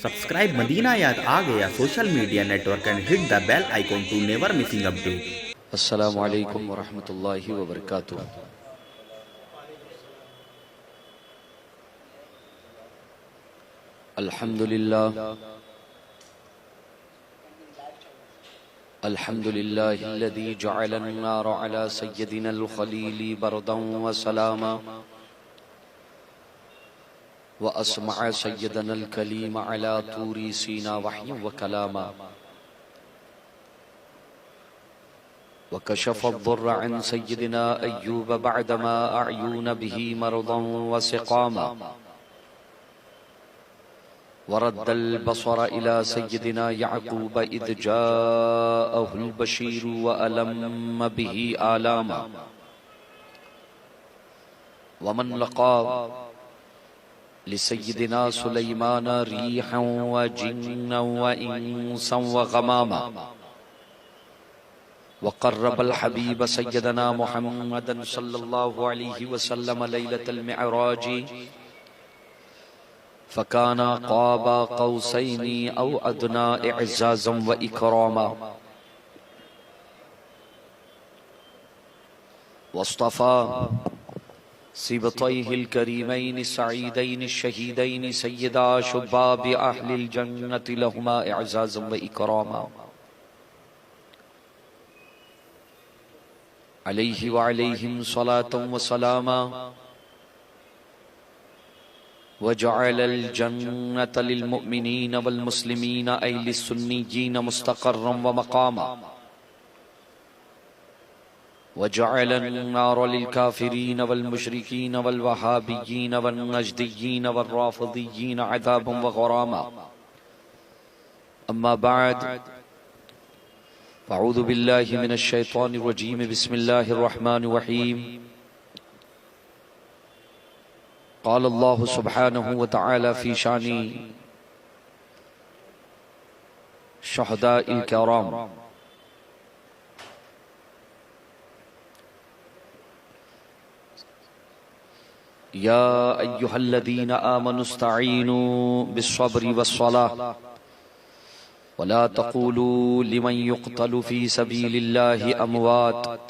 Subscribe Madina Yad aa gaya social media network and hit the bell icon to never missing update. السلام علیکم ورحمۃ اللہ وبرکاتہ۔ الحمد للہ الذي جعل النار على سيدنا الخليل بردا وسلاما وأسمع سيدنا الكليم على طور سينا وحيا وكلاما وكشف الضر عن سيدنا أيوب بعدما أعيون به مرضا وسقاما ورد البصر إلى سيدنا يعقوب إذ جاءه البشير وألم به آلاما ومن لقى لسيدنا سليمان ريحا وجنا وإنسا وغماما وقرب الحبيب سيدنا محمدا صلى الله عليه وسلم ليلة المعراج فكان قاب قوسين أو أدنى إعزازا وإكراما واصطفى سبطيه الكريمين السعيدين الشهيدين سيدا شباب أهل الجنة لهما إعزازا وإكراما عليه وعليهم صلاة وسلاما وجعل الجنة للمؤمنين والمسلمين أي للسنيين مستقرا ومقاما وجعل النار للكافرين والمشركين والوهابيين والنجديين والرافضيين عذابا وغراما أما بعد فاعوذ بالله من الشيطان الرجيم بسم الله الرحمن الرحيم قال الله سبحانه وتعالى في شان شهداء الكرام يا أيها الذين آمنوا استعينوا بالصبر والصلاة ولا تقولوا لمن يقتل في سبيل الله أموات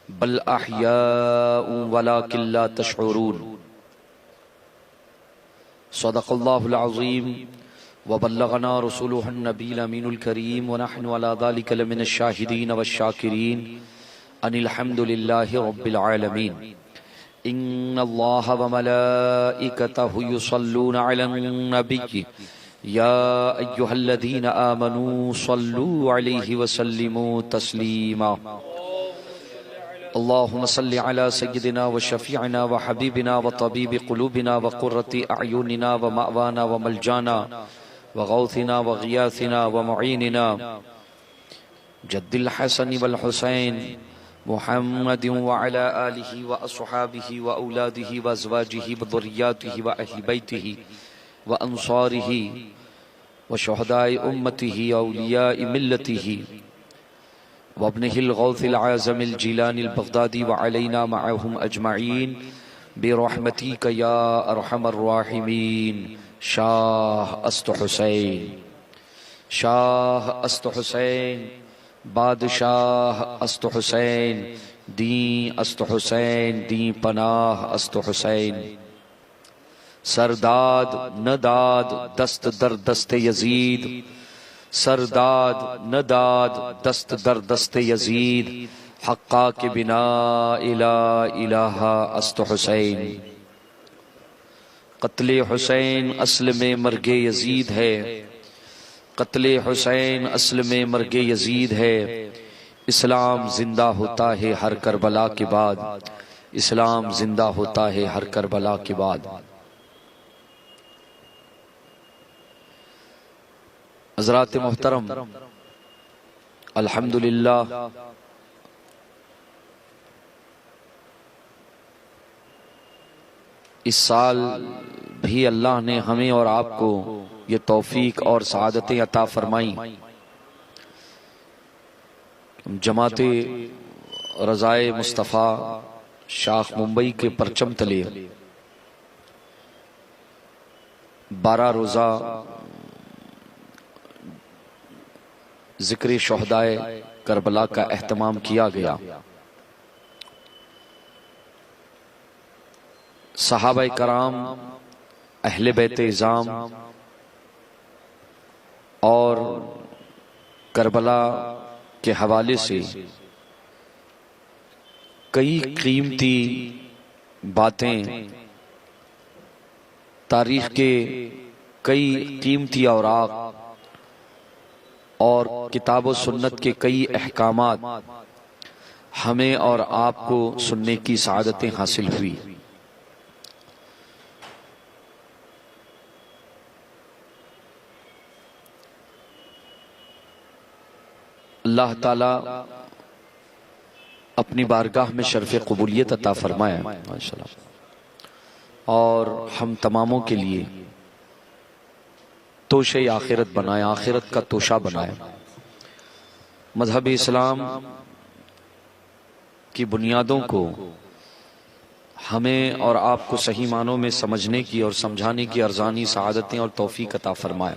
بل أحياء ولكن لا تشعرون صدق الله العظيم وبلغنا رسوله النبي الأمين الكريم ونحن على ذلك لمن الشاهدين والشاكرين أن الحمد لله رب العالمين إن الله وملائكته يصلون على النبي يا أيها الذين آمنوا صلوا عليه وسلموا تسليما اللهم صل على سيدنا وشفيعنا وحبيبنا وطبيب قلوبنا وقرة أعيننا ومأوانا وملجانا وغوثنا وغياثنا ومعيننا جد الحسن والحسين محمد وعلى آله وأصحابه وأولاده وأزواجه وذرياته وأهل بيته وأنصاره وشهداء أمته أولياء ملته وابنه الغوث العازم الجيلاني البغدادي وعلينا معهم أجمعين برحمتك يا أرحم الراحمين شاه است حسين شاه است حسين بادشاہ است حسین دین است حسین دین پناہ است حسین سرداد نداد دست در دست یزید سرداد نداد دست در دست یزید حقا کے بنا الہ است حسین قتل حسین اصل میں مرگ یزید ہے قتل حسین اصل میں مرگ یزید ہے اسلام زندہ ہوتا ہے ہر کربلا کے بعد اسلام زندہ ہوتا ہے ہر کربلا کے بعد حضرات محترم الحمدللہ اس سال بھی اللہ نے ہمیں اور آپ کو یہ توفیق اور سعادتیں عطا فرمائیں جماعت رضائے مصطفیٰ شاخ ممبئی کے پرچم تلے 12 روزہ ذکر شہدائے کربلا کا اہتمام کیا گیا۔ صحابہ کرام، اہل بیت اعظام اور کربلا کے حوالے سے کئی قیمتی باتیں، تاریخ کے کئی قیمتی اوراق اور کتاب و سنت کے کئی احکامات ہمیں اور آپ کو سننے کی سعادتیں حاصل ہوئی۔ اللہ تعالی اپنی بارگاہ میں شرف قبولیت عطا فرمائے اور ہم تماموں کے لیے توشہ آخرت بنائے، آخرت کا توشہ بنائے۔ مذہب اسلام کی بنیادوں کو ہمیں اور آپ کو صحیح معنوں میں سمجھنے کی اور سمجھانے کی ارزانی سعادتیں اور توفیق عطا فرمائے۔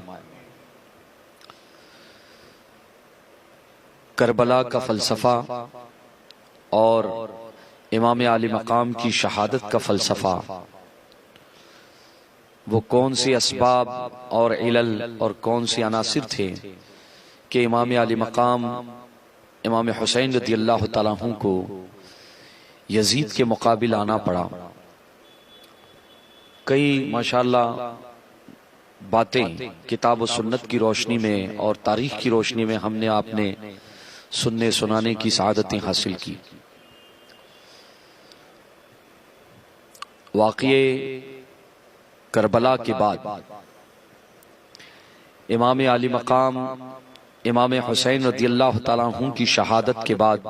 کربلا کا فلسفہ اور امام عالی مقام کی شہادت کا فلسفہ، وہ کون سے اسباب اور علل اور کون سے عناصر تھے کہ امام عالی مقام امام حسین رضی اللہ تعالیٰ عنہ کو یزید کے مقابل آنا پڑا۔ کئی ماشاءاللہ باتیں کتاب و سنت کی روشنی میں اور تاریخ کی روشنی میں ہم نے آپ نے سننے سنانے کی سعادتیں حاصل کی۔ واقعے کربلا کے بعد امام عالی مقام امام حسین رضی اللہ تعالیٰ عنہ کی شہادت کے بعد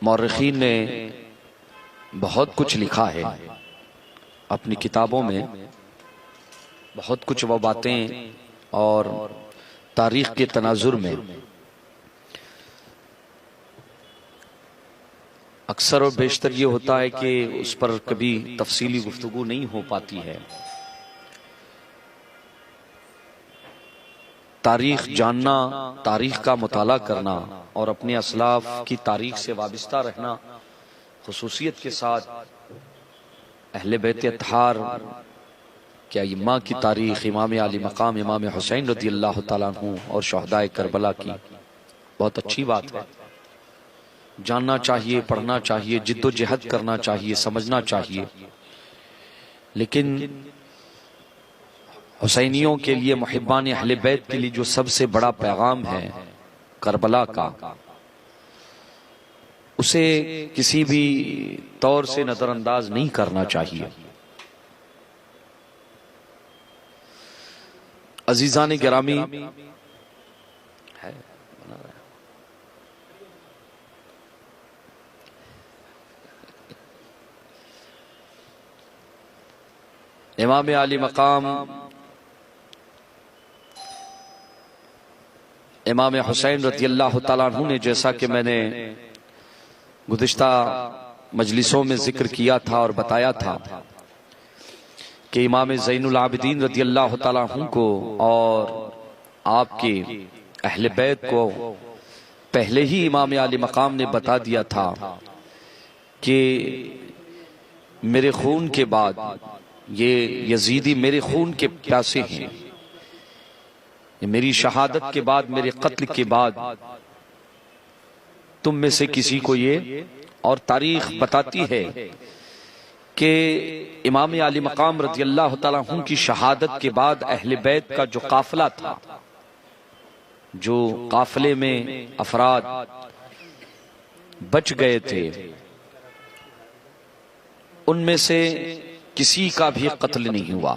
مورخین نے بہت کچھ لکھا ہے اپنی کتابوں میں، بہت کچھ وہ باتیں اور تاریخ کے تناظر میں اکثر اور بیشتر یہ ہوتا ہے کہ اس پر کبھی تفصیلی گفتگو نہیں ہو پاتی ہے۔ تاریخ جاننا، تاریخ کا مطالعہ کرنا اور اپنے اسلاف کی تاریخ سے وابستہ رہنا، خصوصیت کے ساتھ اہل بیت اطہار کے ائمہ کی تاریخ، امام عالی مقام امام حسین رضی اللہ تعالیٰ عنہ اور شہدائے کربلا کی، بہت اچھی بات ہے۔ جاننا چاہیے، پڑھنا چاہیے، جد و جہد کرنا چاہیے، سمجھنا چاہیے۔ لیکن حسینیوں کے لیے، محبان اہل بیت کے لیے جو سب سے بڑا پیغام ہے کربلا کا، اسے کسی بھی طور سے نظر انداز نہیں کرنا چاہیے۔ عزیزان گرامی، امام عالی مقام امام حسین رضی اللہ تعالیٰ عنہ نے، جیسا کہ میں نے گزشتہ مجلسوں میں ذکر کیا تھا اور بتایا تھا کہ امام زین العابدین رضی اللہ تعالیٰ عنہ کو اور آپ کے اہل بیت کو پہلے ہی امام عالی مقام نے بتا دیا تھا کہ میرے خون کے بعد یہ یزیدی میرے خون کے پیاسے ہیں، میری شہادت کے بعد، میرے قتل کے بعد تم میں سے کسی کو یہ، اور تاریخ بتاتی ہے کہ امام عالی مقام رضی اللہ تعالیٰ عنہ کی شہادت کے بعد اہل بیت کا جو قافلہ تھا، جو قافلے میں افراد بچ گئے تھے، ان میں سے کسی کا بھی قتل نہیں ہوا۔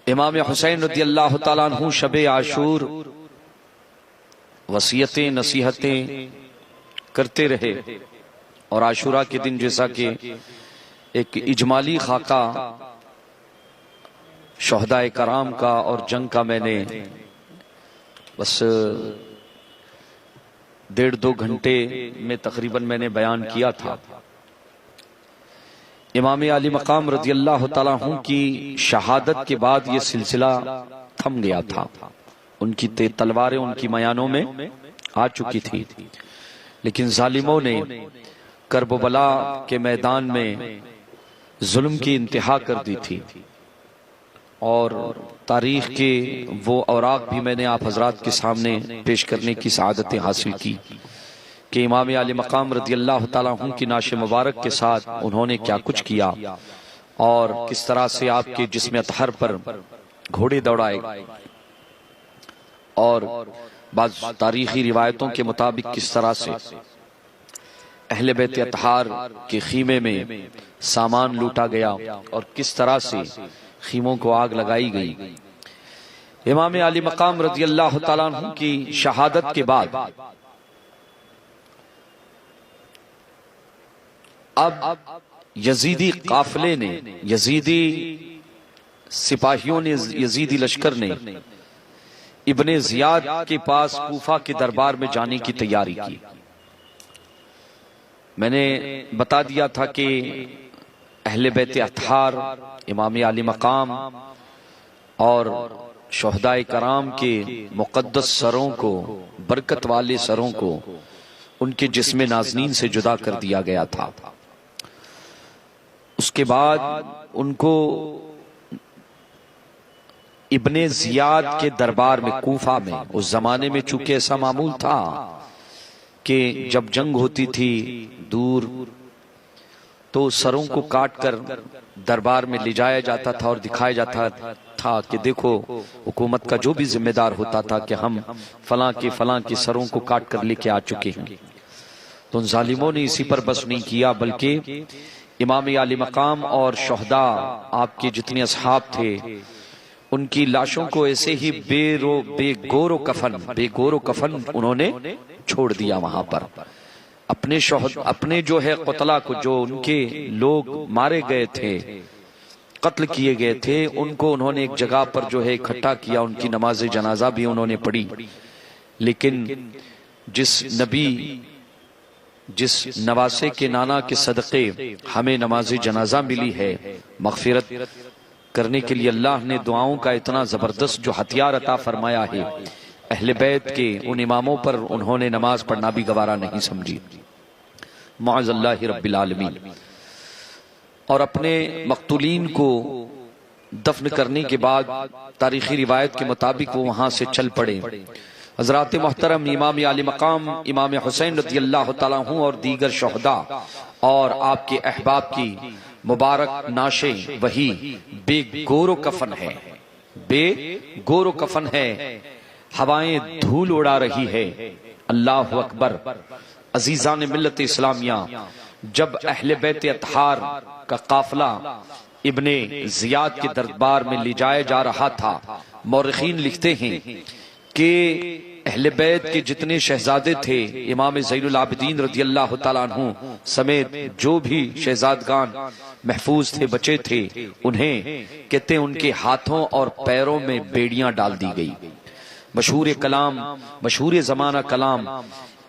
امام حسین رضی اللہ تعالیٰ عنہ شب عاشور وصیتیں، نصیحتیں کرتے رہے، اور عاشورہ کے دن جیسا کہ ایک اجمالی خاکہ شہدائے کرام کا اور جنگ کا میں نے بس 1.5-2 گھنٹے میں تقریباً میں نے بیان کیا تھا امام علی مقام رضی اللہ تعالیٰ عنہ کی شہادت کے بعد یہ سلسلہ تھم گیا تھا. ان کی تلواریں ان کی میانوں میں آ چکی تھی، لیکن ظالموں نے کرب و بلا کے میدان میں ظلم کی انتہا کر دی تھی. اور تاریخ کے وہ اوراق بھی میں نے آپ حضرات کے سامنے پیش کرنے کی سعادتیں حاصل کی کہ امام علی مقام رضی اللہ تعالیٰ عنہ کی نعش مبارک کے ساتھ انہوں نے کیا کچھ کیا اور کس طرح سے آپ کے جسم اطہر پر گھوڑے دوڑائے، اور بعض تاریخی روایتوں کے مطابق کس طرح سے اہل بیت اطہار کے خیمے میں سامان لوٹا گیا اور کس طرح سے خیموں کو آگ لگائی گئی. امام علی مقام رضی اللہ تعالیٰ عنہ کی شہادت کے بعد اب یزیدی قافلے نے، یزیدی سپاہیوں نے، یزیدی لشکر نے ابن زیاد کے پاس کوفہ کے دربار میں جانے کی تیاری کی. میں نے بتا دیا تھا کہ اہل بیت اطہار، امام علی مقام اور شہداء کرام کے مقدس سروں کو، برکت والے سروں کو ان کے جسم نازنین سے جدا کر دیا گیا تھا. اس کے بعد ان کو ابن زیاد کے دربار میں، کوفہ میں، اس زمانے میں چونکہ ایسا معمول تھا کہ جب جنگ ہوتی تھی دور تو سروں کو کاٹ کر دربار میں لے جایا جاتا تھا اور دکھایا جاتا تھا کہ دیکھو حکومت کا جو بھی ذمہ دار ہوتا تھا کہ ہم فلاں کے سروں کو کاٹ کر لے کے آ چکے ہیں. تو ان ظالموں نے اسی پر بس نہیں کیا، بلکہ امام علی مقام اور شہداء آپ کے جتنے اصحاب تھے ان کی لاشوں کو ایسے ہی بے گور و کفن انہوں نے چھوڑ دیا وہاں پر. اپنے جو ہے قتلہ کو، جو ان کے لوگ مارے گئے تھے، قتل کیے گئے تھے، ان کو انہوں نے ایک جگہ پر جو ہے اکٹھا کیا، ان کی نماز جنازہ بھی انہوں نے پڑھی. لیکن جس نواسے کے نانا کے صدقے ہمیں نماز جنازہ ملی ہے، مغفرت کرنے کے لیے اللہ نے دعاؤں کا اتنا زبردست جو ہتھیار عطا فرمایا ہے، اہل بیت کے ان اماموں پر انہوں نے نماز پڑھنا بھی گوارا نہیں سمجھی، معاذ اللہ رب العالمین. اور اپنے مقتولین کو دفن کرنے کے بعد تاریخی روایت کے مطابق وہ وہاں سے چل پڑے. حضرات محترم امام علی مقام، امام حسین رضی اللہ تعالیٰ عنہ اور دیگر شہداء اور آپ کے احباب کی مبارک ناشیں وہی بے گور و کفن ہے، ہوائیں دھول اڑا رہی ہے. اللہ اکبر. عزیزان ملت اسلامیہ، جب اہل بیت اطہار کا قافلہ ابن زیاد کے دربار میں لے جایا جا رہا تھا، مورخین لکھتے ہیں کہ اہل بیت کے جتنے شہزادے تھے، امام زین العابدین رضی اللہ تعالیٰ عنہ سمیت جو بھی شہزادگان محفوظ تھے، بچے تھے، انہیں کہتے ہیں ان کے ہاتھوں اور پیروں میں بیڑیاں ڈال دی گئی. مشہور زمانہ کلام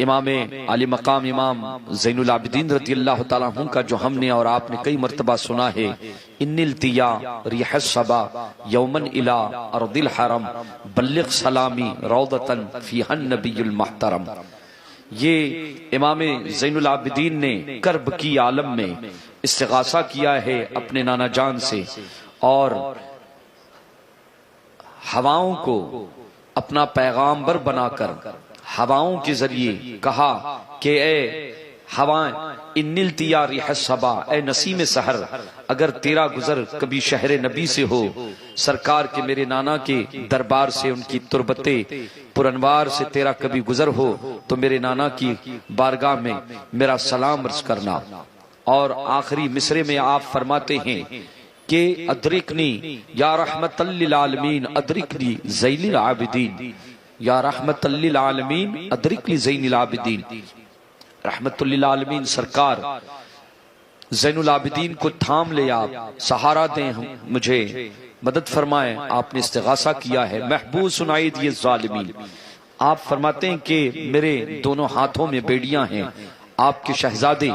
امام علی مقام امام زین العابدین رضی اللہ تعالیٰ عنہ کا جو ہم نے اور آپ نے کئی مرتبہ سنا ہے، ان التیا ریح الصبا یومن الى ارض الحرم بلغ سلامی روضتن فیہا النبی المحترم. یہ امام زین العابدین نے کرب کی عالم میں استغاثہ کیا ہے اپنے نانا جان سے، اور ہواؤں کو اپنا پیغامبر بنا کر ہواؤں کے ذریعے کہا کہ اے ہوائیں، ان التیا ریح الصبا، اے نسیم سحر، اگر تیرا گزر کبھی شہر نبی سے ہو، سرکار کے میرے نانا کے دربار سے، ان کی تربت پرانوار سے تیرا کبھی گزر ہو تو میرے نانا کی بارگاہ میں میرا سلام عرض کرنا. اور آخری مصرے میں آپ فرماتے ہیں کہ ادرکنی یا رحمت للعالمین ادرکنی زین العابدین، یا رحمت للعالمین ادرکنی زین العابدین. رحمت للعالمین سرکار زین العابدین کو تھام لے، آپ سہارا دیں، مجھے مدد فرمائیں. آپ نے استغاثہ کیا ہے، محبوس عید یہ ظالمین. آپ فرماتے ہیں کہ میرے دونوں ہاتھوں میں بیڑیاں ہیں. آپ کے شہزادے،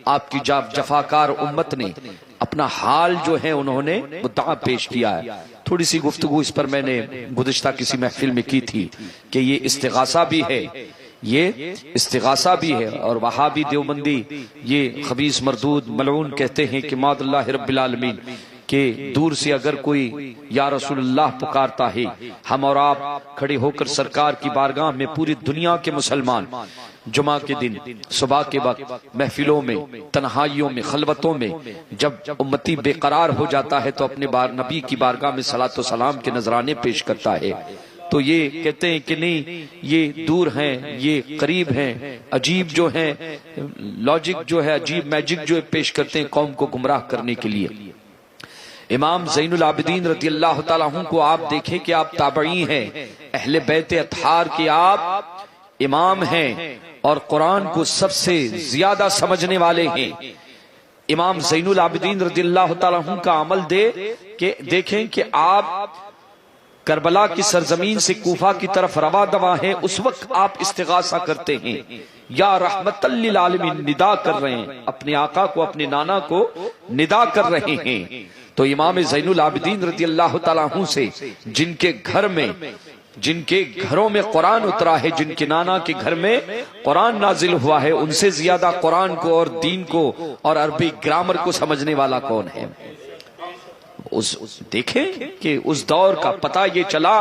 آپ کی جفاکار امت نے اپنا حال جو ہے انہوں نے مدعا پیش کیا ہے. تھوڑی سی گفتگو اس پر میں نے گزشتہ کسی محفل میں کی تھی کہ یہ استغاثہ بھی ہے، یہ استغاثہ بھی ہے. اور وہابی دیوبندی یہ خبیث مردود ملعون کہتے ہیں کہ ماد اللہ رب العالمین کہ دور سے اگر کوئی یا رسول اللہ پکارتا ہے، ہم اور آپ کھڑے ہو کر سرکار کی بارگاہ میں پوری دنیا کے مسلمان جمعہ کے دن صبح کے وقت محفلوں میں، تنہائیوں میں، خلوتوں میں جب امتی بے قرار ہو جاتا ہے تو اپنے نبی کی بارگاہ میں صلاۃ و سلام کے نذرانے پیش کرتا ہے. تو یہ کہتے ہیں کہ نہیں، یہ دور ہیں، یہ قریب ہیں، عجیب جو ہیں لاجک جو ہے، عجیب میجک جو پیش کرتے ہیں قوم کو گمراہ کرنے کے لیے. امام زین العابدین رضی اللہ تعالیٰ عنہ کو آپ دیکھیں کہ آپ تابعی ہیں، اہل بیت اطہار کے آپ امام ہیں اور قرآن کو سب سے زیادہ سمجھنے والے ہیں. امام زین العابدین رضی اللہ تعالیٰ عنہ کا عمل دیکھیں کہ آپ کربلا کی سرزمین سے کوفہ کی طرف روا دوا ہیں، اس وقت آپ استغاثہ کرتے ہیں، یا رحمت للعالمین ندا کر رہے ہیں، اپنے آقا کو، اپنے نانا کو ندا کر رہے ہیں. تو امام زین العابدین رضی اللہ تعالیٰ عنہ سے جن کے گھروں میں قرآن اترا ہے، جن کے نانا کے گھر میں قرآن نازل ہوا ہے، ان سے زیادہ قرآن کو اور دین کو اور عربی گرامر کو سمجھنے والا کون ہے؟ دیکھیں کہ اس دور کا پتہ یہ چلا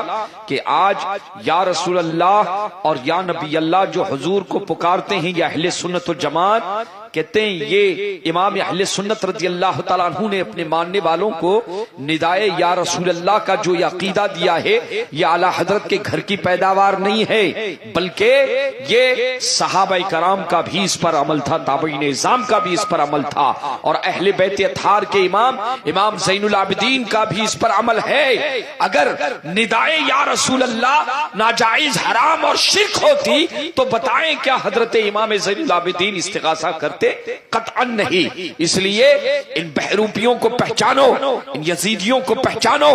کہ آج یا رسول اللہ اور یا نبی اللہ جو حضور کو پکارتے ہیں، یا اہل سنت و جماعت کہتے ہیں، یہ امام اہل سنت رضی اللہ تعالیٰ عنہ نے اپنے ماننے والوں کو ندائے یا رسول اللہ کا جو عقیدہ دیا ہے، یہ اعلی حضرت کے گھر کی پیداوار نہیں ہے، بلکہ یہ صحابہ کرام کا بھی اس پر عمل تھا، تابعین اعظام کا بھی اس پر عمل تھا، اور اہل بیت اطہار کے امام زین العابدین کا بھی اس پر عمل ہے. اگر ندائے یا رسول اللہ ناجائز، حرام اور شرک ہوتی تو بتائیں کیا حضرت امام زین العابدین استغاثہ کرتے؟ قطعا نہیں. اس لیے ان بہروپیوں کو پہچانو، ان یزیدیوں کو پہچانو.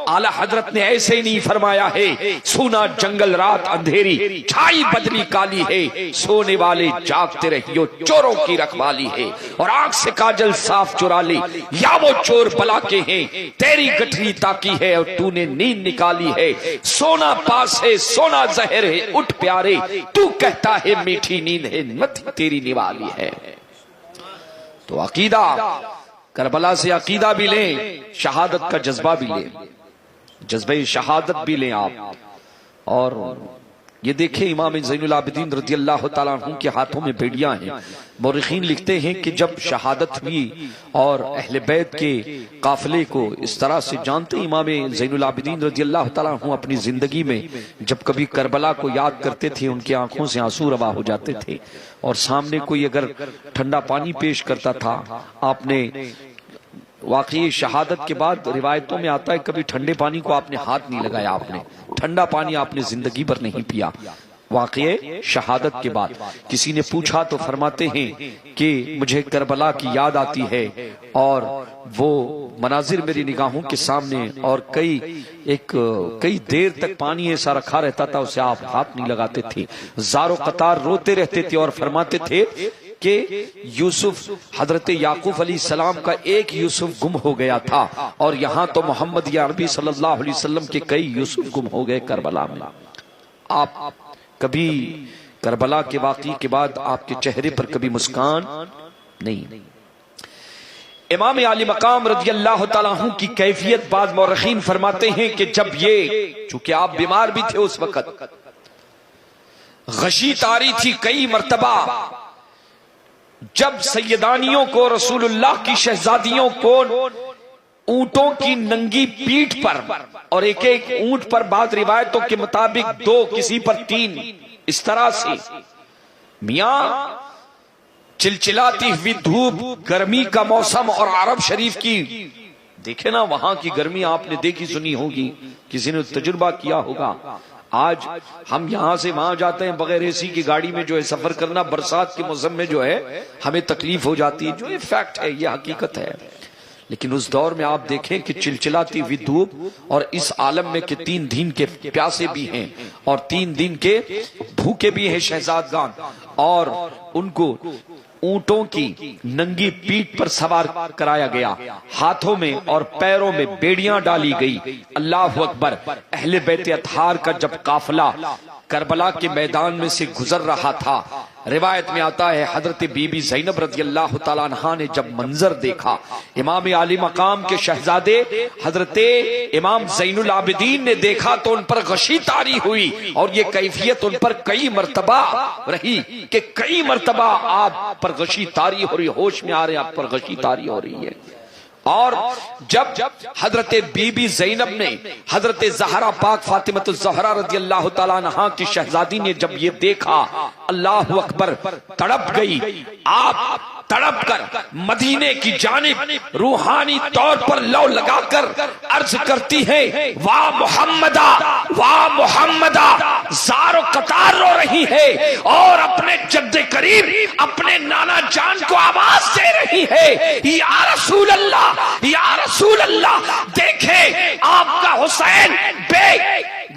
اعلی حضرت نے ایسے نہیں فرمایا ہے سونا جنگل رات اندھیری، چھائی بدلی کالی ہے، سونے والے جاگتے رہیو چوروں کی رکھوالی ہے، اور آنکھ سے کاجل صاف چرا لی یا وہ چور بلا کے ہیں، تیری گٹھری تاکی ہے اور تو نے نیند نکالی ہے، سونا پاس ہے سونا زہر ہے، اٹھ پیارے تو کہتا ہے میٹھی نیند ہے، مت تیری نوالی ہے. تو عقیدہ، کربلا سے عقیدہ بھی لیں، شہادت کا جذبہ بھی لیں، جذبہ شہادت بھی لیں آپ. اور یہ دیکھیں امام زین العابدین رضی اللہ تعالیٰ عنہ کے ہاتھوں میں بیڑیاں ہیں. مورخین لکھتے ہیں کہ جب شہادت ہوئی اور اہل بیت کے قافلے کو اس طرح سے جانتے، امام زین العابدین رضی اللہ تعالیٰ عنہ اپنی زندگی میں جب کبھی کربلا کو یاد کرتے تھے ان کی آنکھوں سے آنسو روا ہو جاتے تھے، اور سامنے کوئی اگر ٹھنڈا پانی پیش کرتا تھا، آپ نے واقعی شہادت کے بعد روایتوں میں آتا ہے کبھی ٹھنڈے پانی کو آپ نے ہاتھ نہیں لگایا، آپ نے ٹھنڈا پانی آپ نے زندگی بھر نہیں پیا. واقعی شہادت کے بعد کسی نے پوچھا تو فرماتے ہیں کہ مجھے کربلا کی یاد آتی ہے اور وہ مناظر میری نگاہوں کے سامنے، اور کئی دیر تک پانی ایسا رکھا رہتا تھا، اسے آپ ہاتھ نہیں لگاتے تھے، زارو قطار روتے رہتے تھے، اور فرماتے تھے کہ یوسف، حضرت یعقوب علیہ السلام کا ایک یوسف گم ہو گیا تھا، اور یہاں تو محمد یا عربی صلی اللہ علیہ وسلم کے کئی یوسف گم ہو گئے کربلا میں. آپ کبھی کربلا کے واقعے کے بعد آپ کے چہرے پر کبھی مسکان نہیں. امام علی مقام رضی اللہ تعالیٰ عنہ کی کیفیت بعض مورخین فرماتے ہیں کہ جب یہ، چونکہ آپ بیمار بھی تھے اس وقت، غشی تاری تھی کئی مرتبہ، جب سیدانیوں کو، رسول اللہ کی شہزادیوں کو اونٹوں کی ننگی پیٹھ پر، اور ایک ایک اونٹ پر بعض روایتوں کے مطابق 2، کسی پر 3، اس طرح سے میاں چلچلاتی ہوئی دھوپ، گرمی کا موسم، اور عرب شریف کی دیکھیں نا وہاں کی گرمی آپ نے دیکھی سنی ہوگی، کسی نے تجربہ کیا ہوگا. آج ہم یہاں سے وہاں جاتے ہیں بغیر اے سی کی گاڑی میں، جو ہے سفر کرنا برسات کے موسم میں جو ہے ہمیں تکلیف ہو جاتی ہے، جو یہ فیکٹ ہے، یہ حقیقت ہے. لیکن اس دور میں آپ دیکھیں کہ چلچلاتی ہوئی دھوپ، اور اس عالم میں کہ 3 دن کے پیاسے بھی ہیں اور 3 دن کے بھوکے بھی ہیں شہزادگان، اور ان کو اونٹوں کی ننگی پیٹھ پر سوار کرایا گیا، ہاتھوں میں اور پیروں میں بیڑیاں ڈالی گئی۔ اللہ اکبر۔ اہل بیت اطہار کا جب قافلہ کربلا کے میدان میں سے گزر رہا تھا، روایت میں آتا ہے حضرت بی بی زینب رضی اللہ تعالیٰ عنہا نے جب منظر دیکھا، امام عالی مقام کے شہزادے حضرت امام زین العابدین نے دیکھا تو ان پر غشی طاری ہوئی، اور یہ کیفیت ان پر کئی مرتبہ رہی کہ کئی مرتبہ آپ پر غشی طاری ہو رہی، ہوش میں آ رہے آپ پر غشی طاری ہو رہی ہے۔ اور جب حضرت بی بی زینب نے حضرت زہرا پاک فاطمۃ الزہرا رضی اللہ تعالیٰ عنہا کی شہزادی نے جب یہ دیکھا، اللہ اکبر، تڑپ گئی۔ آپ تڑپ کر مدینے کی جانب روحانی طور پر لو لگا کر عرض کرتی ہیں، واہ محمدہ، واہ محمدہ، زار و قطار رو رہی ہے اور اپنے جد قریب اپنے نانا جان کو آواز دے رہی ہے، یا رسول اللہ، یا رسول اللہ، دیکھیں آپ کا حسین بے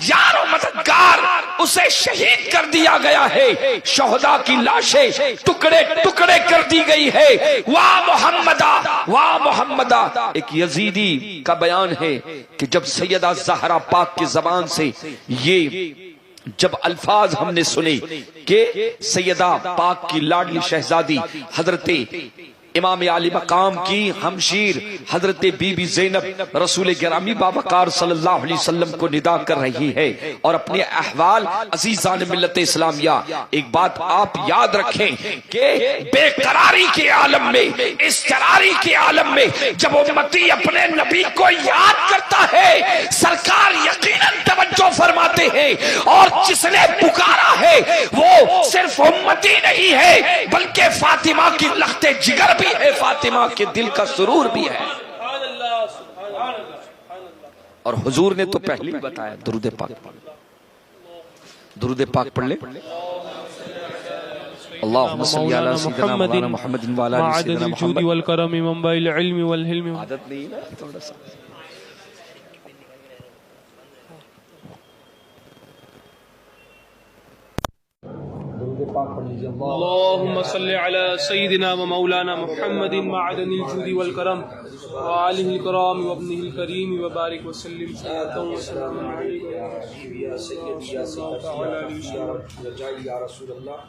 یار و مددگار، اسے شہید کر دیا گیا ہے، شہداء کی لاشیں ٹکڑے ٹکڑے کر دی گئی ہے، واہ محمدہ، واہ محمدہ۔ ایک یزیدی کا بیان ہے کہ جب سیدہ زہرا پاک کی زبان سے یہ جب الفاظ ہم نے سنے کہ سیدہ پاک کی لاڈلی شہزادی حضرت امام عالی مقام کی ہمشیر حضرت بی بی زینب رسول گرامی باوقار صلی اللہ علیہ وسلم کو ندا کر رہی ہے اور اپنے احوال عزیزان ملت اسلامیہ، ایک بات آپ یاد رکھیں کہ بے قراری کے عالم میں، اضطراری کے عالم میں جب امتی اپنے نبی کو یاد کرتا ہے، سرکار یقیناً توجہ فرماتے ہیں، اور جس نے پکارا ہے وہ صرف امتی نہیں ہے بلکہ فاطمہ کی لخت جگر بھی ہے، فاطمہ کے دل کا سرور بھی ہے۔ اور حضور نے تو پہلے ہی بتایا، درود پاک درود پاک پڑھ لیں۔ اللہم صلی علی سیدنا مولانا محمد وعلی آلہ سیدنا محمد۔ الجود والکرم منبع العلم والحلم۔ عادت نہیں نا تھوڑا سا۔ اللهم صل على سيدنا ومولانا محمد معدن الجود والكرم وآله الكرام وابنه الكريم وبارك وسلم صلاة وسلاما عليك یا سیدی یا سیدی یا رسول اللہ۔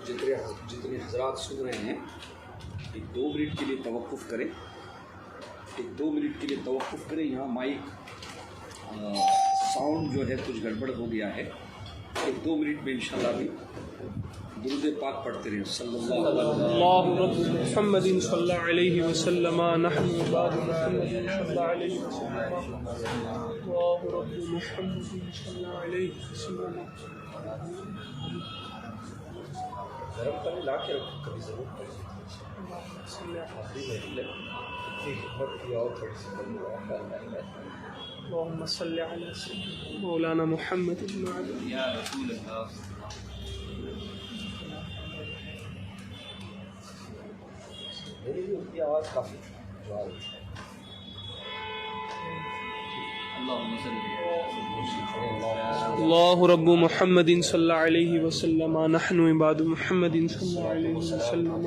جتنے حضرات سن رہے ہیں ایک 2 منٹ کے لیے توقف کریں، ایک 2 منٹ کے لیے توقف کریں۔ یہاں مائک ساؤنڈ جو ہے کچھ گڑبڑ ہو گیا ہے، ایک 2 منٹ میں انشاءاللہ بھی درود پاک پڑھتے رہیں۔ صلی اللہ علیہ وسلم۔ اللہ رب محمد صلی اللہ علیہ وسلم، نحن عباد محمد صلی اللہ علیہ وسلم، اللہ رب محمد صلی اللہ علیہ وسلم۔ گرم پانی لا کے رکھو، کبھی ضرورت پڑے۔ اللهم صل على سيدنا مولانا محمد یا رسول اللہ۔ میرے لیے ان کی آواز کافی جواب ہے۔ اللہ رب محمد صلی اللہ علیہ وسلم، نحن عباد محمد صلی اللہ علیہ وسلم،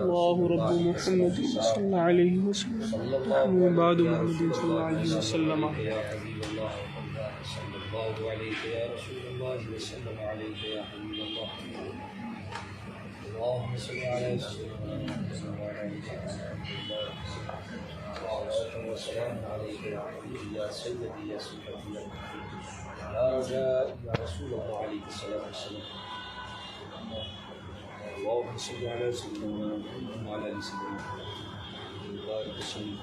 اللہ رب محمد صلی اللہ علیہ وسلم، نحن عباد محمد صلی اللہ علیہ وسلم۔ اللهم صل على سيدنا وسلام عليك يا حبيبي يا سيدي يا سيدي يا رجاء يا رسول الله عليه الصلاة والسلام۔ اللهم صل على سيدنا محمد وعلى آل سيدنا محمد وبارك وسلم،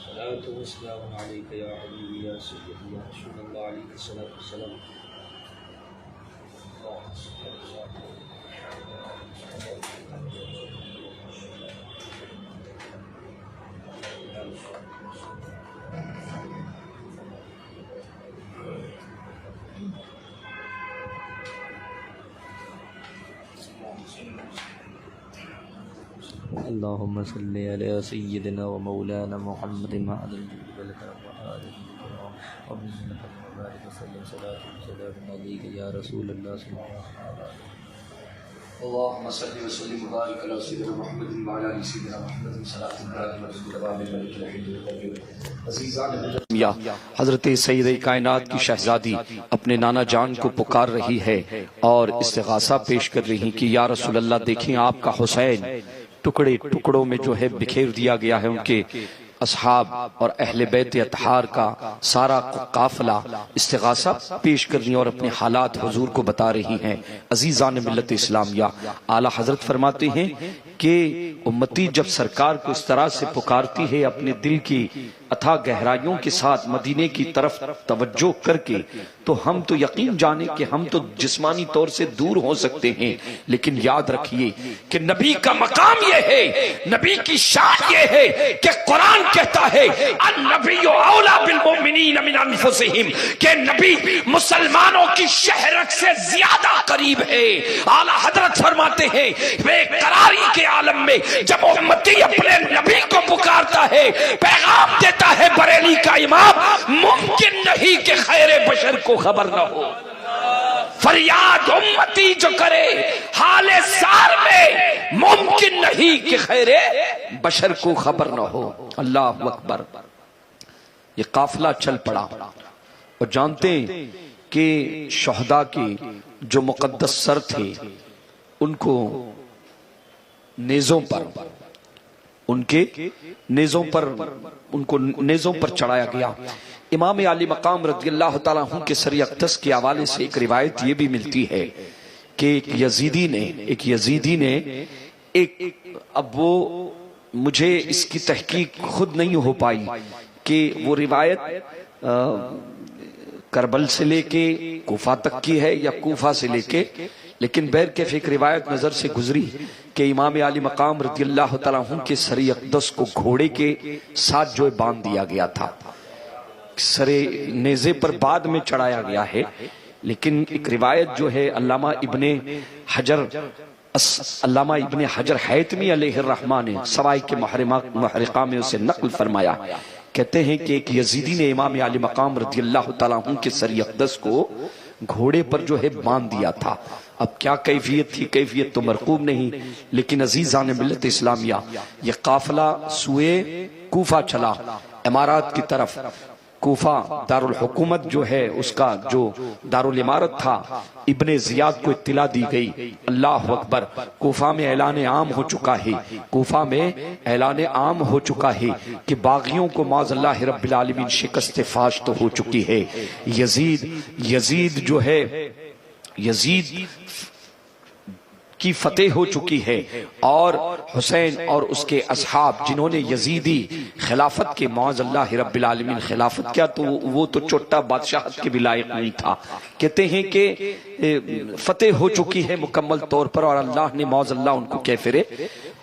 صلاة وسلام عليك يا حبيبي يا سيدي يا رسول الله عليه الصلاة والسلام۔ اللهم صل على سيدنا ومولانا محمد وعلى آله وبارك وسلم، صلاة وسلام عليك يا رسول الله صلى الله عليه وسلم۔ اللهم صل وسلم وبارك على سيدنا محمد وعلى ال سيدنا محمد صلاة یا حضرت سید کائنات کی شہزادی اپنے نانا جان کو پکار رہی ہے اور استغاثہ پیش کر رہی کہ یا رسول اللہ دیکھیں آپ کا حسین ٹکڑے ٹکڑوں میں جو ہے بکھیر دیا گیا ہے، ان کے اصحاب اور اہل بیت اطہار کا سارا قافلہ استغاثہ پیش کرنی اور اپنے حالات حضور کو بتا رہی ہیں۔ عزیزان ملت اسلامیہ، اعلیٰ حضرت فرماتے ہیں کہ امتی جب سرکار کو اس طرح سے پکارتی ہے اپنے دل کی اتھا گہرائیوں کے ساتھ مدینے کی طرف توجہ کر کے، تو ہم تو یقین جانے کہ ہم تو جسمانی طور سے دور ہو سکتے ہیں، لیکن یاد رکھیے کہ نبی کا مقام یہ ہے، نبی کی شان یہ ہے کہ قرآن کہتا ہے النبی اولا بالمؤمنین من انفسہم، کہ نبی مسلمانوں کی شہرت سے زیادہ قریب ہے۔ اعلیٰ حضرت فرماتے ہیں بے قراری کے عالم میں جب امتی اپنے نبی کو پکارتا ہے، پیغام دیتا ہے بریلی کا امام، ممکن نہیں کہ خیر بشر کو خبر نہ ہو۔ فریاد امتی جو کرے حال سار میں، ممکن نہیں کہ خیر بشر کو خبر نہ ہو۔ اللہ اکبر۔ یہ قافلہ چل پڑا اور جانتے ہیں کہ شہداء کی جو مقدس سر تھے ان کو نیزوں پر چڑھایا گیا۔ امام علی مقام رضی اللہ تعالیٰ عنہ کے سر اقدس کے حوالے سے ایک روایت یہ بھی ملتی ہے کہ ایک یزیدی نے اب وہ مجھے اس کی تحقیق خود نہیں ہو پائی کہ وہ روایت کربل سے لے کے کوفہ تک کی ہے یا کوفہ سے لے کے، لیکن بہرکیف ایک روایت نظر سے گزری کہ امام علی مقام رضی اللہ تعالیٰ عنہ کے سر اقدس کو گھوڑے کے ساتھ جو باندھ دیا گیا تھا، سر نیزے پر بعد میں چڑھایا گیا ہے، لیکن ایک روایت جو ہے علامہ ابن حجر حیتمی علیہ الرحمہ نے سوائے کے محرقہ میں اسے نقل فرمایا، کہتے ہیں کہ ایک یزیدی نے امام علی مقام رضی اللہ تعالیٰ عنہ کے سر اقدس کو گھوڑے پر جو ہے باندھ دیا تھا۔ اب کیا کیفیت تھی، کیفیت تو مرقوم نہیں، لیکن عزیزان ملت اسلامیہ یہ قافلہ سوئے کوفہ چلا، امارات کی طرف۔ کوفہ دارالحکومت جو ہے اس کا جو دارالامارت تھا، ابن زیاد کو اطلاع دی گئی۔ اللہ اکبر۔ کوفہ میں اعلان عام ہو چکا ہے کہ باغیوں کو معاذ اللہ رب العالمین شکست فاش تو ہو چکی ہے۔ یزید کی فتح ہو چکی ہے، اور حسین اور اس کے اصحاب جنہوں نے یزیدی خلافت کے معاذ اللہ رب العالمین خلافت کیا، تو وہ تو چوٹا بادشاہت کے بھی لائق نہیں تھا۔ کہتے ہیں کہ فتح ہو چکی ہے مکمل طور پر، اور اللہ نے معاذ اللہ ان کو کیفرے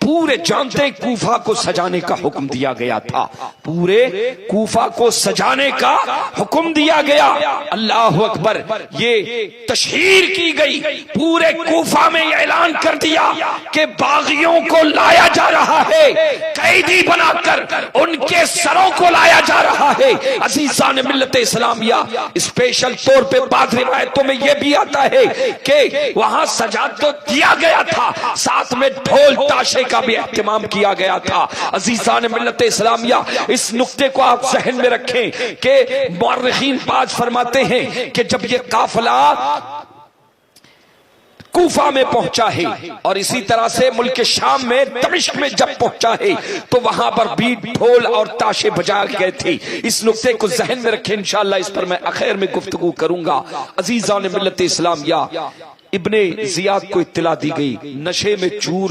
پورے جانتے کوفہ کو سجانے کا حکم دیا گیا تھا، پورے کوفہ کو سجانے کا حکم دیا گیا۔ اللہ اکبر۔ یہ تشہیر کی گئی، پورے کوفہ میں یہ اعلان کر دیا کہ باغیوں کو لایا جا رہا ہے، قیدی بنا کر ان کے سروں کو لایا جا رہا ہے۔ عزیزان ملت اسلامیہ، اسپیشل طور پہ بعض روایتوں میں یہ بھی آتا ہے کہ وہاں سجاد تو دیا گیا تھا، ساتھ میں ڈھول تاشے کا بھی اہتمام کیا گیا تھا۔ عزیزان ملت اسلامیہ، اس نقطے کو آپ ذہن میں رکھیں کہ مورخین بعض فرماتے ہیں کہ جب یہ قافلہ کوفہ میں پہنچا ہے اور اسی طرح سے ملک شام میں دمشق میں جب پہنچا ہے تو وہاں پر بیٹ ڈھول اور تاشے بجائے گئے تھے۔ اس نقطے کو ذہن میں رکھیں، انشاءاللہ اس پر میں آخر میں گفتگو کروں گا۔ عزیزان ملت اسلامیہ، ابن زیاد کو اطلاع دی گئی، نشے میں چور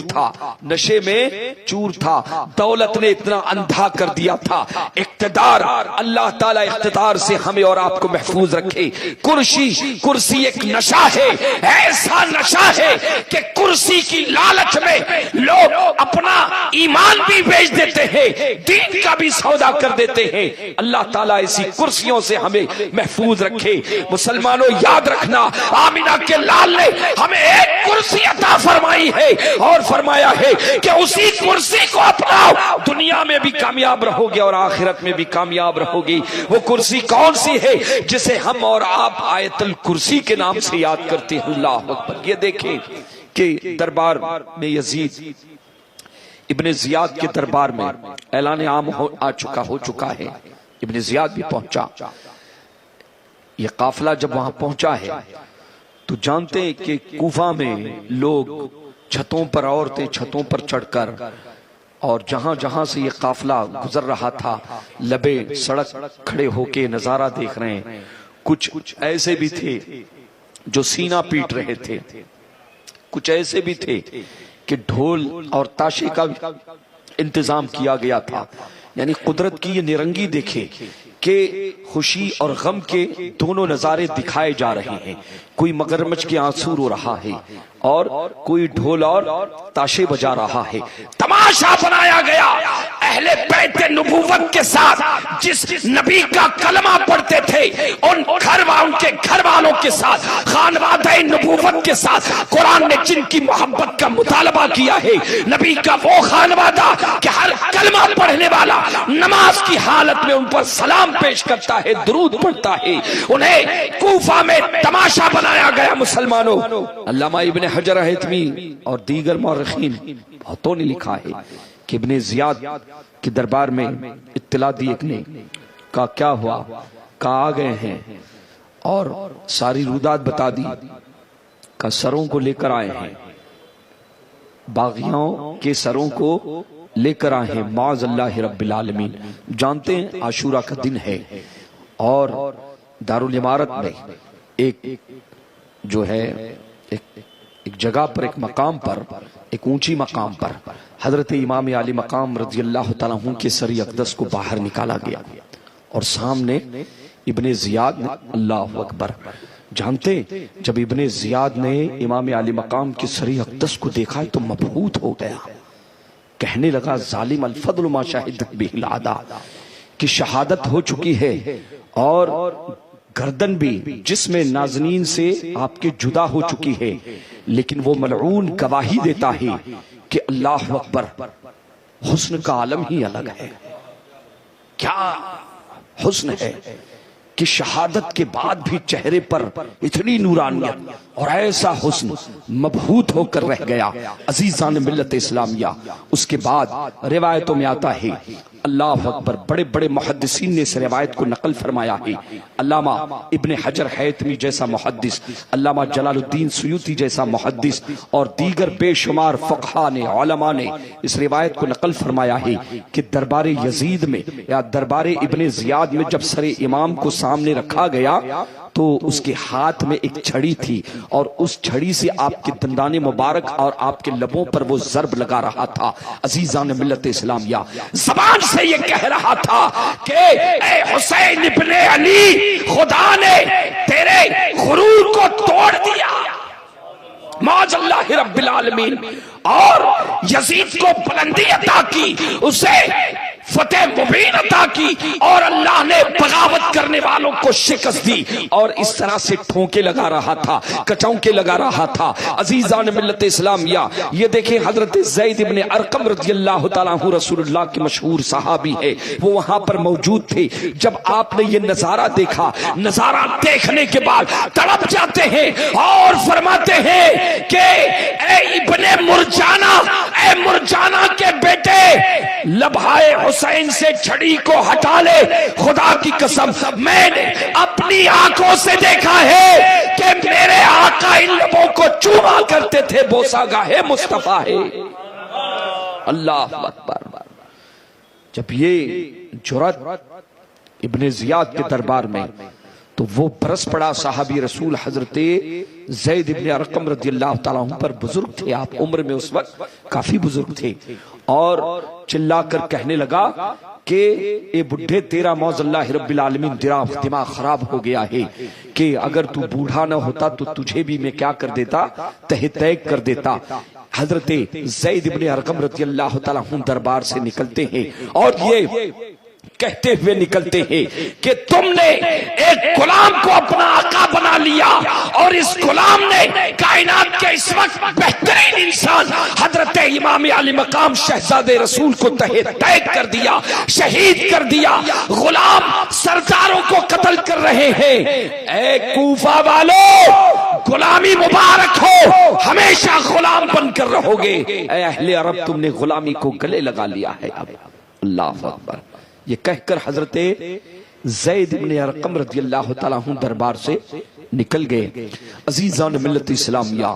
تھا، دولت نے اتنا اندھا کر دیا تھا، اقتدار، اللہ تعالیٰ اقتدار سے ہمیں اور آپ کو محفوظ رکھے۔ کرسی ایک نشہ ہے، ایسا نشہ ہے کہ کرسی کی لالچ میں لوگ اپنا ایمان بھی بیچ دیتے ہیں، دین کا بھی سودا کر دیتے ہیں۔ اللہ تعالیٰ ایسی کرسیوں سے ہمیں محفوظ رکھے۔ مسلمانوں یاد رکھنا، آمینہ کے لال نے ہمیں ایک کرسی عطا فرمائی ہے اور فرمایا ہے کہ اسی کرسی کو اپناؤ، دنیا میں بھی کامیاب رہو گے اور آخرت میں بھی کامیاب رہو گی۔ وہ کرسی کون سی ہے جسے ہم اور آپ آیت الکرسی کے نام سے یاد کرتے ہیں؟ اللہ اکبر۔ یہ دیکھیں کہ دربار میں یزید ابن زیاد کے دربار میں اعلان عام ہو چکا ہے. ابن زیاد بھی پہنچا. یہ قافلہ جب وہاں پہنچا ہے تو جانتے ہیں کہ کوفہ میں لوگ چھتوں پر، عورتیں چھتوں پر چڑھ کر، اور جہاں جہاں سے یہ قافلہ گزر رہا تھا لبے سڑک کھڑے ہو کے نظارہ دیکھ رہے ہیں. کچھ ایسے بھی تھے جو سینہ پیٹ رہے تھے، کچھ ایسے بھی تھے کہ ڈھول اور تاشے کا انتظام کیا گیا تھا. یعنی قدرت کی یہ نرنگی دیکھے کہ خوشی اور غم کے دونوں نظارے دکھائے جا رہے ہیں. کوئی مگرمچھ کے آنسو رو رہا ہے اور کوئی ڈھول اور تاشے بجا رہا ہے. تماشا بنایا گیا اہل بیت نبوت کے ساتھ. جس نبی کا کلمہ پڑھتے تھے ان کے گھر والوں کے ساتھ، خانوادہ نبوت کے ساتھ قرآن نے جن کی محبت کا مطالبہ کیا ہے، نبی کا وہ خانوادہ کہ ہر کلمہ پڑھنے والا نماز کی حالت میں ان پر سلام پیش کرتا ہے، درود پڑھتا ہے. انہیں کوفہ میں تماشا بنایا گیا. مسلمانوں، علامہ ابن حجر ہیتمی اور دیگر مورخین بہتوں نے لکھا ہے کہ ابن زیاد کے دربار میں اطلاع دی ایک نے کہا کیا ہوا، کہا آ گئے ہیں، اور ساری رودات بتا دی. کہا سروں کو لے کر آئے ہیں، باغیوں کے سروں کو لے کر آئے ہیں معاذ اللہ رب العالمین. جانتے ہیں عاشورہ کا دن ہے اور دارالامارت میں ایک جو ہے ایک جگہ پر، ایک مقام پر، ایک اونچی مقام پر حضرت امام علی مقام رضی اللہ تعالیٰ عنہ کے سری اقدس کو باہر نکالا گیا اور سامنے ابن زیاد نے، اللہ اکبر. جانتے جب ابن زیاد نے امام علی مقام کے سری اقدس کو دیکھا تو مبہوت ہو گیا. کہنے لگا ظالم الفضل ما شاہدت به الاعداء، کہ شہادت ہو چکی ہے اور گردن بھی جسم نازنین سے آپ کے جدا ہو چکی ہے، لیکن وہ ملعون گواہی دیتا ہے کہ اللہ اکبر، حسن کا عالم ہی الگ ہے. کیا حسن ہے کہ شہادت کے بعد بھی چہرے پر اتنی نورانیت اور ایسا حسن مبہوت ہو کر رہ گیا. عزیزان ملت اسلامیہ، اس کے بعد روایتوں میں آتا ہے، اللہ اکبر، بڑے بڑے محدثین نے اس روایت کو نقل فرمایا ہے. علامہ ابن حجر حیتمی جیسا محدث، علامہ جلال الدین سیوطی جیسا محدث اور دیگر بے شمار فقہاء نے، علماء نے اس روایت کو نقل فرمایا ہے کہ دربار یزید میں یا دربار ابن زیاد میں جب سر امام کو سامنے رکھا گیا تو اس کے ہاتھ میں ایک چھڑی تھی اور اس چھڑی سے آپ کے دندان مبارک اور آپ کے لبوں پر وہ ضرب لگا رہا تھا. عزیزان ملت اسلامیہ، زبان سے یہ کہہ رہا تھا کہ اے حسین ابن علی، خدا نے تیرے غرور کو توڑ دیا معاذ اللہ رب العالمین، اور یزید کو بلندی عطا کی، اسے فتح مبین عطا کی، اور اللہ نے بغاوت کرنے والوں کو شکست دی. اور اس طرح سے ٹھونکے لگا رہا تھا، کچونکے لگا رہا تھا. عزیزان ملت اسلامیہ، یہ دیکھیں حضرت زید ابن ارقم رضی اللہ تعالیٰ عنہ رسول اللہ کے مشہور صحابی ہے، وہ وہاں پر موجود تھے. جب آپ نے یہ نظارہ دیکھا، نظارہ دیکھنے کے بعد تڑپ جاتے ہیں اور فرماتے ہیں کہ اے ابن مرجانہ، اے مرجانہ کے بیٹے، لبہائے حسین سے چھڑی کو ہٹا لے. خدا کی قسم، میں نے اپنی آنکھوں سے دیکھا ہے کہ میرے آقا ان لبوں کو چوما کرتے تھے. بوسا گاہے مصطفیٰ ہے. اللہ اکبر. جب یہ جرأت ابن زیاد کے دربار میں، تو وہ برس پڑا صحابی رسول حضرت زید ابن ارقم رضی اللہ تعالیٰ عنہ پر. بزرگ تھے آپ، عمر میں اس وقت کافی بزرگ تھے، اور چلا کر کہنے لگا کہ اے بڈھے، تیرا معاذ اللہ رب العالمین دماغ خراب ہو گیا ہے، کہ اگر تو بوڑھا نہ ہوتا تو تجھے بھی میں کیا کر دیتا، تہ تیگ کر دیتا. حضرت زید ابن ارقم رضی اللہ تعالیٰ عنہ دربار سے نکلتے ہیں اور یہ کہتے ہوئے نکلتے ہیں کہ تم نے ایک غلام کو اپنا آقا بنا لیا، اور اس غلام نے کائنات کے اس وقت بہترین انسان حضرت امام علی مقام شہزادے رسول کو تہ تیگ کر دیا، شہید کر دیا. غلام سرداروں کو قتل کر رہے ہیں. اے کوفہ والو، غلامی مبارک ہو، ہمیشہ غلام بن کر رہو گے۔ اے اہل عرب تم نے غلامی کو گلے لگا لیا ہے اب۔ اللہ اکبر۔ یہ کہہ کر حضرت زید بن ارقم رضی اللہ تعالیٰ عنہ دربار سے نکل گئے۔ عزیزان ملت اسلامیہ،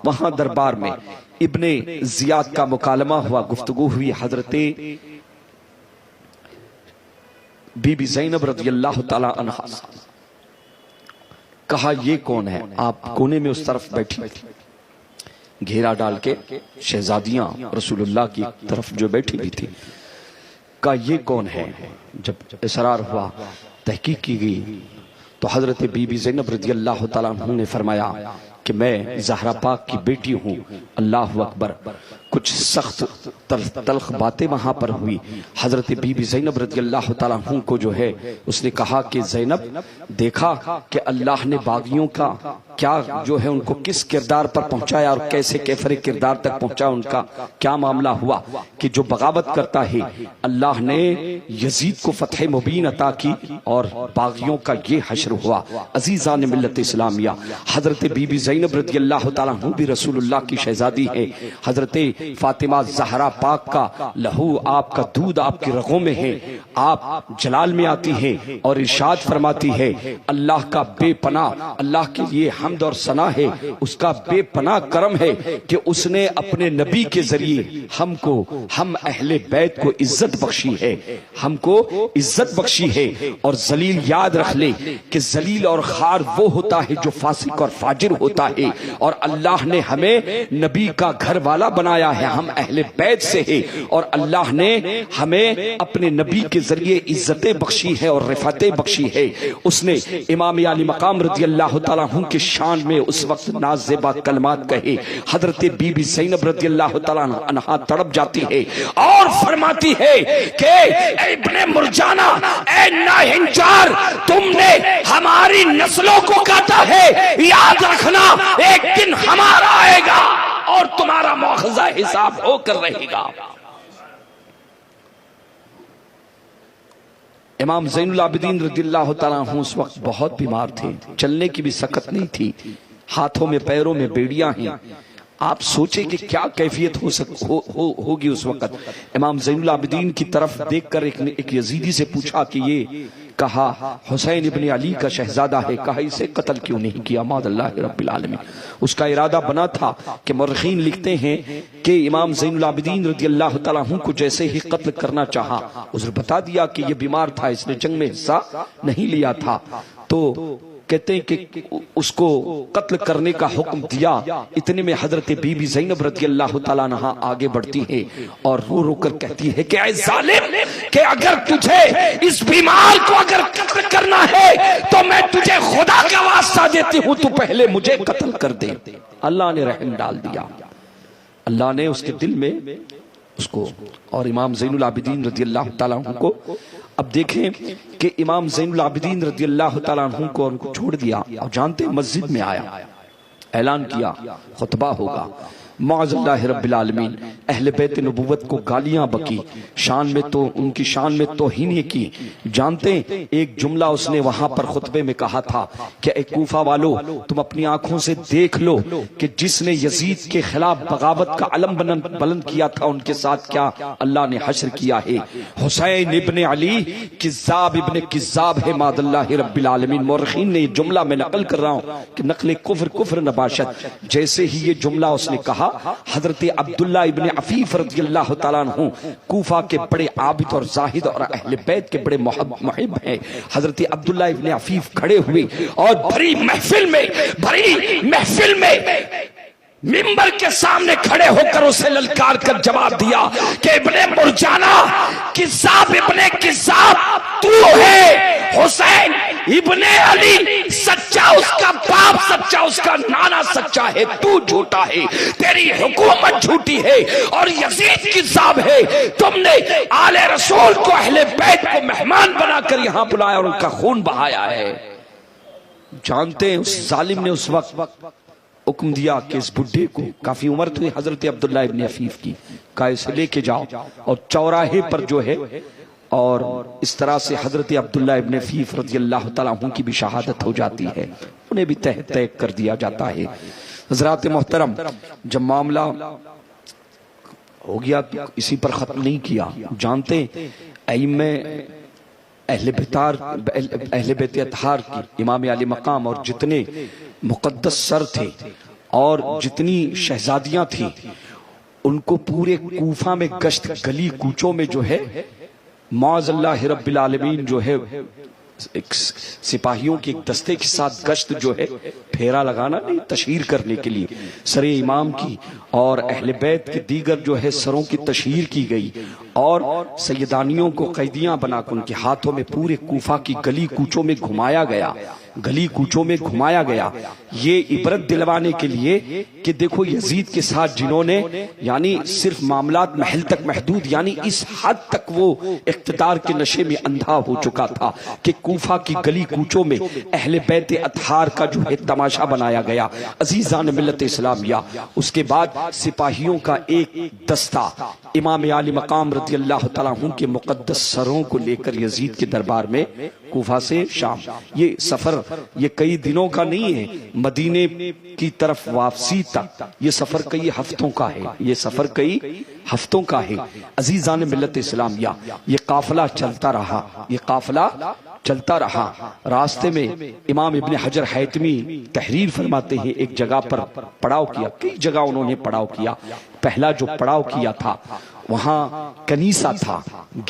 وہاں دربار میں ابن زیاد کا مکالمہ ہوا، گفتگو ہوئی۔ حضرت بی بی زینب رضی اللہ تعالیٰ عنہ کہا یہ کون ہے؟ آپ کونے میں اس طرف بیٹھی گھیرا ڈال کے، شہزادیاں رسول اللہ کی طرف جو بیٹھی بھی تھی، کہا یہ کون ہے؟ جب اصرار ہوا، تحقیق کی گئی تو حضرت بی بی زینب رضی اللہ تعالیٰ عنہ نے فرمایا کہ میں زہرا پاک کی بیٹی ہوں۔ اللہ اکبر۔ کچھ سخت تلخ باتیں وہاں پر ہوئی۔ حضرت بی بی زینب رضی اللہ تعالیٰ عنہ کو جو ہے اس نے کہا کہ زینب، دیکھا کہ اللہ نے باغیوں کا کیا جو ہے ان کو کس کردار پر پہنچایا اور کیسے کیفر کردار تک پہنچا، ان کا کیا معاملہ ہوا کہ جو بغاوت کرتا ہے اللہ نے یزید کو فتح مبین عطا کی اور باغیوں کا یہ حشر ہوا۔ عزیزان ملت اسلامیہ، حضرت بی بی زینب رضی اللہ تعالیٰ عنہ بھی رسول اللہ کی شہزادی ہے۔ حضرت فاطمہ زہرا پاک کا لہو، آپ کا دودھ آپ کی رگوں میں ہے۔ آپ جلال میں آتی ہیں اور ارشاد فرماتی ہے اللہ کا بے پناہ، اللہ کے لیے حمد اور ثنا ہے، اس کا بے پناہ کرم ہے کہ اس نے اپنے نبی کے ذریعے ہم اہل بیت کو عزت بخشی ہے، ہم کو عزت بخشی ہے۔ اور ذلیل یاد رکھ لے کہ ذلیل اور خار وہ ہوتا ہے جو فاسق اور فاجر ہوتا ہے، اور اللہ نے ہمیں نبی کا گھر والا بنایا ہے، ہم اہل بیت سے ہے، اور اللہ نے ہمیں اپنے نبی کے ذریعے عزتیں بخشی ہے اور رفعتیں بخشی ہے۔ اس نے امام علی مقام رضی اللہ تعالیٰ عنہ کے شان میں اس وقت نازیبا کلمات کہے۔ حضرت بی بی زینب رضی اللہ تعالیٰ عنہ تڑپ جاتی ہے اور فرماتی ہے کہ اے ابن مرجانہ، اے ناہنچار، تم نے ہماری نسلوں کو کاٹا ہے، یاد رکھنا ایک دن ہمارا آئے گا اور تمہارا مواخذہ حساب ہو کر رہے گا۔ امام زین العابدین رضی اللہ تعالیٰ عنہ اس وقت بہت بیمار تھے، چلنے کی بھی سکت نہیں تھی، ہاتھوں میں پیروں میں بیڑیاں ہیں۔ آپ سوچیں کہ کیا کیفیت ہوگی اس وقت۔ امام زین العابدین کی طرف دیکھ کر ایک یزیدی سے پوچھا کہ یہ کہا حسین ابن علی کا شہزادہ ہے، کہا اسے قتل کیوں نہیں کیا؟ معاذ اللہ رب العالمین۔ اس کا ارادہ بنا تھا کہ مورخین لکھتے ہیں کہ امام زین العابدین رضی اللہ تعالیٰ عنہ کو جیسے ہی قتل کرنا چاہا، عذر بتا دیا کہ یہ بیمار تھا، اس نے جنگ میں حصہ نہیں لیا تھا، تو کہتے ہیں کہ اس کو قتل کرنے کا حکم دیا۔ اتنے میں حضرت بی بی زینب رضی اللہ تعالیٰ عنہ آگے بڑھتی ہے اور رو رو کر کہتی ہے کہ اے ظالم، کہ اگر تجھے اس بیمار کو اگر قتل کرنا ہے تو میں تجھے خدا کا واسطہ دیتی ہوں، تو پہلے مجھے قتل کر دے۔ اللہ نے رحم ڈال دیا، اللہ نے اس کے دل میں اس کو، اور امام زین العابدین رضی اللہ تعالیٰ عنہ کو، اب دیکھیں کہ امام زین العابدین رضی اللہ تعالیٰ عنہ کو ان کو چھوڑ دیا اور جانتے مسجد میں آیا، اعلان کیا خطبہ ہوگا، معاذ اللہ رب العالمین، اہل بیت نبوت کو گالیاں بکی، شان میں تو ان کی شان میں توہین کی۔ جانتے ہیں ایک جملہ اس نے وہاں پر خطبے میں کہا تھا کہ اے کوفہ والو، تم اپنی آنکھوں سے دیکھ لو کہ جس نے یزید کے خلاف بغاوت کا علم بلند کیا تھا ان کے ساتھ کیا اللہ نے حشر کیا ہے۔ حسین ابن علی کذاب ابن کذاب ہے، معاذ اللہ رب العالمین۔ مورخین نے یہ جملہ میں نقل کر رہا ہوں کہ نقل کفر نباشت، جیسے ہی یہ جملہ اس نے کہا، حضرت عبداللہ ابن عفیف رضی اللہ تعالیٰ عنہ کوفہ کے بڑے عابد اور زاہد اور اہل بیت کے بڑے محب ہیں، حضرت عبداللہ ابن عفیف کھڑے ہوئے اور بڑی محفل میں منبر کے سامنے کھڑے ہو کر اسے للکار کر جواب دیا کہ ابن مرجانہ، کذاب ابن کذاب تو ہے، حسین ابن علی سچا، اس کا باپ سچا، اس کا نانا سچا ہے، تو جھوٹا ہے، تیری حکومت جھوٹی ہے اور یزید کذاب ہے۔ تم نے آل رسول کو، اہل بیت کو مہمان بنا کر یہاں بلایا اور ان کا خون بہایا ہے۔ جانتے ہیں اس ظالم نے اس وقت حکم دیا کہ اس بڈھے کو، کافی عمر تھی حضرت عبداللہ ابن عفیف کی، کہا اسے لے کے جاؤ اور چوراہے پر جو ہے اور اس طرح سے حضرت عبداللہ ابن فیف رضی اللہ تعالیٰ عنہ کی بھی شہادت ہو جاتی ہے، انہیں بھی تہ تیک کر دیا جاتا ہے۔ حضرات محترم، جب معاملہ ہو گیا اسی پر ختم نہیں کیا، جانتے ائمہ اہل بیت اطہار کی، امام علی مقام اور جتنے مقدس سر تھے اور جتنی شہزادیاں تھیں، ان کو پورے کوفہ میں گشت، گلی کوچوں میں جو ہے معاذ اللہ رب العالمین جو ہے ایک سپاہیوں کے ایک دستے کے ساتھ گشت جو ہے پھیرا لگانا نہیں، تشہیر کرنے کے لیے سر امام کی اور اہل بیت کے دیگر جو ہے سروں کی تشہیر کی گئی، اور سیدانیوں کو قیدیاں بنا کر ان کے ہاتھوں میں پورے کوفہ کی گلی کوچوں میں گھمایا گیا، گلی کوچوں میں گھمایا گیا، یہ عبرت دلوانے کے لیے کہ دیکھو یزید کے ساتھ جنہوں نے یعنی صرف معاملات محل تک محدود، یعنی اس حد تک وہ اقتدار کے نشے میں اندھا ہو چکا تھا کہ کوفہ کی گلی کوچوں میں اہل بیت اطہار کا جو ہے تماشا بنایا گیا۔ عزیزان ملت اسلامیہ، اس کے بعد سپاہیوں کا ایک دستہ امام علی مقام رضی اللہ تعالیٰ عنہ کے مقدس سروں کو لے کر یزید کے دربار میں کوفہ سے شام، یہ سفر یہ کئی دنوں کا نہیں ہے، مدینے کی طرف واپسی تک یہ سفر کئی ہفتوں کا ہے، یہ سفر کئی ہفتوں کا ہے۔ عزیزان ملت اسلامیہ، یہ قافلہ چلتا رہا، یہ قافلہ چلتا رہا، راستے میں امام ابن حجر حیتمی تحریر فرماتے ہیں ایک جگہ پر پڑاؤ کیا، کئی جگہ انہوں نے پڑاؤ کیا، پہلا جو پڑاؤ کیا تھا وہاں کنیسہ تھا،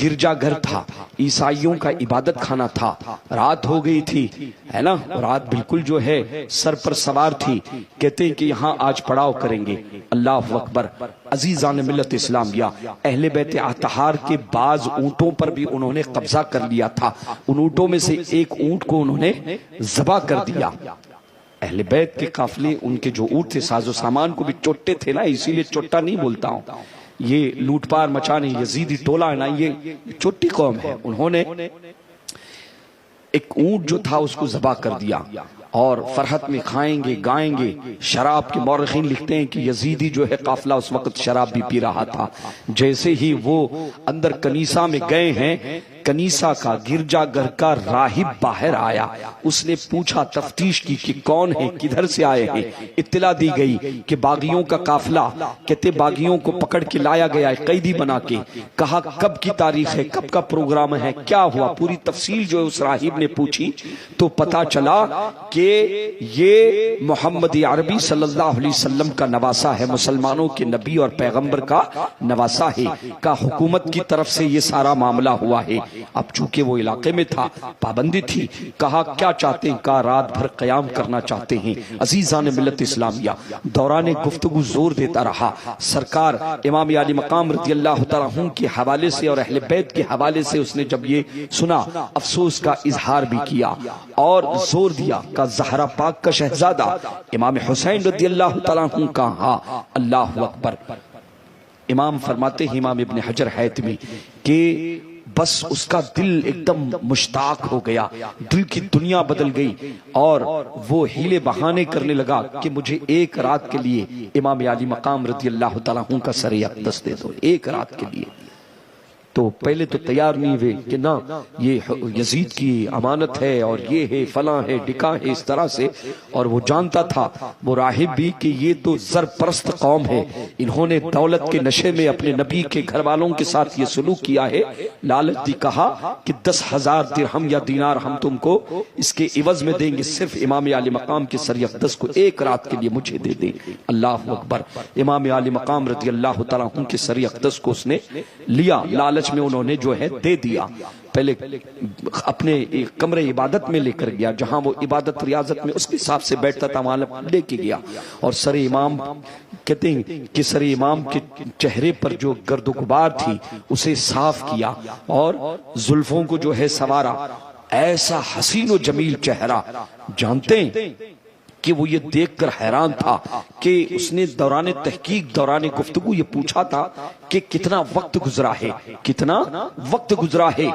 گرجا گھر تھا، عیسائیوں کا عبادت خانہ تھا، رات ہو گئی تھی ہے نا، رات بالکل جو ہے سر پر سوار تھی، کہتے ہیں کہ یہاں آج پڑاؤ کریں گے، اللہ اکبر۔ عزیزان ملت اسلامیہ، اہل بیت اطہار کے بعض اونٹوں پر بھی انہوں نے قبضہ کر لیا تھا، ان اونٹوں میں سے ایک اونٹ کو انہوں نے ذبح کر دیا۔ اہل بیت کے قافلے ان کے جو اونٹ تھے ساز و سامان کو بھی چوٹے تھے نا، اسی لیے چوٹا نہیں بولتا ہوں، یہ لوٹ پار مچانے یزیدی ٹولہ ہے نا، یہ چھوٹی قوم ہے، انہوں نے ایک اونٹ جو تھا اس کو ذبح کر دیا، اور فرحت میں کھائیں گے گائیں گے۔ شراب کے مورخین لکھتے ہیں کہ یزیدی جو ہے قافلہ اس وقت شراب بھی پی رہا تھا، جیسے ہی وہ اندر کنیسہ میں گئے ہیں، کنیسہ کا گرجا گھر کا راہب باہر آیا، اس نے پوچھا، تفتیش کی کہ کون ہے، کدھر سے آئے ہیں، اطلاع دی گئی کہ باغیوں کا قافلہ، کہتے باغیوں کو پکڑ کے لایا گیا ہے قیدی بنا کے، کہا کب کی تاریخ ہے، کب کا پروگرام ہے، کیا ہوا، پوری تفصیل جو اس راہب نے پوچھی تو پتا چلا کہ یہ محمد عربی صلی اللہ علیہ وسلم کا نواسہ ہے، مسلمانوں کے نبی اور پیغمبر کا نواسہ ہے، کا حکومت کی طرف سے یہ سارا معاملہ ہوا ہے۔ اب چونکہ وہ علاقے میں تھا، پابندی تھی، کہا کیا چاہتے ہیں، کہا رات بھر قیام کرنا چاہتے ہیں۔ عزیزان ملت اسلامیہ، دوران گفتگو زور دیتا رہا، سرکار امام علی مقام رضی اللہ تعالیٰ عنہ کے حوالے سے اور اہل بیت کے حوالے سے اس نے جب یہ سنا افسوس کا اظہار بھی کیا اور زور دیا کہ زہرا پاک کا شہزادہ امام حسین رضی اللہ تعالیٰ عنہ کا، ہاں اللہ اکبر۔ امام فرماتے ہیں امام ابن حجر حیتمی کہ بس اس کا دل ایک دم مشتاق ہو گیا، دل کی دنیا بدل گئی، اور وہ ہیلے بہانے کرنے لگا کہ مجھے ایک رات کے لیے امام علی مقام رضی اللہ تعالیٰ عنہ کا سر اقدس دے دو، ایک رات کے لیے۔ تو پہلے تو تیار نہیں ہوئے کہ نہ یہ یزید کی امانت ہے اور یہ ہے فلاں ہے ڈکا ہے اس طرح سے، اور وہ جانتا تھا وہ راہب بھی کہ یہ تو زر پرست قوم ہے، انہوں نے دولت کے نشے میں اپنے نبی کے گھر والوں کے ساتھ یہ سلوک کیا ہے، لالچ دی، کہا کہ 10,000 درہم یا دینار ہم تم کو اس کے عوض میں دیں گے، صرف امام علی مقام کے سر اقدس کو ایک رات کے لیے مجھے دے دیں۔ اللہ اکبر۔ امام علی مقام رضی اللہ تعالیٰ عنہ کے سر اقدس کو اس نے لیا، لالچ میں انہوں نے جو ہے دے دیا۔ پہلے اپنے کمرے عبادت میں لے کر گیا، جہاں وہ عبادت ریاضت میں اس کے حساب سے بیٹھتا تھا وہاں لے کے گیا، اور سر امام کہتے ہیں کہ سر امام کے چہرے پر جو گرد و غبار تھی اسے صاف کیا اور زلفوں کو جو ہے سوارا، ایسا حسین و جمیل چہرہ، جانتے ہیں کہ وہ یہ دیکھ کر حیران تھا کہ اس نے دوران تحقیق دوران گفتگو یہ پوچھا تھا کہ کتنا وقت گزرا ہے، کتنا وقت گزرا ہے،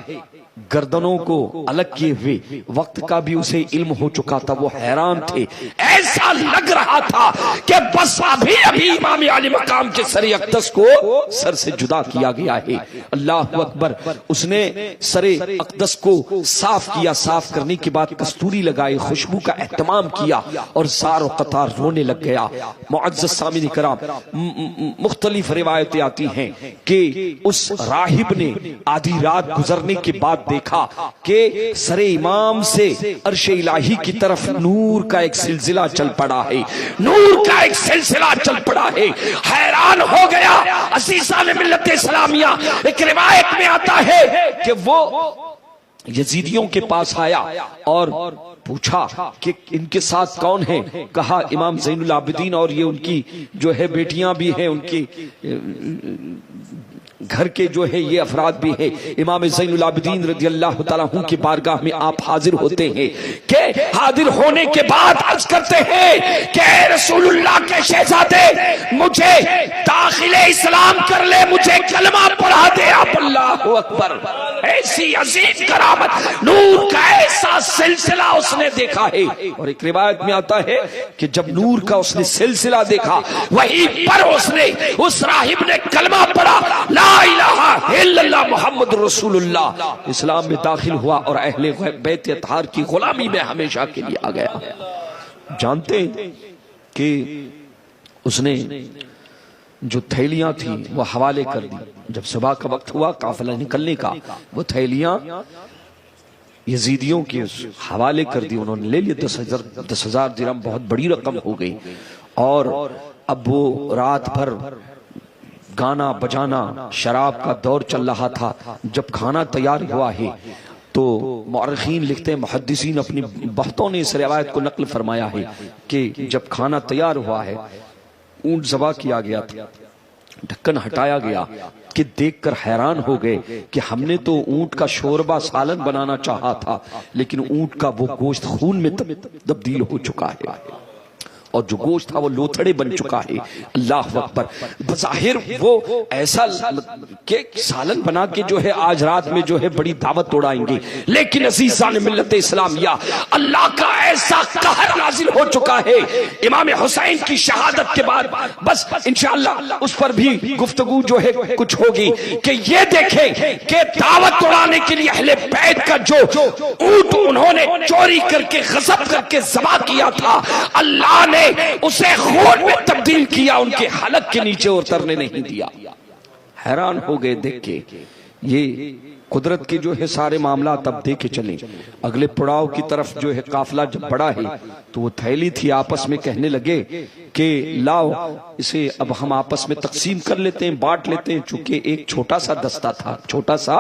گردنوں کو الگ کیے ہوئے وقت کا بھی اسے علم ہو چکا تھا، وہ حیران تھے، ایسا لگ رہا تھا کہ بس ابھی امام علی مقام کے سر اقدس کو سر سے جدا کیا گیا ہے۔ اللہ اکبر، اس نے سر اقدس کو صاف کیا، صاف کرنے کے بعد کستوری لگائی، خوشبو کا اہتمام کیا اور زار و قطار رونے لگ گیا۔ معزز سامعین کرام، مختلف روایتیں آتی ہیں کہ اس راہب نے آدھی رات گزرنے کے بعد دیکھا کہ سر امام سے عرش الہی کی طرف نور کا ایک سلسلہ چل پڑا ہے، نور کا ایک سلسلہ چل پڑا ہے، حیران ہو گیا۔ عزیزان ملت اسلامیہ، ایک روایت میں آتا ہے کہ وہ یزیدیوں کے پاس آیا اور پوچھا کہ ان کے ساتھ کون ہیں؟ کہا امام زین العابدین اور یہ ان کی جو ہے بیٹیاں بھی ہیں، ان کی گھر کے جو ہے یہ افراد بھی ہیں۔ امام زین العابدین رضی اللہ تعالیٰ عنہ کی بارگاہ میں آپ حاضر ہوتے ہیں کہ حاضر ہونے کے بعد عرض کرتے ہیں کہ اے رسول اللہ کے شہزادے، مجھے داخل اسلام کر لے، مجھے کلمہ پڑھا دے آپ۔ اللہ اکبر، ایسی عظیم کرامت، نور کا ایسا سلسلہ اس نے دیکھا ہے۔ اور ایک روایت میں آتا ہے کہ جب نور کا اس نے سلسلہ دیکھا، وہیں پر اس راہب نے کلمہ پڑھا، لا الہ الا اللہ محمد رسول اللہ، اسلام میں داخل ہوا اور اہل بیت اطہار کی غلامی میں ہمیشہ کے لیے آ گیا۔ جانتے ہیں کہ اس نے جو تھیلیاں تھیں وہ حوالے کر دی، جب صبح کا وقت ہوا قافلہ نکلنے کا، وہ تھیلیاں یزیدیوں کے حوالے کر دی، انہوں نے لے لیے 10,000 درہم، بہت بڑی رقم ہو گئی۔ اور اب وہ رات بھر گانا بجانا شراب کا دور چل رہا تھا۔ جب کھانا تیار ہوا ہے تو مورخین لکھتے ہیں، محدثین اپنی بحثوں نے اس روایت کو نقل فرمایا ہے کہ جب کھانا تیار ہوا ہے، اونٹ ذبح کیا گیا تھا، ڈھکن ہٹایا گیا کہ دیکھ کر حیران ہو گئے کہ ہم نے تو اونٹ کا شوربہ سالن بنانا چاہا تھا، لیکن اونٹ کا وہ گوشت خون میں تبدیل ہو چکا ہے، اور جو گوشت تھا وہ لوتھڑے بن چکا ہے۔ اللہ اکبر، بظاہر وہ ایسا کہ سالن بنا کے جو ہے آج رات میں جو ہے بڑی دعوت اڑائیں گے، لیکن عزیزان ملت اسلامیہ، اللہ کا ایسا قہر نازل ہو چکا ہے امام حسین کی شہادت کے بعد۔ بس انشاءاللہ اس پر بھی گفتگو جو ہے کچھ ہوگی کہ یہ دیکھیں کہ دعوت اڑانے کے لیے اہل بیت کا جو اونٹ انہوں نے چوری کر کے غصب کر کے ذبح کیا تھا، اللہ نے اسے خون میں تبدیل کیا، ان کے حلق کے نیچے اترنے نہیں دیا۔ حیران ہو گئے دیکھ کے، یہ قدرت کے جو ہے سارے معاملات اب دیکھے چلیں۔ اگلے پڑاؤ کی طرف جو ہے قافلہ جب بڑا ہے تو وہ تھیلی تھی، آپس میں کہنے لگے کہ لاؤ اسے اب ہم آپس میں تقسیم کر لیتے ہیں، بانٹ لیتے ہیں، چونکہ ایک چھوٹا سا دستہ تھا، چھوٹا سا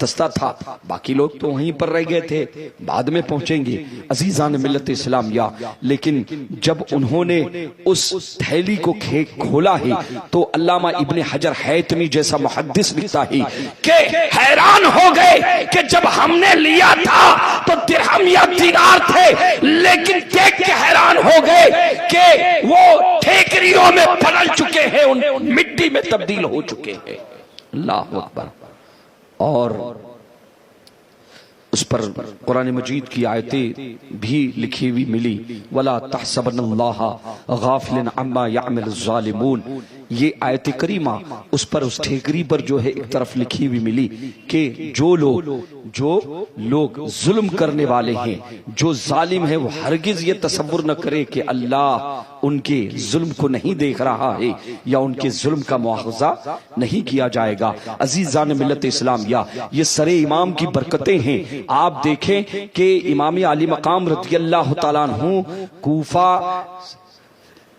دستہ تھا، باقی لوگ تو وہیں پر رہ گئے تھے، بعد میں پہنچیں گے۔ عزیزان ملت اسلامیہ، لیکن جب انہوں نے اس تھیلی کو کھولا ہے تو علامہ ابن حجر حیتمی جیسا محدث لکھتا ہے کہ حیران ہو گئے کہ جب ہم نے لیا تھا تو درہم یا دینار تھے، لیکن دیکھ کے حیران ہو گئے کہ وہ ٹھیکریوں میں بدل چکے ہیں، ان مٹی میں تبدیل ہو چکے ہیں۔ اللہ اکبر۔ اور اس پر قرآن مجید کی آیتیں بھی لکھی ہوئی ملی، وَلَا تَحْسَبَنَ اللَّهَ غَافِلًا عَمَّا يَعْمَلُ الظَّالِمُونَ، یہ آیت کریمہ اس پر اس ٹھیکری پر جو ہے ایک طرف لکھی ہوئی ملی کہ جو لوگ ظلم کرنے والے ہیں، جو ظالم ہیں، وہ ہرگز یہ تصور نہ کرے کہ اللہ ان کے ظلم کو نہیں دیکھ رہا ہے یا ان کے ظلم کا مواخذہ نہیں کیا جائے گا۔ عزیزان ملت اسلامیہ، یہ سر امام کی برکتیں ہیں۔ آپ دیکھیں کہ امام علی مقام رضی اللہ تعالیٰ عنہ کوفہ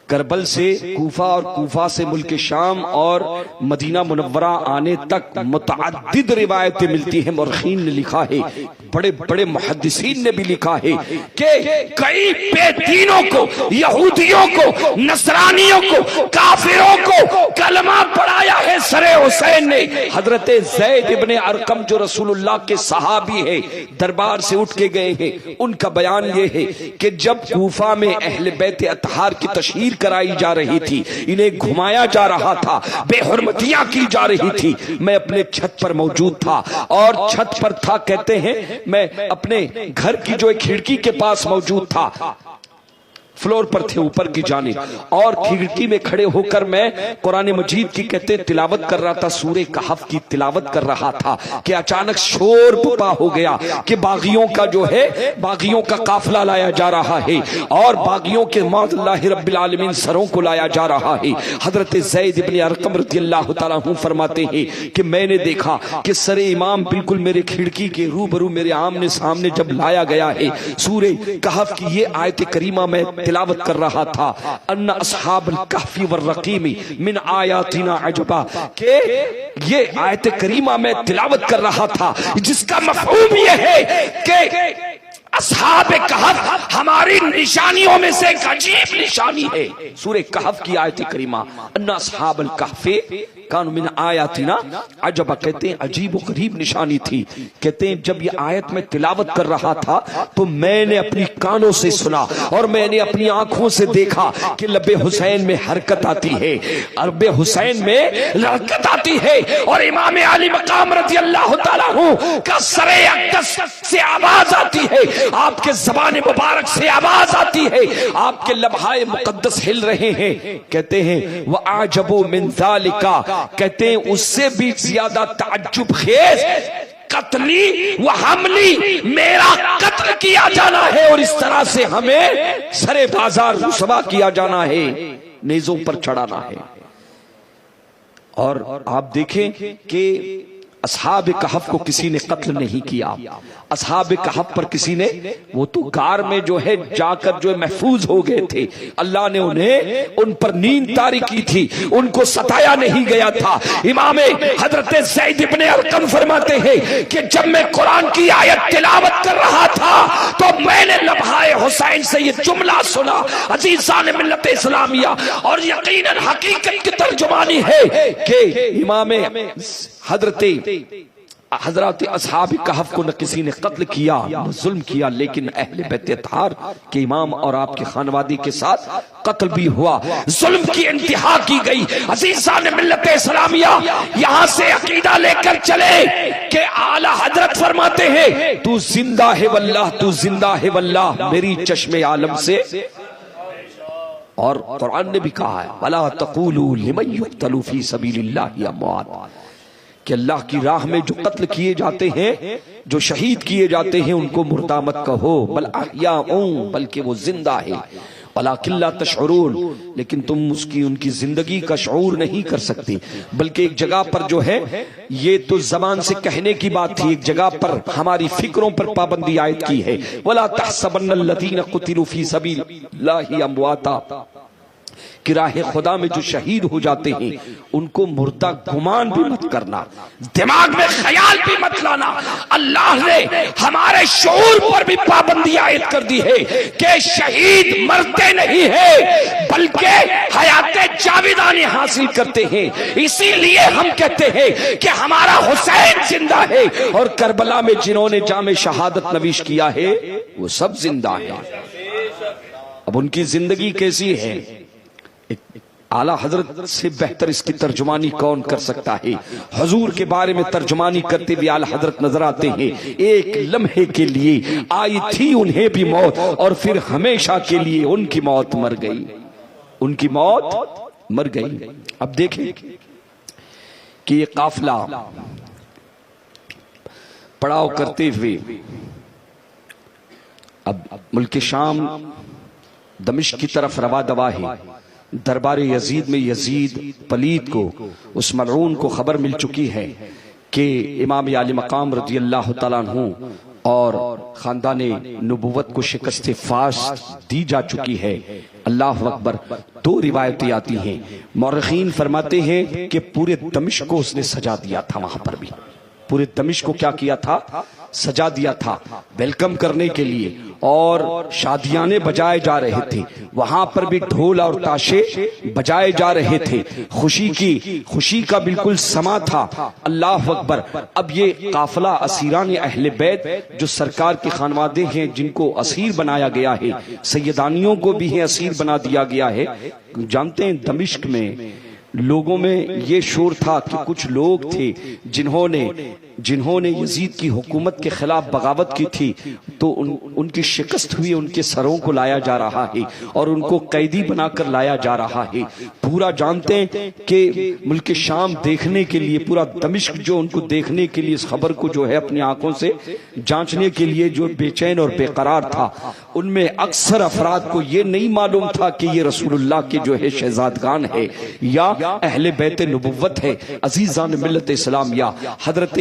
کربل سے کوفہ اور کوفہ سے ملک شام اور مدینہ منورہ آنے تک متعدد روایتیں ملتی ہیں۔ مورخین نے لکھا ہے بڑے بڑے محدثین نے بھی لکھا ہے کہ کئی بے دینوں کو، یہودیوں کو، نصرانیوں کو، کافروں کو کلمہ پڑھایا ہے سر حسین نے۔ حضرت زید ابن ارقم جو رسول اللہ کے صحابی ہے، دربار سے اٹھ کے گئے ہیں، ان کا بیان یہ ہے کہ جب کوفہ میں اہل بیت اطہار کی تشہیر کرائی جا رہی تھی، انہیں گھمایا جا رہا تھا، بے حرمتیاں کی جا رہی تھی، میں اپنے چھت پر موجود تھا، اور چھت پر تھا کہتے ہیں میں اپنے گھر کی جو ایک کھڑکی کے پاس موجود تھا، فلور پر تھے اوپر کی جانب، اور کھڑکی میں کھڑے ہو کر میں قرآن مجید کی کہتے تلاوت کر رہا تھا، سورہ کہف کی تلاوت کر رہا تھا کہ اچانک شور پپا ہو گیا کہ باغیوں کا جو ہے، باغیوں کا قافلہ لایا جا رہا ہے، اور باغیوں کے معاذ اللہ رب العالمین سروں کو لایا جا رہا ہے۔ حضرت زید ابن ارقم رضی اللہ تعالیٰ عنہ فرماتے ہیں کہ میں نے دیکھا کہ سر امام بالکل میرے کھڑکی کے روبرو میرے آمنے سامنے جب لایا گیا ہے، سورہ کہف کی یہ آیت کریمہ میں تلاوت کر رہا تھا، ان اصحاب الکہف والرقیم من آیاتنا عجبا، کہ یہ آیت کریمہ میں تلاوت کر رہا تھا جس کا مفہوم یہ ہے کہ اصحاب کہف ہماری نشانیوں میں سے ایک عجیب نشانی ہے۔ سورہ کہف کی آیت کریمہ ان اصحاب الکہف کانوا من آیاتنا عجبا، کہتے ہیں عجیب و غریب نشانی تھی۔ کہتے ہیں جب یہ آیت میں تلاوت کر رہا تھا تو میں نے اپنی کانوں سے سنا اور میں نے اپنی آنکھوں سے دیکھا کہ لب حسین میں حرکت آتی ہے، لب حسین میں حرکت آتی ہے، اور امام علی مقام رضی اللہ تعالیٰ عنہ کا سر اقدس سے آواز آتی ہے، آپ کے زبان مبارک سے آواز آتی ہے، آپ کے لبہائے مقدس ہل رہے ہیں۔ کہتے ہیں وَأَعْجَبُ مِنْ ذَلِكَ، کہتے ہیں اس سے بھی زیادہ تعجب خیز قتلی و حملی، میرا قتل کیا جانا ہے اور اس طرح سے ہمیں سرے بازار رسوا کیا جانا ہے، نیزوں پر چڑھانا ہے۔ اور آپ دیکھیں کہ اصحاب کہف کو کسی نے قتل نہیں کیا، اصحاب کہف پر کسی نے، وہ تو غار میں جو ہے جا کر جو محفوظ ہو گئے تھے، اللہ نے انہیں ان پر نیند طاری کی تھی، ان کو ستایا نہیں گیا تھا۔ امام حضرت زید ابن ارقم فرماتے ہیں کہ جب میں قرآن کی آیت تلاوت کر رہا تھا تو میں نے لبہائے حسین سے یہ جملہ سنا، عزیزان ملت اسلامیہ، اور یقیناً حقیقت کی ترجمانی ہے کہ امام حضرات اصحاب کہف کو نہ کسی نے قتل کیا نہ ظلم کیا، لیکن اہل بیت اطہار کے امام اور آپ کے خانوادی کے ساتھ قتل بھی ہوا، ظلم کی انتہا کی گئی۔ عزیزان ملت اسلامیہ، یہاں سے عقیدہ لے کر چلے کہ اعلی حضرت فرماتے ہیں تو زندہ ہے واللہ، تو زندہ ہے واللہ میری چشم عالم سے، اور قرآن نے بھی کہا ہے وَلَا تَقُولُوا لِمَنْ يُقْتَلُ فِي سَبِيلِ اللَّهِ أَمْوَاتٌ، کہ اللہ کی راہ میں جو قتل کیے جاتے ہیں، جو شہید کیے جاتے ہیں، ان کو مردہ مت کہو، بل احیاء، بلکہ وہ زندہ ہے، ولیکن لا تشعرون، لیکن تم ان کی زندگی کا شعور نہیں کر سکتے۔ بلکہ ایک جگہ پر جو ہے، یہ تو زبان سے کہنے کی بات تھی، ایک جگہ پر ہماری فکروں پر پابندی عائد کی ہے، ولا تحسبن الذین قتلوا فی سبیل اللہ امواتا، کہ راہ خدا میں جو شہید ہو جاتے ہیں ان کو مردہ گمان بھی مت کرنا، دماغ میں خیال بھی مت لانا۔ اللہ نے ہمارے شعور پر بھی پابندی عائد کر دی ہے کہ شہید مرتے نہیں ہیں بلکہ حیات جاویدانی حاصل کرتے ہیں۔ اسی لیے ہم کہتے ہیں کہ ہمارا حسین زندہ ہے، اور کربلا میں جنہوں نے جام شہادت نوش کیا ہے وہ سب زندہ ہیں۔ اب ان کی زندگی کیسی ہے، اعلیٰ حضرت سے بہتر اس کی ترجمانی کون کر سکتا ہے؟ حضور کے بارے میں ترجمانی کرتے بھی اعلیٰ حضرت نظر آتے ہیں، ایک لمحے کے لیے آئی تھی انہیں بھی موت، اور پھر ہمیشہ کے لیے ان کی موت مر گئی، ان کی موت مر گئی۔ اب دیکھیں کہ یہ قافلہ پڑاؤ کرتے ہوئے اب ملک شام دمشق کی طرف روا دوا ہے۔ دربار یزید میں یزید پلید کو، اس ملعون کو خبر مل چکی ہے کہ امام علی مقام رضی اللہ تعالیٰ عنہ اور خاندان نبوت کو شکست فاش دی جا چکی ہے۔ اللہ اکبر۔ دو روایتیں آتی ہیں، مورخین فرماتے ہیں کہ پورے دمشق کو اس نے سجا دیا تھا، وہاں پر بھی پورے دمشق کو کیا کیا تھا؟ سجا دیا تھا ویلکم کرنے کے لیے، اور شادیانے بجائے جا رہے تھے، وہاں پر بھی ڈھول اور تاشے بجائے جا رہے تھے، خوشی کا بالکل سما تھا۔ اللہ اکبر۔ اب یہ قافلہ اسیران اہل بیت جو سرکار کے خانوادے ہیں، جن کو اسیر بنایا گیا ہے، سیدانیوں کو بھی ہے اسیر بنا دیا گیا ہے۔ جانتے ہیں دمشق میں لوگوں میں یہ شور تھا کہ کچھ لوگ تھے جنہوں نے یزید کی حکومت کے خلاف بغاوت کی تھی، تو ان کی شکست ہوئی، ان کے سروں کو لایا جا رہا ہے اور ان کو قیدی بنا کر لایا جا رہا ہے۔ پورا جانتے ہیں کہ ملک شام دیکھنے کے لیے، پورا دمشق جو ان کو دیکھنے کے لیے، اس خبر کو جو ہے اپنی آنکھوں سے جانچنے کے لیے جو بے چین اور بے قرار تھا، ان میں اکثر افراد کو یہ نہیں معلوم تھا کہ یہ رسول اللہ کے جو ہے شہزادگان ہے یا اہل بیت نبوت ہے۔ عزیزان ملت اسلام، یا حضرت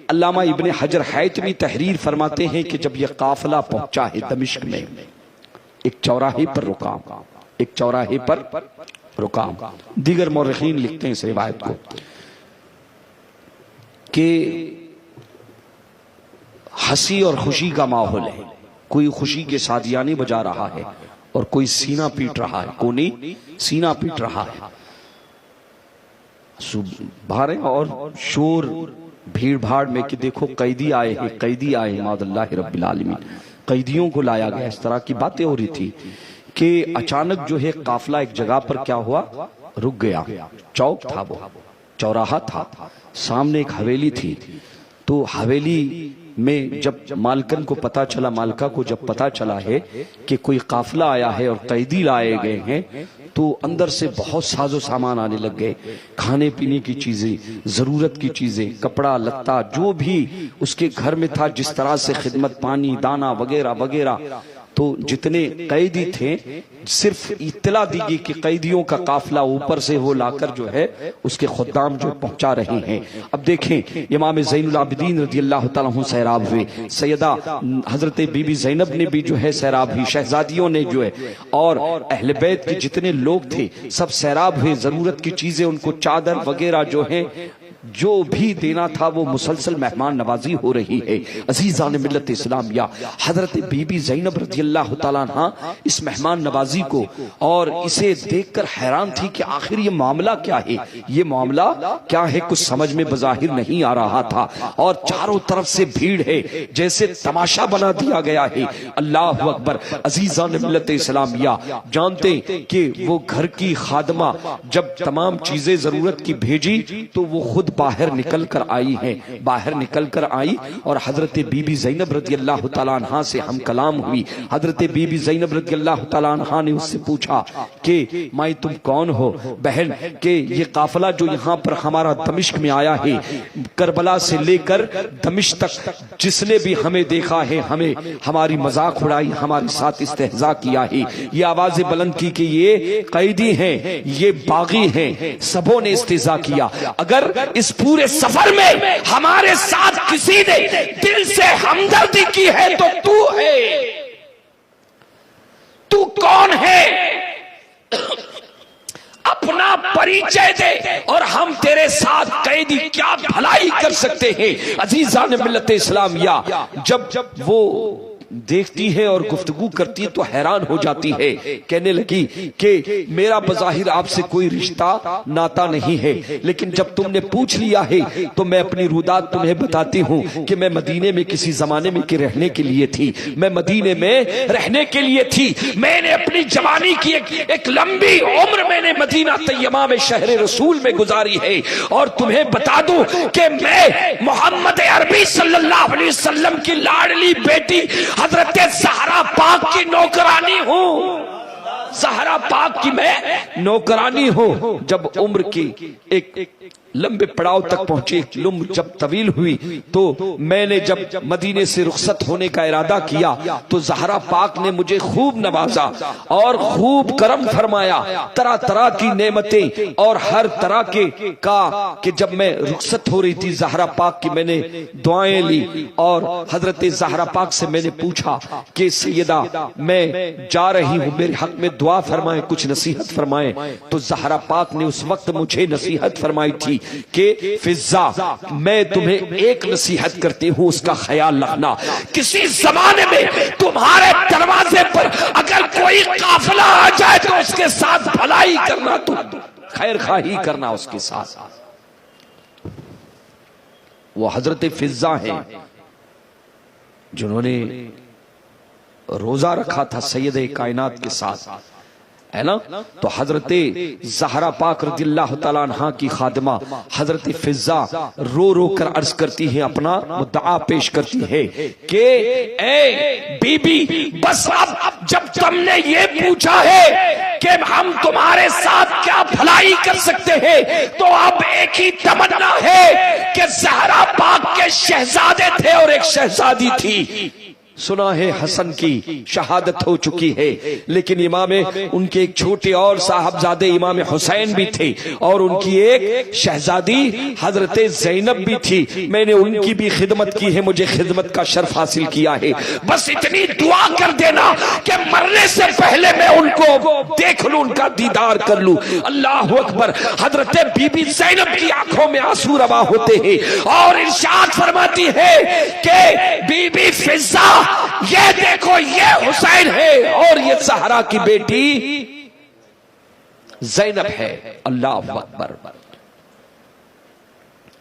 علامہ ابن حجر حیتمی تحریر فرماتے ہیں کہ جب یہ قافلہ پہنچا ہے دمشق میں، ایک چوراہے پر رکا۔ دیگر مورخین لکھتے ہیں اس روایت کو کہ ہنسی اور خوشی کا ماحول ہے، کوئی خوشی کے سادیانے بجا رہا ہے اور کوئی سینہ پیٹ رہا ہے، کوئی سینہ پیٹ رہا ہے، بھارے اور شور بھیڑ بھاڑ میں کہ دیکھو قیدی آئے معاذ اللہ رب العالمین، قیدیوں کو لایا گیا، اس طرح کی باتیں ہو رہی تھی کہ اچانک جو ہے قافلہ ایک جگہ پر کیا ہوا، رک گیا۔ چوک تھا، وہ چوراہا تھا، سامنے ایک حویلی تھی، تو حویلی میں جب مالکن کو پتا چلا، مالکہ کو جب پتا چلا ہے کہ کوئی قافلہ آیا ہے اور قیدی لائے گئے ہیں، تو اندر سے بہت ساز و سامان آنے لگ گئے، کھانے پینے کی چیزیں، ضرورت کی چیزیں، کپڑا لتا، جو بھی اس کے گھر میں تھا، جس طرح سے خدمت، پانی، دانا وغیرہ وغیرہ۔ تو جتنے قیدی تھے، صرف اطلاع دی گئی کہ قیدیوں کا قافلہ اوپر سے وہ لا کر جو ہے اس کے خدام جو پہنچا رہے ہیں۔ اب دیکھیں امام زین العابدین رضی اللہ تعالیٰ عنہ سیراب ہوئے، سیدہ حضرت بی بی زینب نے بھی جو ہے سیراب ہوئی، شہزادیوں نے جو ہے، اور اہل بیت کے جتنے لوگ تھے سب سیراب ہوئے، ضرورت کی چیزیں، ان کو چادر وغیرہ جو ہیں جو بھی دینا تھا، وہ مسلسل مہمان نوازی ہو رہی ہے۔ عزیزان ملت اسلام، یا حضرت بی بی زینب رضی اللہ تعالیٰ عنہ اس مہمان نوازی کو اور اسے دیکھ کر حیران تھی کہ آخر یہ معاملہ کیا ہے، یہ معاملہ کیا ہے، کچھ سمجھ میں بظاہر نہیں آ رہا تھا، اور چاروں طرف سے بھیڑ ہے، جیسے تماشا بنا دیا گیا ہے۔ اللہ اکبر۔ عزیزان ملت اسلام، یا جانتے کہ وہ گھر کی خادمہ جب تمام چیزیں ضرورت کی بھیجی تو وہ خود باہر نکل کر آئی اور حضرت بی بی زینب رضی اللہ تعالیٰ عنہ سے ہم کلام ہوئی۔ حضرت بی بی زینب رضی اللہ تعالیٰ عنہ نے اس سے پوچھا کہ مائی تم کون ہو بہن، کہ یہ قافلہ جو یہاں پر ہمارا دمشق میں آیا ہے، کربلا سے لے کر دمشق تک جس نے بھی ہمیں دیکھا ہے، ہمیں ہماری مذاق اڑائی، ہمارے ساتھ استہزاء کیا ہے، یہ آوازیں بلند کی کہ یہ قیدی ہیں، یہ باغی ہیں، سبوں نے استہزاء کیا۔ اگر اس پورے سفر میں ہمارے ساتھ کسی نے دل سے ہمدردی کی ہے تو تو ہے۔ تو کون ہے؟ اپنا پریچے دے اور ہم تیرے ساتھ قیدی کیا بھلائی کر سکتے ہیں۔ عزیزان ملت اسلام، یا جب وہ دیکھتی ہے اور گفتگو کرتی ہے تو حیران ہو جاتی ہے، کہنے لگی کہ میرا بظاہر آپ سے کوئی رشتہ ناتا نہیں ہے، لیکن جب تم نے پوچھ لیا ہے تو میں اپنی رودات تمہیں بتاتی ہوں کہ میں مدینے میں کسی زمانے میں رہنے کے لیے تھی، میں مدینے میں رہنے کے لیے تھی، میں نے اپنی جوانی کی ایک لمبی عمر میں نے مدینہ طیبہ میں شہر رسول میں گزاری ہے، اور تمہیں بتا دوں کہ میں محمد عربی صلی اللہ علیہ وسلم کی لاڈلی بیٹی حضرت زہرا پاک کی نوکرانی ہوں، زہرا پاک کی میں نوکرانی ہوں۔ جب عمر کی ایک لمبے پڑاؤ تک پہنچے، جب طویل ہوئی تو میں نے جب مدینے سے رخصت ہونے کا ارادہ کیا تو زہرا پاک نے مجھے خوب نوازا اور خوب کرم فرمایا، طرح طرح کی نعمتیں اور ہر طرح کے کہ جب میں رخصت ہو رہی تھی زہرا پاک کی میں نے دعائیں لی، اور حضرت زہرا پاک سے میں نے پوچھا کہ سیدہ میں جا رہی ہوں، میرے حق میں دعا فرمائیں، کچھ نصیحت فرمائیں۔ تو زہرا پاک نے اس وقت مجھے نصیحت فرمائی تھی کہ فضا میں تمہیں ایک نصیحت کرتی ہوں، اس کا خیال رکھنا، کسی زمانے میں تمہارے دروازے پر اگر کوئی قافلہ آ جائے تو اس کے ساتھ بھلائی کرنا، تو خیر خواہی کرنا اس کے ساتھ۔ وہ حضرت فضا ہیں جنہوں نے روزہ رکھا تھا سید کائنات کے ساتھ، ہے نا؟ تو حضرت زہرا پاک رضی اللہ تعالیٰ عنہ کی خادمہ حضرت فضا رو رو کر عرض کرتی ہے، اپنا مدعا پیش کرتی ہے کہ اے بی بی، بس اب جب تم نے یہ پوچھا ہے کہ ہم تمہارے ساتھ کیا بھلائی کر سکتے ہیں، تو اب ایک ہی تمنا ہے کہ زہرا پاک کے شہزادے تھے اور ایک شہزادی تھی، سنا ہے حسن کی شہادت ہو چکی ہے، لیکن امام ان کے ایک چھوٹے اور صاحبزادے امام حسین بھی تھے، اور ان کی ایک شہزادی حضرت زینب بھی تھی، میں نے ان کی بھی خدمت کی ہے، مجھے خدمت کا شرف حاصل کیا ہے، بس اتنی دعا کر دینا کہ مرنے سے پہلے میں ان کو دیکھ لوں، ان کا دیدار کر لوں۔ اللہ اکبر۔ حضرت بی بی زینب کی آنکھوں میں آنسو روا ہوتے ہیں اور ارشاد فرماتی ہے کہ بی بی فضا، یہ دیکھو یہ حسین ہے اور یہ زہرا کی بیٹی زینب ہے۔ اللہ اکبر۔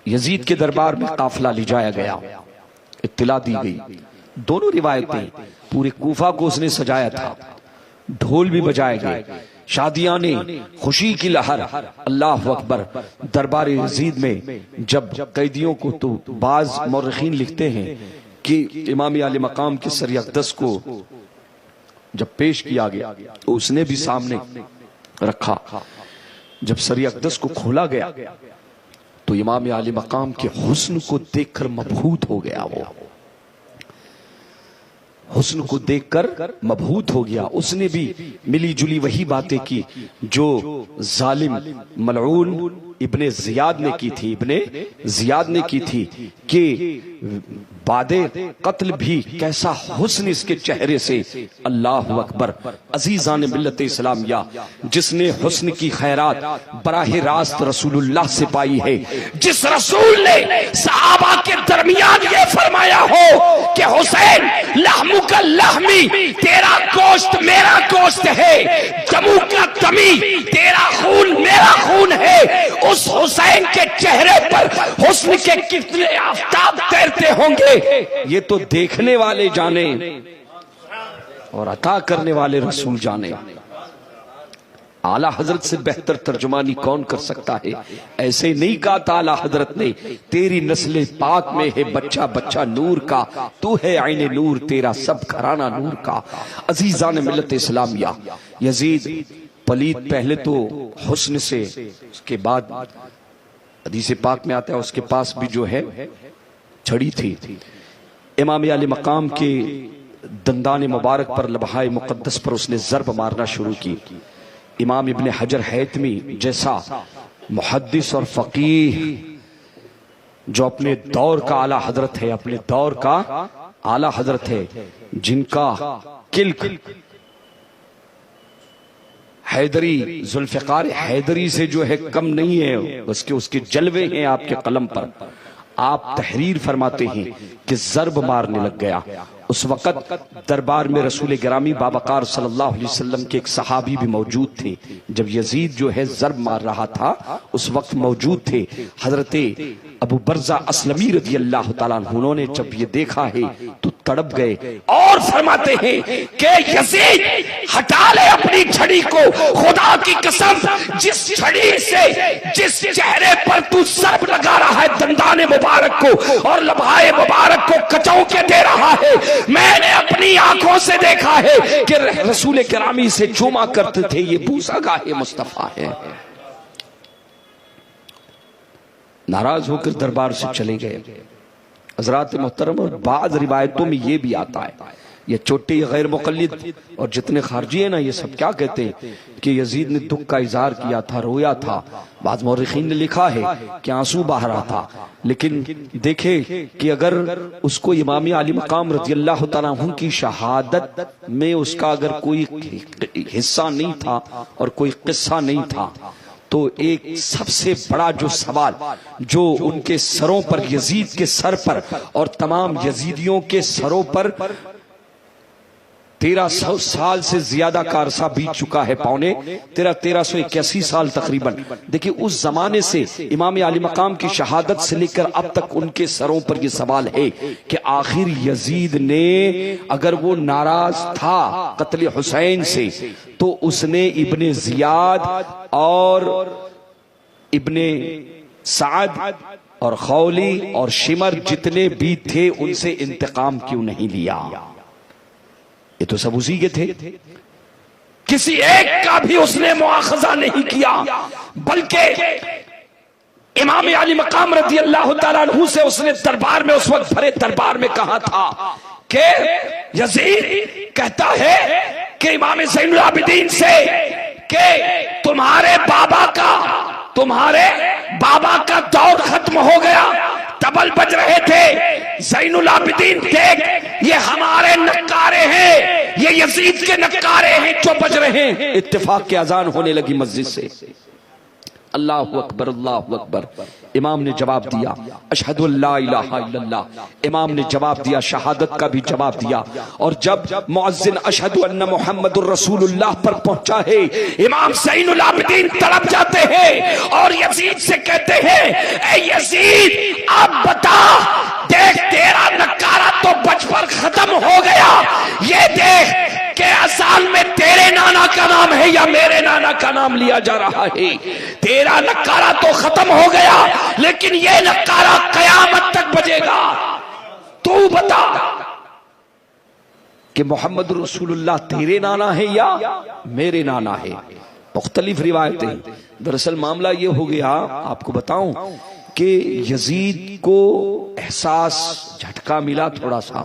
یزید کے دربار میں قافلہ لے جایا گیا، اطلاع دی گئی، دونوں روایتیں، پورے کوفہ کو اس نے سجایا تھا، ڈھول بھی بجائے گئے، شادیاں نے، خوشی کی لہر۔ اللہ اکبر۔ دربار یزید میں جب قیدیوں کو، تو بعض مورخین لکھتے ہیں کہ امام عالی مقام کے سر اقدس کو جب پیش کیا گیا تو اس نے بھی سامنے رکھا، جب سر اقدس کو کھولا گیا تو امام عالی مقام کے حسن کو دیکھ کر مبہوت ہو گیا، وہ حسن کو دیکھ کر مبہوت ہو گیا۔ اس نے بھی ملی جلی وہی باتیں کی جو ظالم ملعون ابن زیاد نے کی تھی، ابن زیاد نے کی تھی، کہ بعد قتل بھی کیسا حسن اس کے چہرے سے۔ اللہ اکبر۔ عزیزان ملت اسلامیہ، جس نے حسن کی خیرات براہ راست رسول اللہ سے پائی ہے، جس رسول نے صحابہ کے درمیان یہ فرمایا ہو کہ حسین لحم کا لحمی، تیرا گوشت میرا گوشت ہے، دمو کا دمی، تیرا خون میرا خون ہے، اس حسین کے چہرے پر حسن کے کتنے آفتاب تیرتے ہوں گے، یہ تو دیکھنے والے جانے اور عطا کرنے والے رسول جانے۔ اعلیٰ حضرت سے بہتر ترجمانی کون کر سکتا ہے؟ ایسے نہیں کہا تھا اعلیٰ حضرت نے، تیری نسل پاک میں ہے بچہ بچہ نور کا، تو ہے عین نور، تیرا سب گھرانہ نور کا۔ عزیزان ملت اسلامیہ، یزید پلید پہلے تو حسن سے، اس کے بعد حدیث پاک میں آتا ہے اس کے پاس بھی جو ہے چھڑی تھی۔ امام علی مقام کے دندان مبارک پر، لبہائے مقدس پر اس نے ضرب مارنا شروع کی۔ امام ابن حجر حیتمی جیسا محدث اور فقیہ جو اپنے دور کا اعلیٰ حضرت ہے، اپنے دور کا اعلیٰ حضرت ہے، جن کا کلک حیدری، ذوالفقار حیدری سے جو ہے کم نہیں ہے، اس کے جلوے ہیں آپ کے قلم پر۔ آپ تحریر فرماتے ہیں کہ ضرب مارنے لگ گیا۔ اس وقت دربار میں رسول گرامی بابقار صلی اللہ علیہ وسلم کے ایک صحابی بھی موجود تھے، جب یزید جو ہے ضرب مار رہا تھا اس وقت موجود تھے۔ حضرت ابو برزہ اسلمی رضی اللہ تعالیٰ عنہ، انہوں نے جب یہ دیکھا ہے تو تڑپ گئے اور فرماتے ہیں کہ یزید ہٹا لے اپنی چھڑی کو، خدا کی قسم جس چھڑی سے جس چہرے پر تو ضرب لگا رہا ہے دندان مبارک کو اور لبہائے مبارک کو کچوں کے دے رہا ہے، میں نے اپنی آنکھوں سے دیکھا ہے کہ رسول کرامی سے چوما کرتے تھے، یہ بوسہ گاہ مصطفیٰ ہے۔ ناراض ہو کر دربار سے چلے گئے۔ حضرات محترم، اور بعض روایتوں میں یہ بھی آتا ہے، یہ چھوٹے غیر مقلد اور جتنے خارجی ہیں نا، یہ سب کیا کہتے ہیں کہ یزید نے دکھ کا اظہار کیا تھا، رویا تھا۔ بعض مورخین نے لکھا ہے کہ آنسو بہہ رہا تھا، لیکن دیکھیں کہ اگر اس کو امام علی مقام رضی اللہ تعالیٰ عنہ کی شہادت میں اس کا اگر کوئی حصہ نہیں تھا اور کوئی قصہ نہیں تھا تو ایک سب سے بڑا جو سوال جو ان کے سروں پر، یزید کے سر پر اور تمام یزیدیوں کے سروں پر 1300 سال سے زیادہ کا عرصہ بیت چکا ہے، پونے 1381 سال تقریباً. دیکھیں اس زمانے سے امام عالی مقام کی شہادت سے لے کر اب تک ان کے سروں پر یہ سوال ہے کہ آخر یزید نے اگر وہ ناراض تھا قتل حسین سے تو اس نے ابن زیاد اور ابن سعد اور خولی اور شمر جتنے بھی تھے ان سے انتقام کیوں نہیں لیا؟ یہ تو سب اسی کے تھے، کسی ایک کا بھی اس نے مواخذہ نہیں کیا، بلکہ امام علی مقام رضی اللہ تعالیٰ عنہ سے اس نے دربار میں، اس وقت بھرے دربار میں کہا تھا کہ یزید کہتا ہے کہ امام زین العابدین سے کہ تمہارے بابا کا دور ختم ہو گیا، تبل بج رہے تھے، زین العابدین دیکھ یہ ہمارے نکارے ہیں، یہ یزید کے نکارے ہیں جو بج رہے ہیں. اتفاق کی اذان ہونے لگی مسجد سے، اللہ اکبر اللہ اکبر. امام نے جواب دیا اشہد ان لا الہ الا اللہ، امام نے جواب دیا، شہادت کا بھی جواب دیا. اور جب مؤذن اشہد ان محمد الرسول اللہ پر پہنچا ہے، امام زین العابدین تڑپ جاتے ہیں اور یزید سے کہتے ہیں اے یزید اب بتا، دیکھ تیرا نکارہ تو بچ پر ختم ہو گیا، یہ دیکھ کہ اذان میں تیرے نانا کا نام ہے یا میرے نانا کا نام لیا جا رہا ہے. تیرا نکارہ تو ختم ہو گیا لیکن یہ نکارہ قیامت تک بجے گا. تو بتا کہ محمد رسول اللہ تیرے نانا ہے یا میرے نانا ہے. مختلف روایتیں. دراصل معاملہ یہ ہو گیا، آپ کو بتاؤں کہ یزید کو احساس جھٹکا ملا تھوڑا سا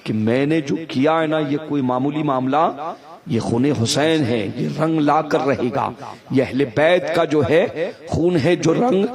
کہ میں نے جو کیا ہے نا یہ کوئی معمولی معاملہ، یہ خون حسین ہے، یہ رنگ لا کر رہے گا، یہ اہل بیت کا جو ہے خون ہے جو رنگ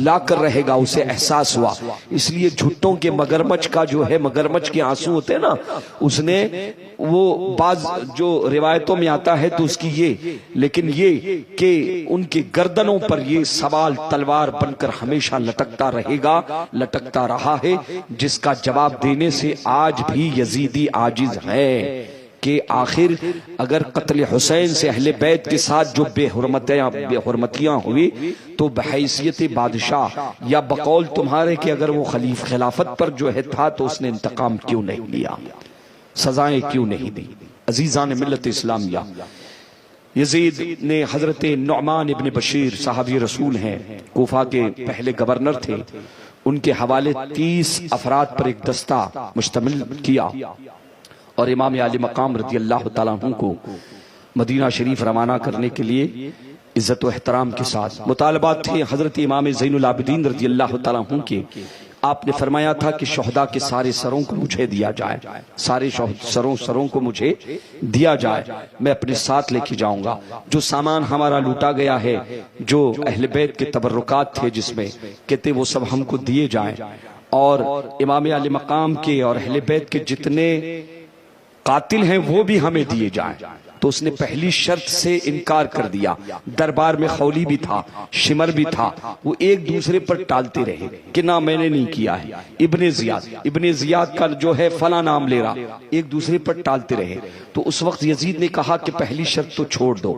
لا کر رہے گا. اسے احساس ہوا، اس لیے جھٹوں کے مگرمچھ کا جو ہے، مگرمچھ کے آنسو ہوتے ہیں نا، اس نے وہ بعض جو روایتوں میں آتا ہے تو اس کی یہ، لیکن یہ کہ ان کی گردنوں پر یہ سوال تلوار بن کر ہمیشہ لٹکتا رہے گا، لٹکتا رہا ہے، جس کا جواب دینے سے آج بھی یزیدی عاجز ہے کہ آخر اگر قتل حسین سے اہل بیت کے ساتھ جو بے حرمتیاں ہوئی تو بحیثیت بادشاہ یا بقول تمہارے کہ اگر وہ خلافت پر جو ہے تھا تو اس نے انتقام کیوں نہیں لیا، سزائیں کیوں نہیں دی؟ عزیزان ملت اسلامیہ، یزید نے حضرت نعمان ابن بشیر صحابی رسول ہیں، کوفہ کے پہلے گورنر تھے، ان کے حوالے 30 افراد پر ایک دستہ مشتمل کیا اور امام عالی مقام رضی اللہ تعالیٰ عنہ کو مدینہ شریف روانہ کرنے کے لیے عزت و احترام کے ساتھ مطالبات تھے حضرت امام زین العابدین رضی اللہ تعالیٰ عنہ کے. آپ نے فرمایا تھا کہ شہداء کے سارے سروں کو مجھے دیا جائے، سارے سروں کو مجھے دیا جائے، میں اپنے ساتھ لے کے جاؤں گا. جو سامان ہمارا لوٹا گیا ہے، جو اہل بیت کے تبرکات تھے جس میں کہتے وہ سب ہم کو دیے جائیں، اور امام علی مقام کے اور اہل بیت کے جتنے قاتل ہیں وہ بھی ہمیں دیے جائیں. تو اس نے پہلی شرط سے انکار کر دیا. دربار میں خولی بھی تھا، شمر بھی تھا، وہ ایک دوسرے پر ٹالتے رہے کہ نہ میں نے نہیں کیا ہے، ابن زیاد کا جو ہے فلاں نام لے رہا، ایک دوسرے پر ٹالتے رہے. تو اس وقت یزید نے کہا کہ پہلی شرط تو چھوڑ دو،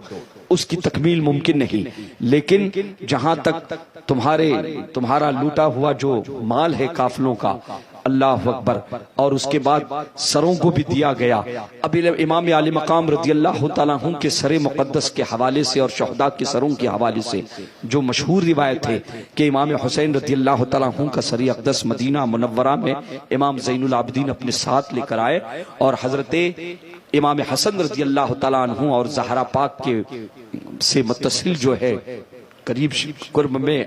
اس کی تکمیل ممکن نہیں، لیکن جہاں تک تمہارا لوٹا ہوا جو مال ہے قافلوں کا، اللہ اکبر، اور اس کے بعد سروں کو بھی دیا گیا. اب امام علی مقام رضی اللہ تعالیٰ عنہ کے سر مقدس کے حوالے سے اور شہداء کے سروں کے حوالے سے جو مشہور روایت ہے کہ امام حسین رضی اللہ تعالیٰ عنہ کا سر اقدس مدینہ منورہ میں امام زین العابدین اپنے ساتھ لے کر آئے، اور حضرت امام حسن رضی اللہ تعالیٰ عنہ اور زہرا پاک کے سے متصل جو ہے قریب قرب میں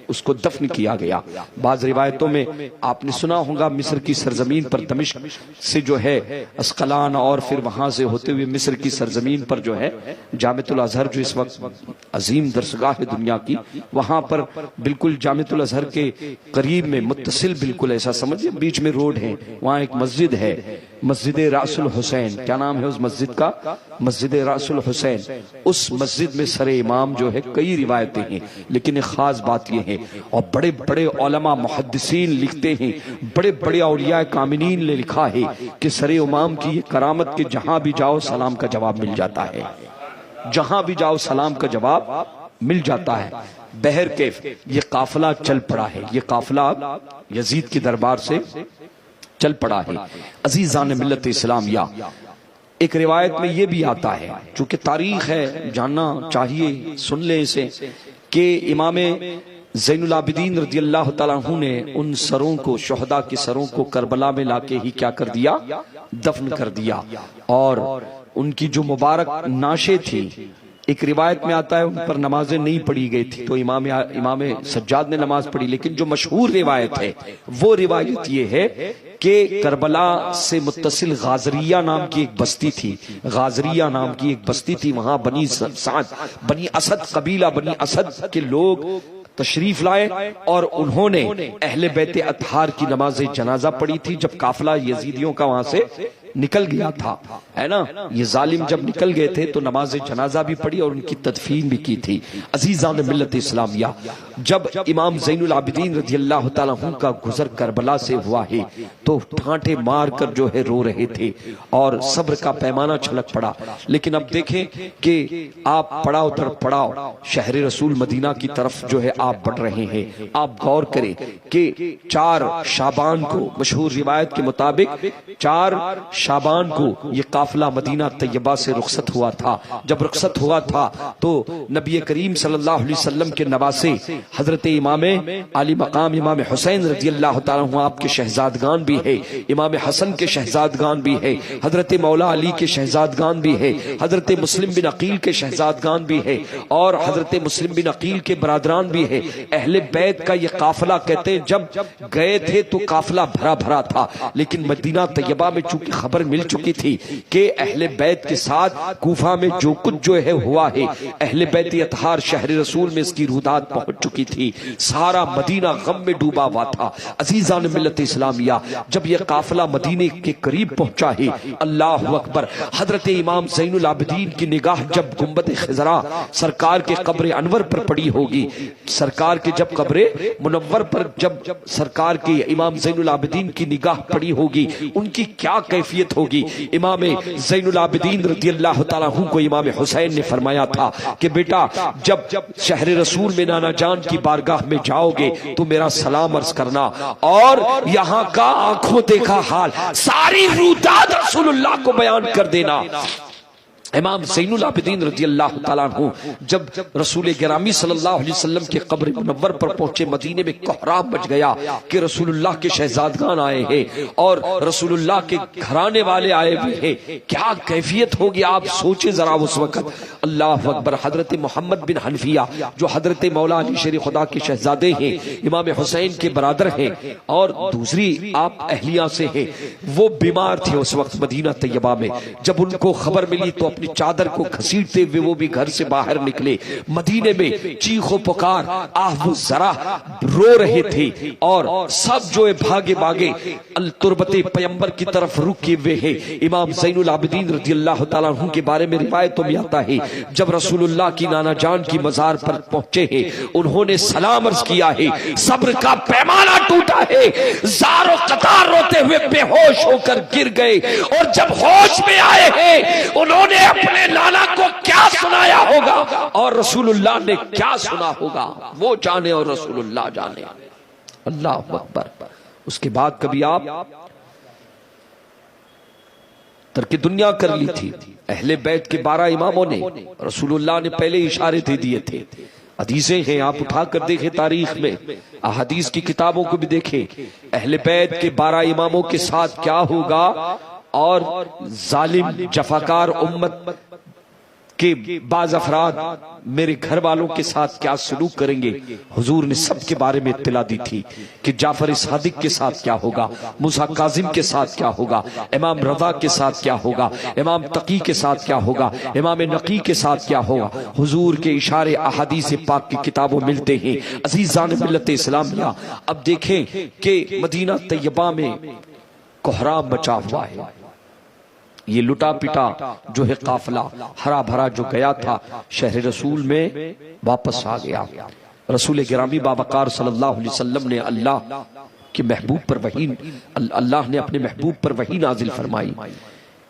اس کو دفن کیا گیا. بعض روایتوں میں آپ نے سنا ہوگا مصر کی سرزمین پر دمشق سے جو ہے اسقلان اور پھر وہاں سے ہوتے ہوئے مصر کی سرزمین پر جو ہے جامعۃ الازہر جو اس وقت عظیم درسگاہ ہے دنیا کی، وہاں پر بالکل جامعۃ الازہر کے قریب میں متصل بالکل ایسا سمجھے بیچ میں روڈ ہے، وہاں ایک مسجد ہے، مسجد رأس الحسین، کیا نام ہے اس مسجد کا؟ مسجد رأس الحسین. اس مسجد میں سر امام جو ہے کئی روایتیں ہیں، لیکن ایک خاص بات یہ ہے، اور بڑے بڑے علماء محدثین لکھتے ہیں، بڑے بڑے اولیاء کاملین نے لکھا ہے کہ سر امام کی یہ کرامت کہ جہاں بھی جاؤ سلام کا جواب مل جاتا ہے، جہاں بھی جاؤ سلام کا جواب مل جاتا ہے. بہرکیف یہ قافلہ چل پڑا ہے، یہ قافلہ یزید کے دربار سے چل پڑا ہے. عزیزان ملت اسلام، یا ایک روایت میں یہ بھی آتا ہے، چونکہ تاریخ ہے جاننا چاہیے، سن لیں اسے، کہ امام زین العابدین رضی اللہ تعالیٰ عنہ نے ان سروں کو، شہداء کے سروں کو کربلا میں لا کے ہی کیا کر دیا؟ دفن کر دیا. اور ان کی جو مبارک ناشیں تھی، ایک روایت میں آتا ہے ان پر نمازیں نہیں پڑھی گئی تھی تو امام سجاد نے نماز پڑھی، لیکن جو مشہور روایت ہے وہ روایت یہ ہے کہ کربلا سے متصل غازریہ نام کی ایک بستی تھی، غازریہ نام کی ایک بستی تھی، وہاں بنی سعد، بنی اسد، قبیلہ بنی اسد کے لوگ تشریف لائے اور انہوں نے اہل بیت اطہار کی نماز جنازہ پڑھی تھی جب قافلہ یزیدیوں کا وہاں سے نکل گیا تھا، ہے نا. یہ ظالم جب نکل گئے تھے تو نماز جنازہ بھی پڑھی اور ان کی تدفین بھی کی تھی. عزیزان ملت اسلامیہ، جب امام زین العابدین رضی اللہ تعالیٰ عنہ کا گزر کربلا سے ہوا ہے تو ٹھانٹے مار کر جو ہے رو رہے تھے اور صبر کا پیمانہ چھلک پڑا. لیکن اب دیکھیں کہ آپ پڑاؤ در پڑاؤ شہر رسول مدینہ کی طرف جو ہے آپ بڑھ رہے ہیں. آپ غور کریں کہ 4 شعبان کو، مشہور روایت کے مطابق 4 شعبان کو یہ قافلہ مدینہ طیبہ سے رخصت ہوا تھا. جب رخصت ہوا تھا تو نبی کریم صلی اللہ علیہ وسلم کے نواسے حضرت امام علی مقام امام حسین رضی اللہ تعالیٰ عنہ آپ کے شہزادگان بھی ہے، امام حسن کے شہزادگان بھی ہے، حضرت مولا علی کے شہزادگان بھی ہے، حضرت مسلم بن عقیل کے شہزادگان بھی ہے، اور حضرت مسلم بن عقیل کے برادران بھی ہے. اہل بیت کا یہ قافلہ کہتے ہیں جب گئے تھے تو قافلہ بھرا بھرا تھا، لیکن مدینہ طیبہ میں چونکہ خبر مل چکی تھی کہ اہل بیت کے ساتھ کوفہ میں جو کچھ جو ہے ہوا ہے، اہل بیت اطہار شہر رسول میں اس کی رودات پہنچ چکی تھی، سارا مدینہ غم میں ڈوبا ہوا تھا. عزیزان ملت اسلامیہ، جب یہ قافلہ مدینے کے قریب پہنچا ہے، اللہ اکبر، حضرت امام زین العابدین کی نگاہ جب گنبد خضرا سرکار کے قبر انور پر پڑی ہوگی، سرکار کے جب قبر منور پر جب سرکار کے امام زین العابدین کی نگاہ پڑی ہوگی، ان کی کیا کیفیت ہوگی. امام زین العابدین رضی اللہ تعالیٰ عنہ کو امام حسین نے فرمایا تھا کہ بیٹا جب شہر رسول میں نانا جان کی بارگاہ میں جاؤ گے تو میرا سلام عرض کرنا، اور یہاں کا آنکھوں دیکھا حال ساری روداد رسول اللہ کو بیان کر دینا. امام زین العابدین رضی اللہ تعالیٰ عنہ جب رسول گرامی صلی اللہ علیہ وسلم کے قبر منور پر پہنچے، مدینے میں کوہرام مچ گیا کہ رسول اللہ کے شہزادگان آئے ہیں اور رسول اللہ کے گھرانے والے آئے ہوئے ہیں. کیا کیفیت ہوگی آپ سوچیں ذرا اس وقت. اللہ اکبر. حضرت محمد بن حنفیہ جو حضرت مولا علی شیر خدا کے شہزادے ہیں، امام حسین کے برادر ہیں اور دوسری آپ اہلیہ سے ہیں، وہ بیمار تھے اس وقت مدینہ طیبہ میں. جب ان کو خبر ملی تو اپنی چادر کو گھسیٹتے ہوئے وہ بھی گھر سے باہر نکلے. مدینے میں چیخ و پکار، آہ و ذرا رو رہے تھے اور سب جو ہے بھاگے بھاگے التربت پیمبر کی طرف رکے ہوئے ہیں. امام زین العابدین رضی اللہ تعالیٰ عنہ کے بارے میں روایتوں میں آتا ہے جب رسول اللہ کی نانا جان کی مزار پر پہنچے ہیں، انہوں نے سلام عرض کیا ہے، صبر کا پیمانہ ٹوٹا ہے، زار و قطار روتے ہوئے بے ہوش ہو کر گر گئے، اور جب ہوش میں آئے ہیں انہوں نے اپنے لالا کو کیا سنایا ہوگا اور رسول اللہ نے کیا سنا ہوگا وہ جانے اور رسول اللہ جانے. اللہ اکبر. اس کے بعد کبھی آپ ترک دنیا کر لی تھی. اہل بیت کے 12 اماموں نے، رسول اللہ نے پہلے اشارے دے دیے تھے. حدیثیں ہیں، آپ اٹھا کر دیکھیں تاریخ میں، احادیث کی کتابوں کو بھی دیکھیں، اہل بیت کے 12 اماموں کے ساتھ کیا ہوگا اور ظالم جفاکار امت کہ بعض افراد میرے گھر والوں کے ساتھ کیا سلوک کریں گے. حضور نے سب کے بارے میں اطلاع دی تھی کہ جعفر صادق کے ساتھ کیا ہوگا، موسیٰ کاظم کے ساتھ کیا ہوگا، امام رضا کے ساتھ کیا ہوگا، امام تقی کے ساتھ کیا ہوگا، امام نقی کے ساتھ کیا ہوگا. حضور کے اشارے احادیث پاک کی کتابوں ملتے ہیں. عزیزان ملت اسلامیہ، اب دیکھیں کہ مدینہ طیبہ میں کوہرام مچا ہوا ہے. یہ لٹا پٹا جو ہے قافلہ ہرا بھرا جو گیا تھا شہر رسول میں واپس آ گیا۔ رسول گرامی بابقار صلی اللہ علیہ وسلم نے اللہ کے محبوب پر وحی، اللہ نے اپنے محبوب پر وحی نازل فرمائی،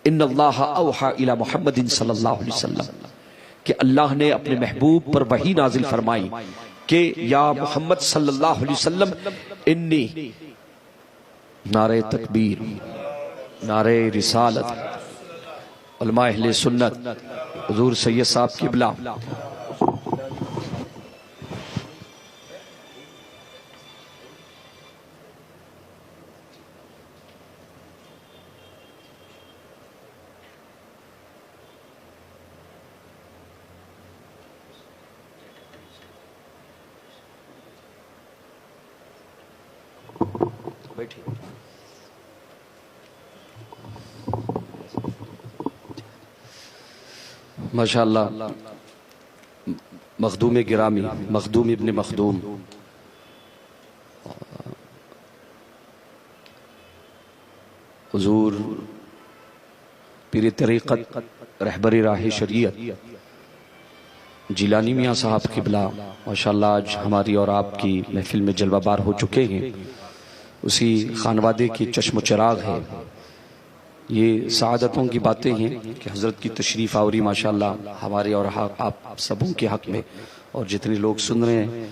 ان اللہ اوحا الی محمد صلی اللہ علیہ وسلم، کہ اللہ نے اپنے محبوب پر وحی نازل فرمائی کہ یا محمد صلی اللہ علیہ وسلم انی، نعرہ تکبیر، نعرہ رسالت، علماء اہل سنت، حضور سید صاحب قبلہ، بیٹھیے۔ ماشاءاللہ مخدوم گرامی، مخدوم ابن مخدوم، حضور پیر طریقت رہبر راہ شریعت جیلانی میاں صاحب قبلہ ماشاءاللہ آج ہماری اور آپ کی محفل میں جلوہ بار ہو چکے ہیں، اسی خانوادے کے چشم و چراغ ہے۔ یہ سعادتوں کی باتیں ہیں کہ حضرت کی تشریف آوری ماشاءاللہ ہمارے اور آپ سبوں کے حق میں، اور جتنے لوگ سن رہے ہیں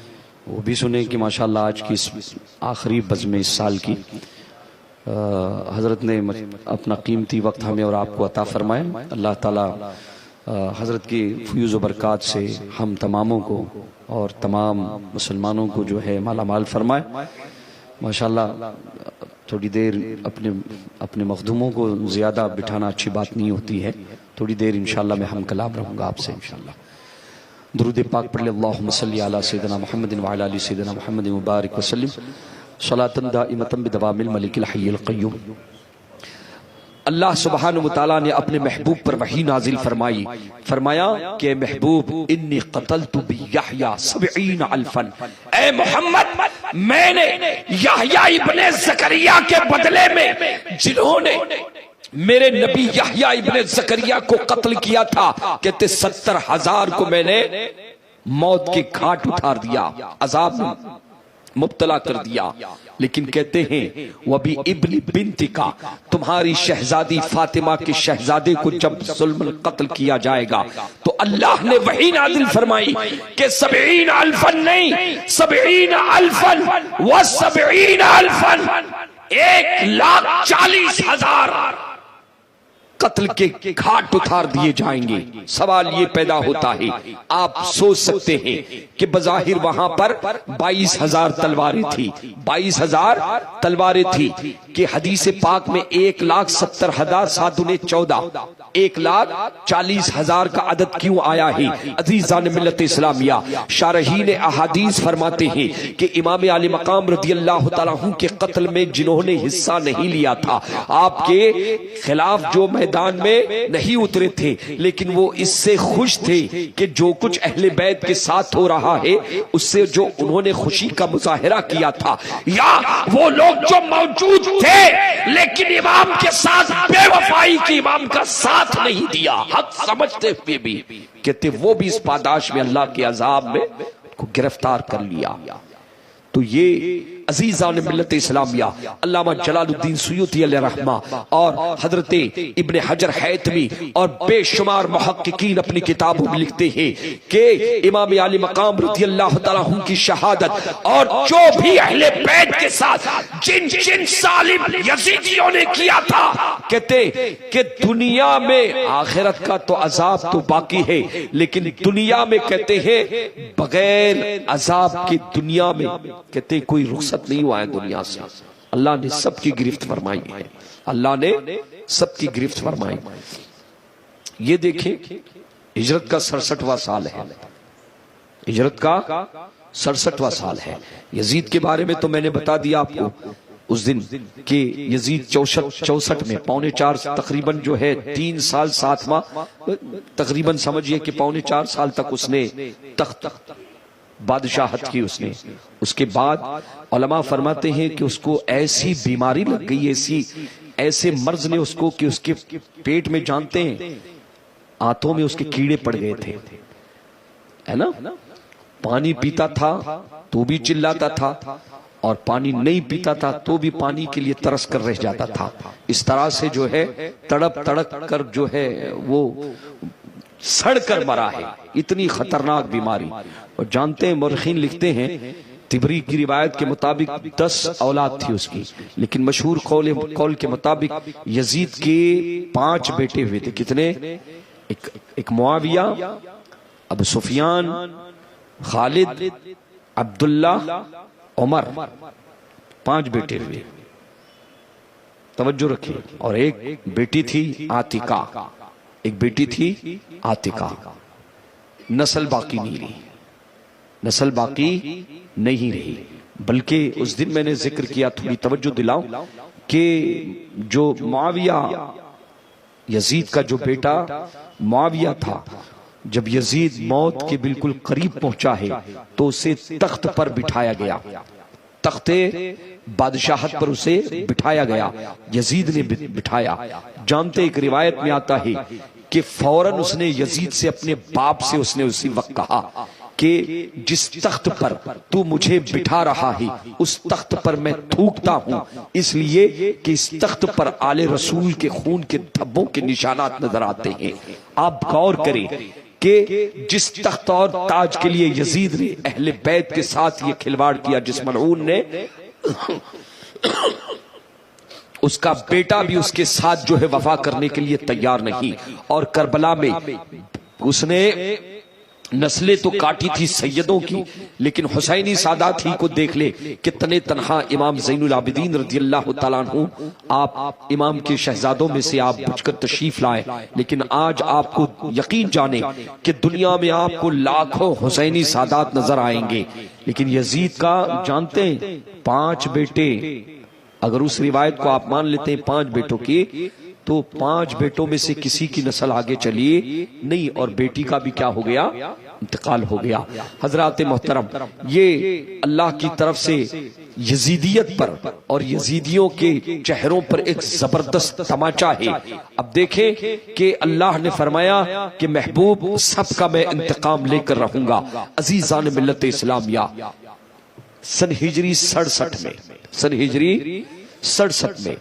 وہ بھی سنیں کہ ماشاءاللہ آج کی اس آخری بزم اس سال کی حضرت نے اپنا قیمتی وقت ہمیں اور آپ کو عطا فرمائے۔ اللہ تعالی حضرت کی فیوز و برکات سے ہم تماموں کو اور تمام مسلمانوں کو جو ہے مالا مال فرمائے۔ ماشاءاللہ تھوڑی دیر اپنے مخدوموں کو زیادہ بٹھانا اچھی بات نہیں ہوتی ہے، تھوڑی دیر انشاءاللہ میں ہم کلام رہوں گا آپ سے انشاءاللہ۔ درود پاک پڑھ لیں، اللہم صلی علی سیدنا محمد وعلی آل سیدنا محمد مبارک وسلم صلاۃ دائمۃ بدوام الملک الحی القیوم۔ اللہ سبحانہ وتعالی نے اپنے محبوب پر وحی نازل فرمائی، فرمایا کہ محبوب انی قتلت بیحییٰ 70 الفا، اے محمد میں نے یحییٰ ابن زکریا کے بدلے میں جنہوں نے میرے نبی یحییٰ ابن زکریا کو قتل کیا تھا، کہتے 70,000 کو میں نے موت کی گھاٹ اتار دیا، عذاب مبتلا کر دیا، لیکن کہتے ہیں وَبِی ابن بنتکا، تمہاری شہزادی فاطمہ کے شہزادے کو جب ظلم قتل کیا جائے گا تو اللہ نے وحی نازل فرمائی کہ 70 الفا نہیں، 70 الفا و 70 الفا، 1,40,000 قتل کے گھاٹ اتار دیے جائیں گے۔ سوال یہ پیدا ہوتا ہے، آپ سوچ سکتے ہیں کہ بظاہر وہاں پر 22,000 تلواریں تھی، 22,000 تلواریں تھی، کہ حدیث پاک میں 1,70,000 ساتونے 14، 1,40,000 کا عدد کیوں آیا ہے؟ عزیزان ملت اسلامیہ، شارحین احادیث فرماتے ہیں کہ امام علی مقام رضی اللہ تعالیٰ عنہ کے قتل میں جنہوں نے حصہ نہیں لیا تھا، آپ کے خلاف جو میدان میں نہیں اترے تھے، لیکن وہ اس سے خوش تھے کہ جو کچھ اہل بیت کے ساتھ ہو رہا ہے اس سے جو انہوں نے خوشی کا مظاہرہ کیا تھا، یا وہ لوگ جو موجود تھے لیکن امام کے ساتھ بے وفائی کی امام کا ساتھ نہیں دیا، حق سمجھتے ہوئے بھی، کہتے وہ بھی اس پاداش میں اللہ کے عذاب میں کو گرفتار کر لیا۔ تو یہ عزیزان ملت اسلامیہ، علامہ جلال الدین سیوطی علیہ رحمہ اور حضرت ابن حجر حیتمی اور بے شمار محققین اپنی کتابوں میں لکھتے ہیں کہ امام علی مقام رضی اللہ تعالیٰ عنہ کی شہادت اور جو بھی اہل بیت کے ساتھ جن ظالم یزیدیوں نے کیا تھا، کہتے کہ دنیا میں آخرت کا تو عذاب تو باقی ہے، لیکن دنیا میں کہتے ہیں بغیر عذاب کی دنیا میں کہتے کوئی رخصت نہیں ہوا ہے دنیا سے۔ اللہ نے سب کی گرفت فرمائی ہے، اللہ نے سب کی گرفت فرمائی۔ یہ دیکھیں ہجرت کا 67واں سال ہے، ہجرت کا 67واں سال ہے۔ یزید کے بارے میں تو میں نے بتا دیا آپ کو اس دن کہ یزید 64 میں 3.25 تقریباً جو ہے 3 سال 7 ماہ تقریباً سمجھئے کہ 4.25 سال تک اس نے تخت بادشاہت کی اس نے۔ اس کے بعد علماء فرماتے ہیں کہ اس کو ایسی بیماری لگ گئی، ایسی ایسے مرض نے اس کو کہ اس کے پیٹ میں جانتے ہیں آنتوں میں اس کے کیڑے پڑ گئے تھے، ہے نا؟ پانی پیتا تھا تو بھی چلاتا تھا، اور پانی نہیں پیتا تھا تو بھی پانی کے لیے ترس کر رہ جاتا تھا۔ اس طرح سے جو ہے تڑپ تڑپ کر جو ہے وہ سڑ کر مرا ہے، اتنی خطرناک بیماری۔ اور جانتے ہیں مورخین لکھتے ہیں تبری کی روایت کے مطابق 10 اولاد تھی اس کی، لیکن مشہور قول کے مطابق یزید کے 5 بیٹے ہوئے تھے۔ کتنے؟ ایک معاویہ، ابو سفیان، خالد، عبداللہ، عمر، 5 بیٹے ہوئے، توجہ رکھیں۔ اور ایک بیٹی تھی عاتقہ، ایک بیٹی تھی عاتقہ۔ نسل باقی نہیں رہی، نسل باقی نہیں رہی، بلکہ اس دن میں نے ذکر کیا، تھوڑی توجہ دلاؤں، کہ جو معاویہ یزید کا جو بیٹا معاویہ تھا، جب یزید موت کے بالکل قریب پہنچا ہے تو اسے تخت پر بٹھایا گیا، تخت بادشاہت پر اسے بٹھایا گیا، یزید نے بٹھایا۔ جانتے ایک روایت میں آتا ہے کہ فوراً اس نے یزید سے اپنے باپ سے اس نے اسی وقت کہا کہ جس تخت پر تو مجھے بٹھا رہا ہے اس تخت پر میں تھوکتا ہوں، اس لیے کہ اس تخت پر آل رسول کے خون کے دھبوں کے نشانات نظر آتے ہیں۔ آپ غور کریں کہ جس تخت اور تاج کے لیے یزید نے اہل بیت کے ساتھ یہ کھلواڑ کیا، جس ملعون نے، اس کا بیٹا بھی اس کے ساتھ جو ہے وفا کرنے کے لیے تیار نہیں۔ اور کربلا میں اس نے نسلیں تو کاٹی تھی سیدوں کی، لیکن حسینی سادات ہی کو دیکھ لے کہ تنے تنہا امام زین العابدین رضی اللہ تعالیٰ عنہ، آپ امام کے شہزادوں میں سے آپ بچ کر تشریف لائے، لیکن آج آپ کو یقین جانے کہ دنیا میں آپ کو لاکھوں حسینی سادات نظر آئیں گے، لیکن یزید کا جانتے ہیں 5 بیٹے، اگر اس روایت کو آپ مان لیتے ہیں 5 بیٹوں کی، تو 5 بیٹوں میں سے کسی کی نسل آگے چلی نہیں، اور بیٹی کا بھی کیا ہو گیا؟ انتقال ہو گیا۔ حضرات محترم، یہ اللہ کی طرف سے یزیدیت پر اور یزیدیوں کے چہروں پر ایک زبردست تماچا ہے۔ اب دیکھیں کہ اللہ نے فرمایا کہ محبوب سب کا میں انتقام لے کر رہوں گا۔ عزیزان ملت اسلامیہ، سن ہجری 67 میں، سن ہجری 67 میں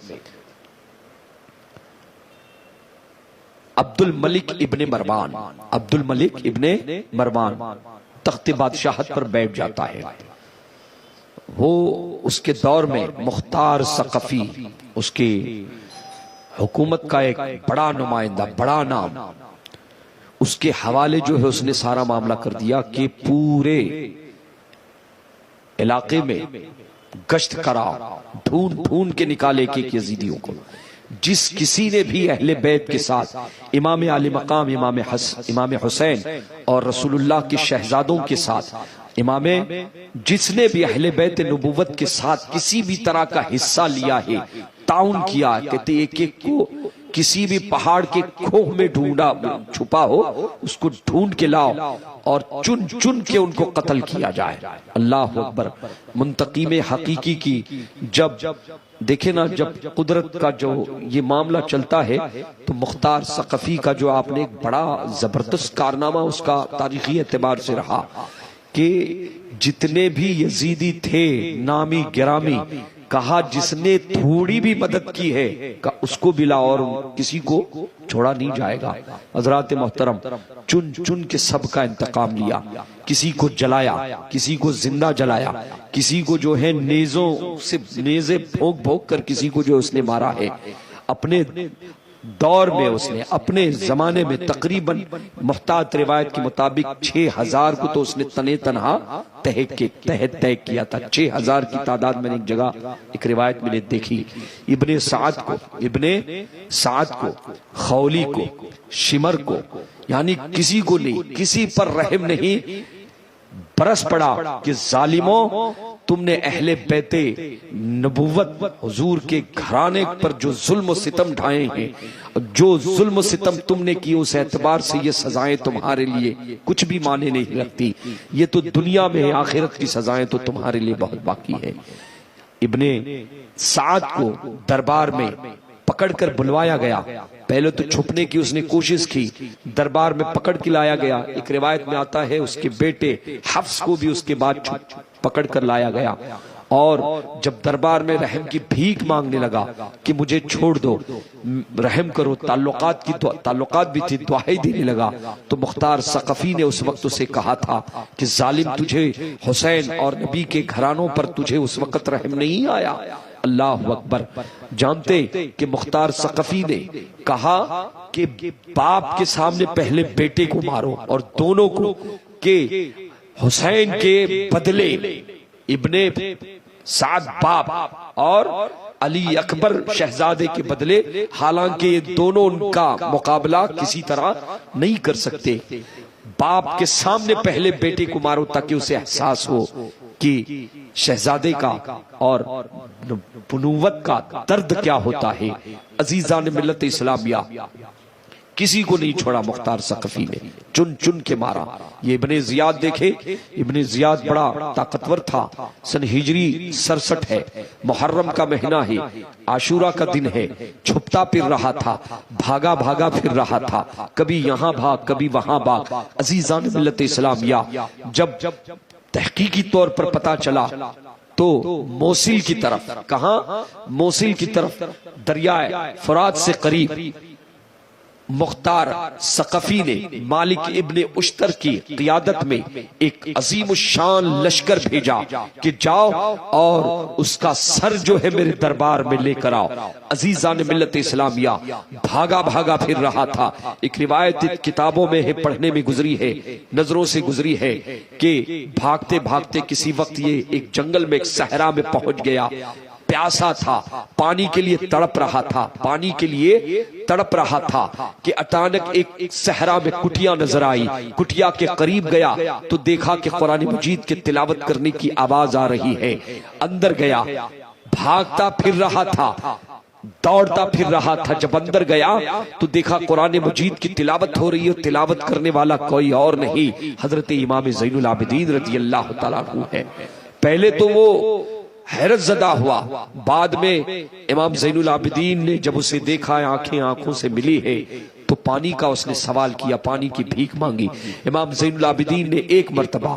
عبد الملک ابن مروان تخت بادشاہت پر بیٹھ جاتا ہے۔ وہ اس کے دور میں مختار ثقفی اس کی حکومت کا ایک بڑا نمائندہ، بڑا نام، اس کے حوالے جو ہے اس نے سارا معاملہ کر دیا کہ پورے علاقے میں گشت کرا، ڈھونڈ کے نکالے کہ یزیدیوں کو، جس کسی نے بھی اہل بیت کے ساتھ، امام علی مقام امام حسین اور رسول اللہ کے شہزادوں کے ساتھ، امام جس نے بھی اہل بیت نبوت کے ساتھ کسی بھی طرح کا حصہ لیا ہے، تعاون کیا، کہتے ایک ایک کو کسی بھی پہاڑ کے کھوہ میں ڈھونڈا چھپا ہو اس کو ڈھونڈ کے لاؤ اور چن چن کے ان کو قتل کیا جائے۔ اللہ اکبر۔ منتقم حقیقی کی جب دیکھیں نا، جب قدرت کا جو یہ معاملہ چلتا ہے تو مختار ثقفی کا جو آپ نے ایک بڑا زبردست کارنامہ اس کا تاریخی اعتبار سے رہا کہ جتنے بھی یزیدی تھے نامی گرامی، کہا جس نے تھوڑی بھی مدد کی ہے اس کو بھی لا، اور کسی کو چھوڑا نہیں جائے گا۔ حضرات محترم، چن چن کے سب کا انتقام لیا، کسی کو جلایا، کسی کو زندہ جلایا، کسی کو جو ہے نیزوں سے نیزے بھوک بھوک کر کسی کو جو اس نے مارا ہے۔ اپنے دور میں اس نے، اپنے زمانے میں تقریباً محتاط روایت کے مطابق 6000 کو تو اس نے تنے تنہا تحت کیا تھا۔ 6000 کی تعداد میں نے ایک جگہ ایک روایت میں نے دیکھی۔ ابن سعد کو، خولی کو، شمر کو، یعنی کسی کو نہیں، کسی پر رحم نہیں، برس پڑا کہ ظالموں تم نے اہل بیت نبوت حضور کے گھرانے پر جو ظلم و ستم ڈھائے ہیں، جو ظلم و ستم تم نے کی، اس اعتبار سے یہ سزائیں تمہارے لیے کچھ بھی معنی نہیں رکھتی، یہ تو دنیا میں آخرت کی سزائیں تو تمہارے لیے بہت باقی ہے۔ ابن سعد کو دربار میں پکڑ کر بلوایا گیا. پہلے تو چھپنے کی اس نے کوشش کی, دربار میں پکڑ کے لایا گیا. ایک روایت میں آتا ہے اس کے بیٹے حفص کو بھی اس کے بعد پکڑ کر لایا گیا, اور جب دربار میں رحم کی بھیک مانگنے لگا کہ مجھے چھوڑ دو, رحم کرو, تعلقات بھی تھی, دعائیں دینے لگا, تو مختار ثقفی نے اس وقت اسے کہا تھا کہ ظالم, تجھے حسین اور نبی کے گھرانوں پر تجھے اس وقت رحم نہیں آیا. اللہ اکبر. جانتے کہ مختار ثقفی نے کہا کہ باپ کے سامنے پہلے بیٹے کو مارو, اور دونوں کو, کہ حسین کے بدلے ابن سعد باپ اور علی اکبر شہزادے کے بدلے, حالانکہ یہ دونوں ان کا مقابلہ کسی طرح نہیں کر سکتے. باپ کے سامنے پہلے بیٹے کو مارو تاکہ اسے احساس ہو کہ شہزادے کا اور بنوت کا درد کیا ہوتا ہے. عزیزان ملت اسلامیہ, کسی کو نہیں چھوڑا مختار ثقفی نے, چن چن کے مارا. یہ ابن زیاد دیکھے, ابن زیاد بڑا طاقتور تھا. سن ہجری 67 ہے, محرم کا مہینہ ہے, عاشورہ کا دن ہے. چھپتا پھر رہا تھا, بھاگا بھاگا پھر رہا تھا, کبھی یہاں بھاگ کبھی وہاں بھاگ. عزیزان ملت اسلامیہ, جب تحقیقی طور پر پتا چلا تو موصل کی طرف, کہاں, موصل کی طرف, دریائے فرات سے قریب, مختار ثقفی نے مالک ابن اشتر کی قیادت میں ایک عظیم الشان لشکر بھیجا کہ جاؤ اور اس کا سر جو ہے میرے دربار میں لے کر آؤ. عزیزان ملت اسلامیہ, بھاگا بھاگا پھر رہا تھا. ایک روایت کتابوں میں ہے, پڑھنے میں گزری ہے, نظروں سے گزری ہے کہ بھاگتے بھاگتے کسی وقت یہ ایک جنگل میں, ایک صحرا میں پہنچ گیا. پیاسا تھا, پانی کے لیے تڑپ رہا تھا, پانی کے لیے تڑپ رہا تھا کہ اچانک ایک صحرا میں کٹیا نظر آئی. کٹیا کے قریب گیا تو دیکھا کہ قرآن مجید کے تلاوت کرنے کی آواز آ رہی ہے. اندر گیا, بھاگتا پھر رہا تھا, دوڑتا پھر رہا تھا. جب اندر گیا تو دیکھا قرآن مجید کی تلاوت ہو رہی ہے, تلاوت کرنے والا کوئی اور نہیں, حضرت امام زین العابدین رضی اللہ تعالیٰ عنہ ہے. پہلے تو وہ حیرت زدہ ہوا, بعد میں امام زین العابدین نے جب اسے دیکھا, آنکھیں آنکھوں سے ملی ہے, تو پانی کا اس نے سوال کیا, پانی کی بھیک مانگی. امام زین العابدین نے 1 مرتبہ,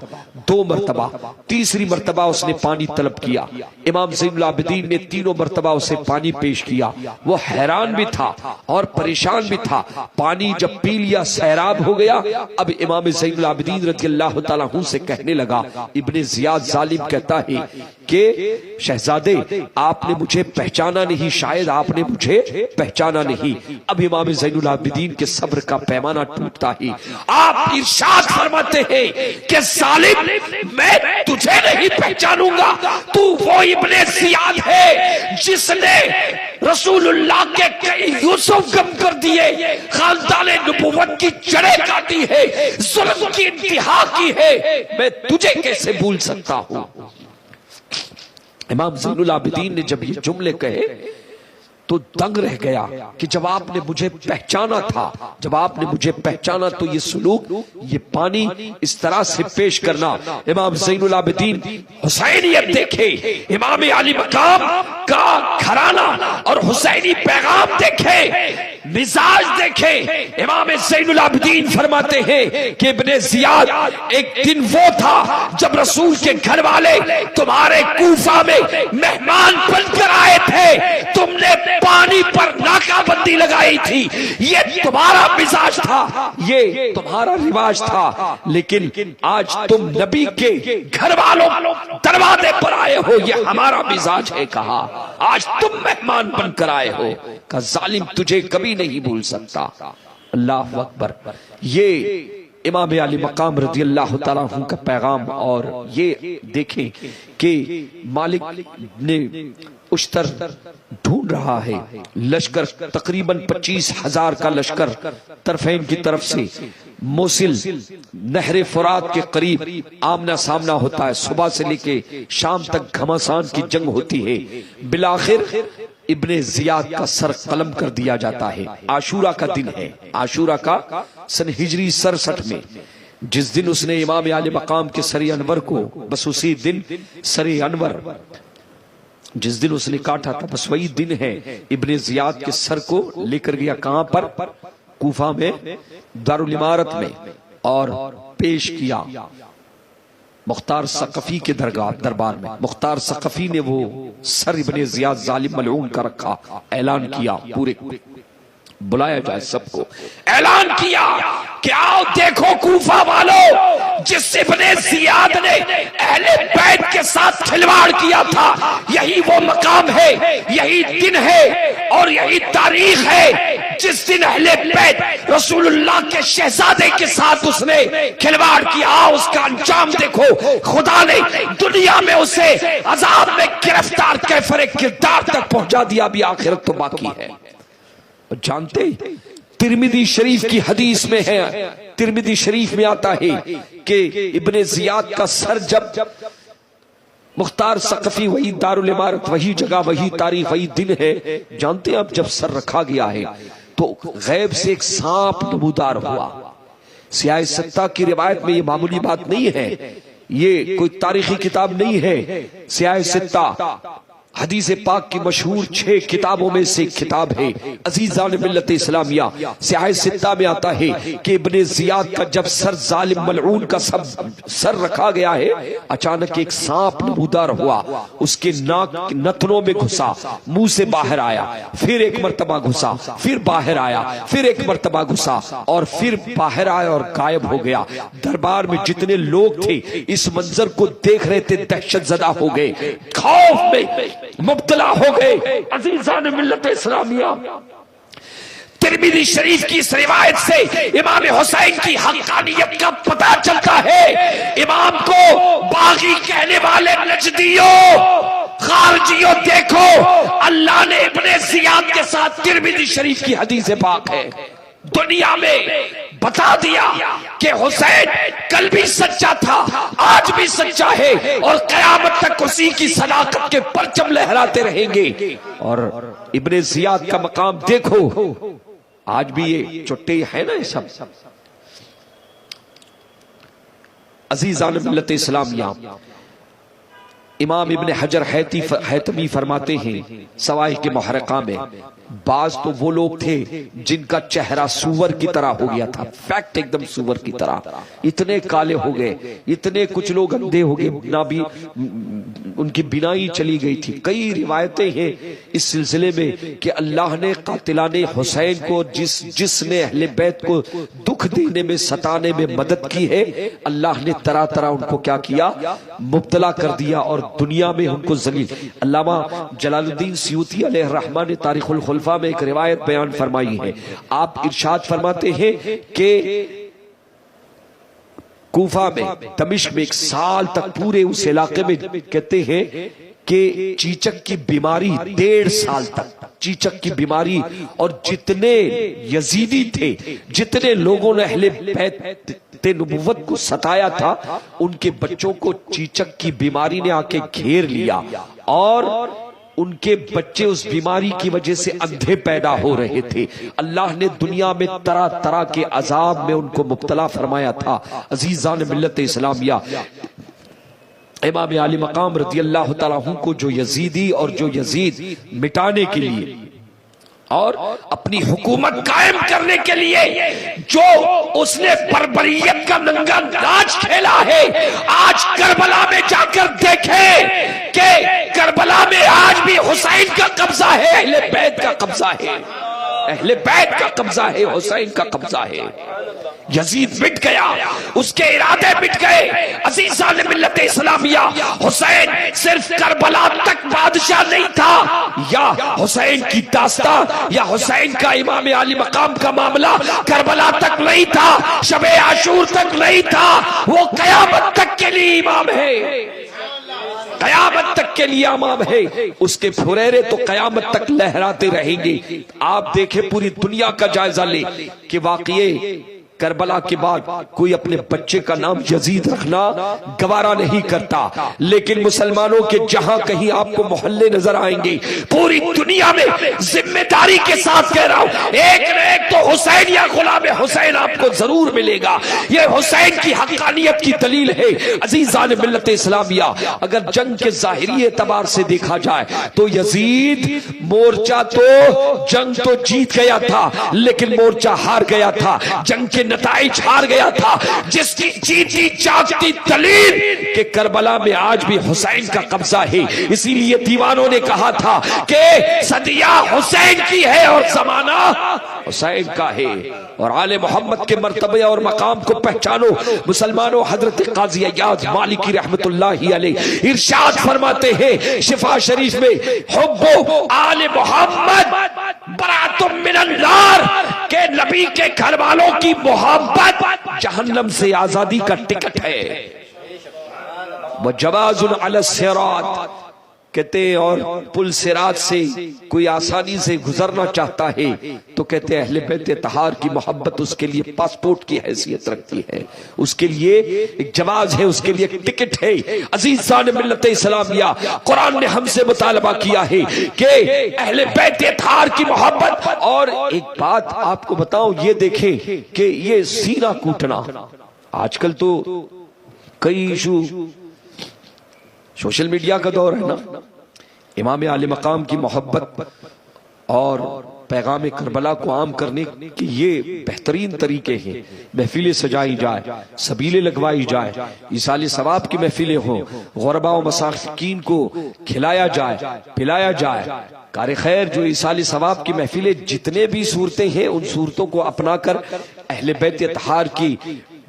2 مرتبہ, تیسری مرتبہ اس نے پانی طلب کیا. امام زین العابدین نے 3 مرتبہ اسے پانی پیش کیا. وہ حیران بھی تھا اور پریشان بھی تھا. پانی جب پی لیا, سیراب ہو گیا. اب امام زین العابدین رضی اللہ تعالیٰ عنہ سے کہنے لگا, ابن زیاد ظالم کہتا ہے کہ شہزادے آپ نے مجھے پہچانا نہیں, شاید آپ نے مجھے پہچانا نہیں. اب امام زین العابدین کے صبر کا پیمانہ ٹوٹتا ہی آپ ارشاد فرماتے ہیں کہ ظالم, میں تجھے نہیں پہچانوں گا, تو وہ ابن زیاد ہے جس نے رسول اللہ کے کئی یوسف گم کر دیے, خاندان نبوت کی جڑیں کاٹی ہے, ظلم کی انتہا کی ہے, میں تجھے کیسے بھول سکتا ہوں. امام زین العابدین نے جب یہ جملے کہے تو دنگ رہ گیا کہ جب آپ نے مجھے پہچانا تھا, جب آپ نے مجھے پہچانا تو یہ سلوک, یہ پانی اس طرح سے پیش کرنا. امام زین العابدین حسینیت دیکھے, امام علی مقام کا گھرانہ اور حسینی پیغام دیکھے, مزاج دیکھے. امام زین العابدین فرماتے ہیں کہ ابن زیاد, ایک دن وہ تھا جب رسول کے گھر والے تمہارے کوفہ میں مہمان بن کر آئے تھے, تم نے پانی پر ناکہ بندی لگائی تھی. یہ تمہارا مزاج تھا, یہ تمہارا رواج تھا, لیکن آج تم نبی کے گھر والوں دروازے پر آئے ہو, یہ ہمارا مزاج ہے. کہا آج تم مہمان بن کر آئے ہو, کہ ظالم تجھے کبھی نہیں بھول سکتا. اللہ اکبر. یہ امام علی مقام رضی اللہ تعالیٰ عنہ کا پیغام. اور یہ دیکھیں کہ مالک نے اشتر ڈھونڈ رہا ہے, لشکر تقریباً 25,000 کا لشکر طرفین کی طرف سے موصل نہر فرات کے قریب آمنا سامنا ہوتا ہے. صبح سے لے کے شام تک گھمسان کی جنگ ہوتی ہے. بالآخر ابن زیاد کا سر قلم کر دیا جاتا ہے. عاشورہ کا دن ہے, عاشورہ کا سن ہجری 67 میں, جس دن اس نے امام علی مقام کے سر انور کو, بس اسی دن سر انور جس دن اس نے کاٹا تھا بس وہی دن ہے ابن زیاد کے سر کو لے کر گیا کہاں پر؟ کوفہ میں دارالامارت میں، اور پیش کیا مختار ثقفی کے دربار میں۔ مختار ثقفی نے وہ سر ابن زیاد ظالم ملعون کا رکھا، اعلان کیا، پورے بلایا جائے سب کو، اعلان کیا کہ آؤ دیکھو کوفہ والو، جس ابن زیاد نے اہل بیت کے ساتھ کھلواڑ کیا تھا، یہی وہ مقام ہے، یہی دن ہے اور یہی تاریخ ہے جس دن اہل بیت رسول اللہ کے شہزادے کے ساتھ اس نے کھلواڑ کیا۔ اس کا انجام دیکھو، خدا نے دنیا میں اسے عذاب میں گرفتار کیفر کردار تک پہنچا دیا، ابھی آخرت تو باقی ہے۔ جانتے ترمذی شریف کی حدیث میں ہے، ترمذی شریف میں آتا ہے کہ ابن زیاد کا سر جب مختار ثقفی، وہی دارالامارت، وہی جگہ، وہی تاریخ، وہی دن ہے، جانتے ہیں اب جب سر رکھا گیا ہے تو غیب سے ایک سانپ نمودار ہوا۔ سیاہ ستہ کی روایت میں یہ معمولی بات نہیں ہے، یہ کوئی تاریخی کتاب نہیں ہے، سیاہ ستہ حدیث پاک کی مشہور 6 کتابوں میں سے ایک کتاب ہے عزیزان ملت اسلامیہ۔ سیاہ ستہ میں آتا ہے کہ ابن زیاد کا جب سر ظالم ملعون کا سر رکھا گیا ہے، اچانک ایک سانپ نمودار ہوا، اس کے ناک نتنوں میں گھسا، منہ سے باہر آیا، پھر ایک مرتبہ گھسا، پھر باہر آیا، پھر ایک مرتبہ گھسا اور پھر باہر آیا اور غائب ہو گیا۔ دربار میں جتنے لوگ تھے اس منظر کو دیکھ رہے تھے، دہشت زدہ ہو گئے، خوف میں مبتلا ہو گئے۔ عزیزان ملت اسلامیہ، ترمذی شریف کی اس روایت سے امام حسین کی حقانیت کا پتہ چلتا ہے۔ امام کو باغی کہنے والے نجدیوں، خارجیوں، دیکھو اللہ نے ابن زیاد کے ساتھ، ترمذی شریف کی حدیث پاک ہے، دنیا میں بتا دیا کہ حسین کل بھی سچا تھا، آج بھی سچا ہے اور قیامت تک اسی کی صداقت کے پرچم لہراتے رہیں گے۔ اور ابن زیاد کا مقام دیکھو، آج بھی یہ چٹے ہے نا یہ سب۔ عزیزان ملت اسلامیہ، امام ابن حجر حیتمی فرماتے ہیں سوائے کے محرقہ میں، بعض تو وہ لوگ تھے جن کا چہرہ سور کی طرح ہو گیا تھا، فیکٹ ایک دم سور کی طرح، اتنے کالے ہو گئے، اتنے کچھ لوگ اندھے ہو گئے، نہ بھی ان کی بینائی چلی گئی تھی۔ کئی روایتیں ہیں اس سلسلے میں کہ اللہ نے قاتلان حسین کو، جس نے اہل بیت کو دکھ دینے میں، ستانے میں مدد کی ہے، اللہ نے طرح طرح ان کو کیا کیا، مبتلا کر دیا اور دنیا میں ان کو ذلیل۔ علامہ جلال الدین سیوطی علیہ الرحمہ نے تاریخ الخلفاء میں ایک روایت بیان فرمائی ہے، آپ ارشاد فرماتے ہیں کہ کوفہ میں، دمشق میں 1 سال تک پورے اس علاقے میں کہتے ہیں کہ چیچک کی بیماری 1.5 سال تک، چیچک کی بیماری، اور جتنے یزیدی تھے، جتنے لوگوں نے اہل بیت نبوت کو ستایا تھا، ان کے بچوں کو چیچک کی بیماری نے آ کے گھیر لیا اور ان کے بچے اس بیماری کی وجہ سے اندھے پیدا ہو رہے تھے۔ اللہ نے دنیا میں طرح طرح کے عذاب میں ان کو مبتلا فرمایا تھا۔ عزیزان ملت اسلامیہ، امام علی مقام رضی اللہ تعالیٰ عنہ کو جو یزیدی اور جو یزید مٹانے کے لیے اور اپنی حکومت قائم کرنے کے لیے جو اس نے بربریت کا ننگا ناچ کھیلا ہے، آج کربلا میں جا کر دیکھیں کہ کربلا میں آج بھی حسین کا قبضہ ہے، اہل بیت کا قبضہ ہے، اہل بیت کا قبضہ ہے، حسین کا قبضہ ہے۔ یزید مٹ گیا، اس کے ارادے مٹ گئے۔ عزیزان ملت اسلامیہ، حسین صرف کربلا تک بادشاہ نہیں تھا، یا حسین کی داستان یا حسین کا امام علی مقام کا معاملہ کربلا تک نہیں تھا، شب عاشور تک نہیں تھا، وہ قیامت تک کے لیے امام ہے، قیامت تک کے لیے امام ہے۔ اس کے پھریرے تو قیامت تک لہراتے رہیں گے۔ آپ دیکھیں، پوری دنیا کا جائزہ لیں کہ واقعی کربلا کے بعد کوئی اپنے بچے کا نام یزید رکھنا گوارا نہیں کرتا، لیکن مسلمانوں کے جہاں کہیں آپ کو محلے نظر آئیں گے، پوری دنیا میں ذمہ داری کے ساتھ کہہ رہا ہوں، ایک نہ ایک تو حسین یا غلام حسین آپ کو ضرور ملے گا۔ یہ حسین کی حقانیت کی دلیل ہے۔ عزیزان ملت اسلامیہ، اگر جنگ کے ظاہری اعتبار سے دیکھا جائے تو یزید مورچہ تو جنگ تو جیت گیا تھا لیکن مورچہ ہار گیا تھا، جنگ کے نتائج ہار گیا تھا، جس کی جیتی جاگتی دلیل کہ کربلا میں آج بھی حسین کا قبضہ ہے۔ اسی لیے دیوانوں نے کہا تھا کہ صدیہ حسین کی ہے اور زمانہ حسین کا ہے، اور آل محمد کے مرتبے اور مقام کو پہچانو۔ مسلمانوں، حضرت قاضی ایاز مالکی رحمت اللہ علیہ ارشاد فرماتے ہیں شفا شریف میں، حب آل محمد برات من النار، کہ نبی کے گھر والوں کی محبت جہنم سے آزادی کا ٹکٹ ہے۔ وجواز علی الصراط، کہتے ہیں اور پل صراط سے کوئی آسانی سے گزرنا چاہتا ہے تو کہتے ہیں اہل بیت اطہار کی محبت اس کے لیے پاسپورٹ کی حیثیت رکھتی ہے، اس کے لیے ایک جواز ہے، اس کے لیے ایک ٹکٹ ہے۔ عزیزان ملت اسلامیہ، قرآن نے ہم سے مطالبہ کیا ہے کہ اہل بیت اطہار کی محبت۔ اور ایک بات آپ کو بتاؤں، یہ دیکھیں کہ یہ سینہ کوٹنا آج کل تو کئی ایشو، سوشل میڈیا کا دور ہے نا، امام علی مقام کی محبت اور پیغام کربلا کو عام کرنے کے یہ بہترین طریقے ہیں۔ محفلیں سجائی جائے، سبیلیں لگوائی جائے، ایصال ثواب کی محفلیں ہوں، غرباء و مساکین کو کھلایا جائے، پلایا جائے، کار خیر جو ایصال ثواب کی محفلیں، جتنے بھی صورتیں ہیں ان صورتوں کو اپنا کر اہل بیت اطہار کی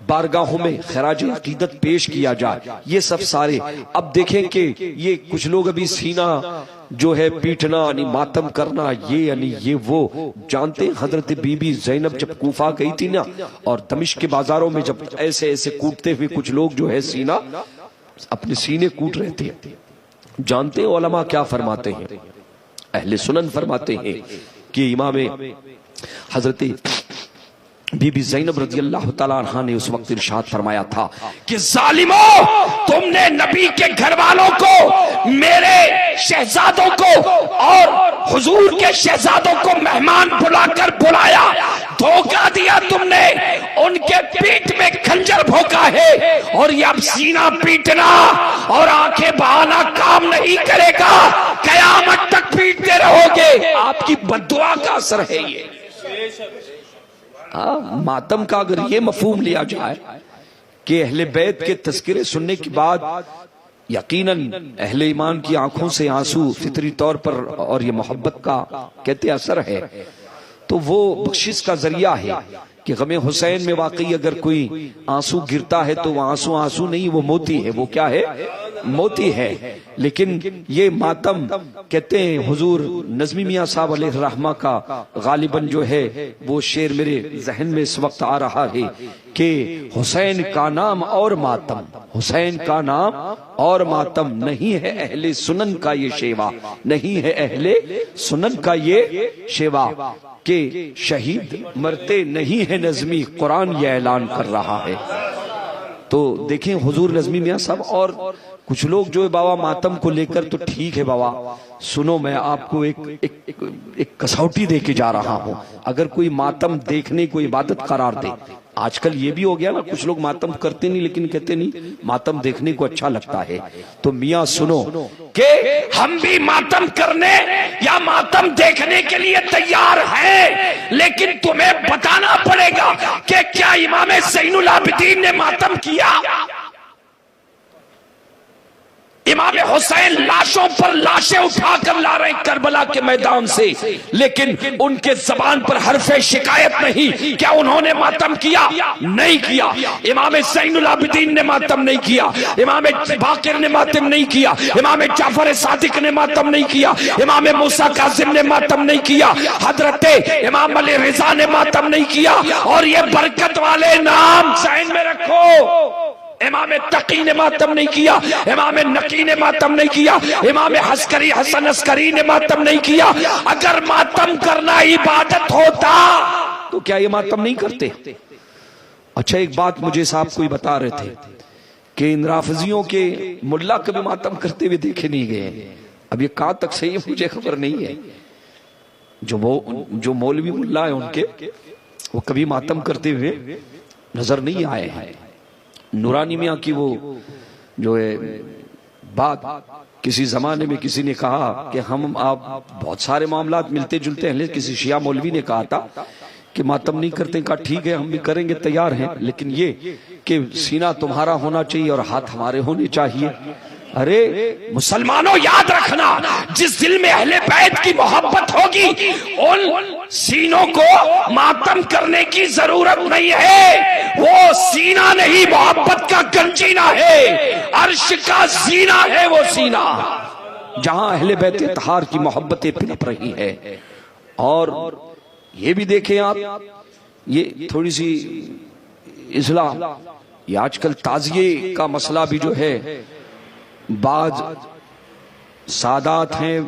بارگاہوں میں خراج عقیدت پیش کیا جائے۔ یہ سب سارے اب دیکھیں کہ یہ کچھ لوگ ابھی سینہ جو ہے پیٹنا یعنی ماتم کرنا، یہ یعنی یہ وہ جانتے ہیں حضرت بی بی زینب جب کوفہ گئی تھی نا، اور دمشق کے بازاروں میں جب ایسے ایسے کوٹتے ہوئے کچھ لوگ جو ہے سینہ اپنے سینے کوٹ رہے تھے، جانتے ہیں علماء کیا فرماتے ہیں؟ اہل سنن فرماتے ہیں کہ امام حضرت بی بی زینب رضی اللہ تعالیٰ عنہ نے اس وقت ارشاد فرمایا تھا کہ ظالموں، تم نے نبی کے گھر والوں کو، میرے شہزادوں کو اور حضور کے شہزادوں کو مہمان بلا کر بلایا، دھوکہ دیا تم نے، ان کے پیٹ میں خنجر بھونکا ہے، اور یہ اب سینہ پیٹنا اور آنکھیں بہانا کام نہیں کرے گا، قیامت تک پیٹتے رہو گے، آپ کی بددعا کا اثر ہے یہ۔ ماتم کا اگر یہ مفہوم لیا جائے کہ اہل بیت کے تذکرے سننے کے بعد یقیناً اہل ایمان کی آنکھوں سے آنسو فطری طور پر، اور یہ محبت کا کہتے اثر ہے، تو وہ بخشش کا ذریعہ ہے کہ غم حسین میں واقعی اگر کوئی آنسو گرتا ہے تو وہ آنسو نہیں، وہ موتی ہے۔ وہ کیا ہے؟ موتی ہے۔ لیکن یہ ماتم کہتے ہیں حضور نظمی میاں صاحب علیہ الرحمہ کا غالباً جو ہے وہ شعر میرے ذہن میں اس وقت آ رہا ہے کہ حسین کا نام اور ماتم، حسین کا نام اور ماتم، نہیں ہے اہل سنن کا یہ شیوا، نہیں ہے اہل سنن کا یہ شیوا کہ شہید مرتے نہیں ہے نظمی، قرآن یہ اعلان کر رہا ہے۔ تو دیکھیں حضور نظمی میاں صاحب اور کچھ لوگ جو ہے بابا ماتم کو لے کر تو ٹھیک ہے بابا، سنو میں آپ کو ایک کسوٹی دے کے جا رہا ہوں، اگر کوئی ماتم دیکھنے کو عبادت قرار دے، آج کل یہ بھی ہو گیا نا، کچھ لوگ ماتم کرتے نہیں لیکن کہتے نہیں ماتم دیکھنے کو اچھا لگتا ہے، تو میاں سنو کہ ہم بھی ماتم کرنے یا ماتم دیکھنے کے لیے تیار ہیں، لیکن تمہیں بتانا پڑے گا کہ کیا امام زین العابدین نے ماتم کیا؟ امام حسین لاشوں پر لاشیں اٹھا کر لا رہے ہیں کربلا کے میدان سے، لیکن ان کے زبان پر حرف شکایت نہیں، کیا انہوں نے ماتم کیا؟ نہیں کیا۔ امام زین العابدین نے ماتم نہیں کیا، امام باقر نے ماتم نہیں کیا، امام جعفر صادق نے ماتم نہیں کیا، امام موسیٰ کاظم نے ماتم نہیں کیا، حضرت امام علی رضا نے ماتم نہیں کیا، اور یہ برکت والے نام ذہن میں رکھو، امام تقی نے ماتم نہیں کیا، امام نقی نے ماتم نہیں کیا، امام حسکری حسن عسکری نے ماتم نہیں کیا۔ اگر ماتم کرنا عبادت ہوتا تو کیا یہ ماتم نہیں کرتے؟ اچھا ایک بات مجھے صاحب کوئی بتا رہے تھے کہ ان رافضیوں کے ملا کبھی ماتم کرتے ہوئے دیکھے نہیں گئے. اب یہ کہاں تک صحیح ہے مجھے خبر نہیں ہے. جو مولوی ملا ہے ان کے وہ کبھی ماتم کرتے ہوئے نظر نہیں آئے ہیں. نورانی میاں کی وہ جو ہے بات کسی زمانے میں کسی نے کہا کہ ہم آپ بہت سارے معاملات ملتے جلتے ہیں، کسی شیعہ مولوی نے کہا تھا کہ ماتم نہیں کرتے، کہا ٹھیک ہے ہم بھی کریں گے، تیار ہیں، لیکن یہ کہ سینہ تمہارا ہونا چاہیے اور ہاتھ ہمارے ہونے چاہیے. ارے مسلمانوں یاد رکھنا، جس دل میں اہل بیت کی محبت ہوگی ان سینوں کو ماتم کرنے کی ضرورت نہیں ہے. وہ سینہ نہیں، محبت کا گنجینہ ہے، عرش کا زینہ ہے وہ سینہ جہاں اہل بیت اطہار کی محبتیں پنپ رہی ہے. اور یہ بھی دیکھیں آپ، یہ تھوڑی سی اصلاح، یہ آج کل تعزیے کا مسئلہ بھی جو ہے، بعض سادات ہیں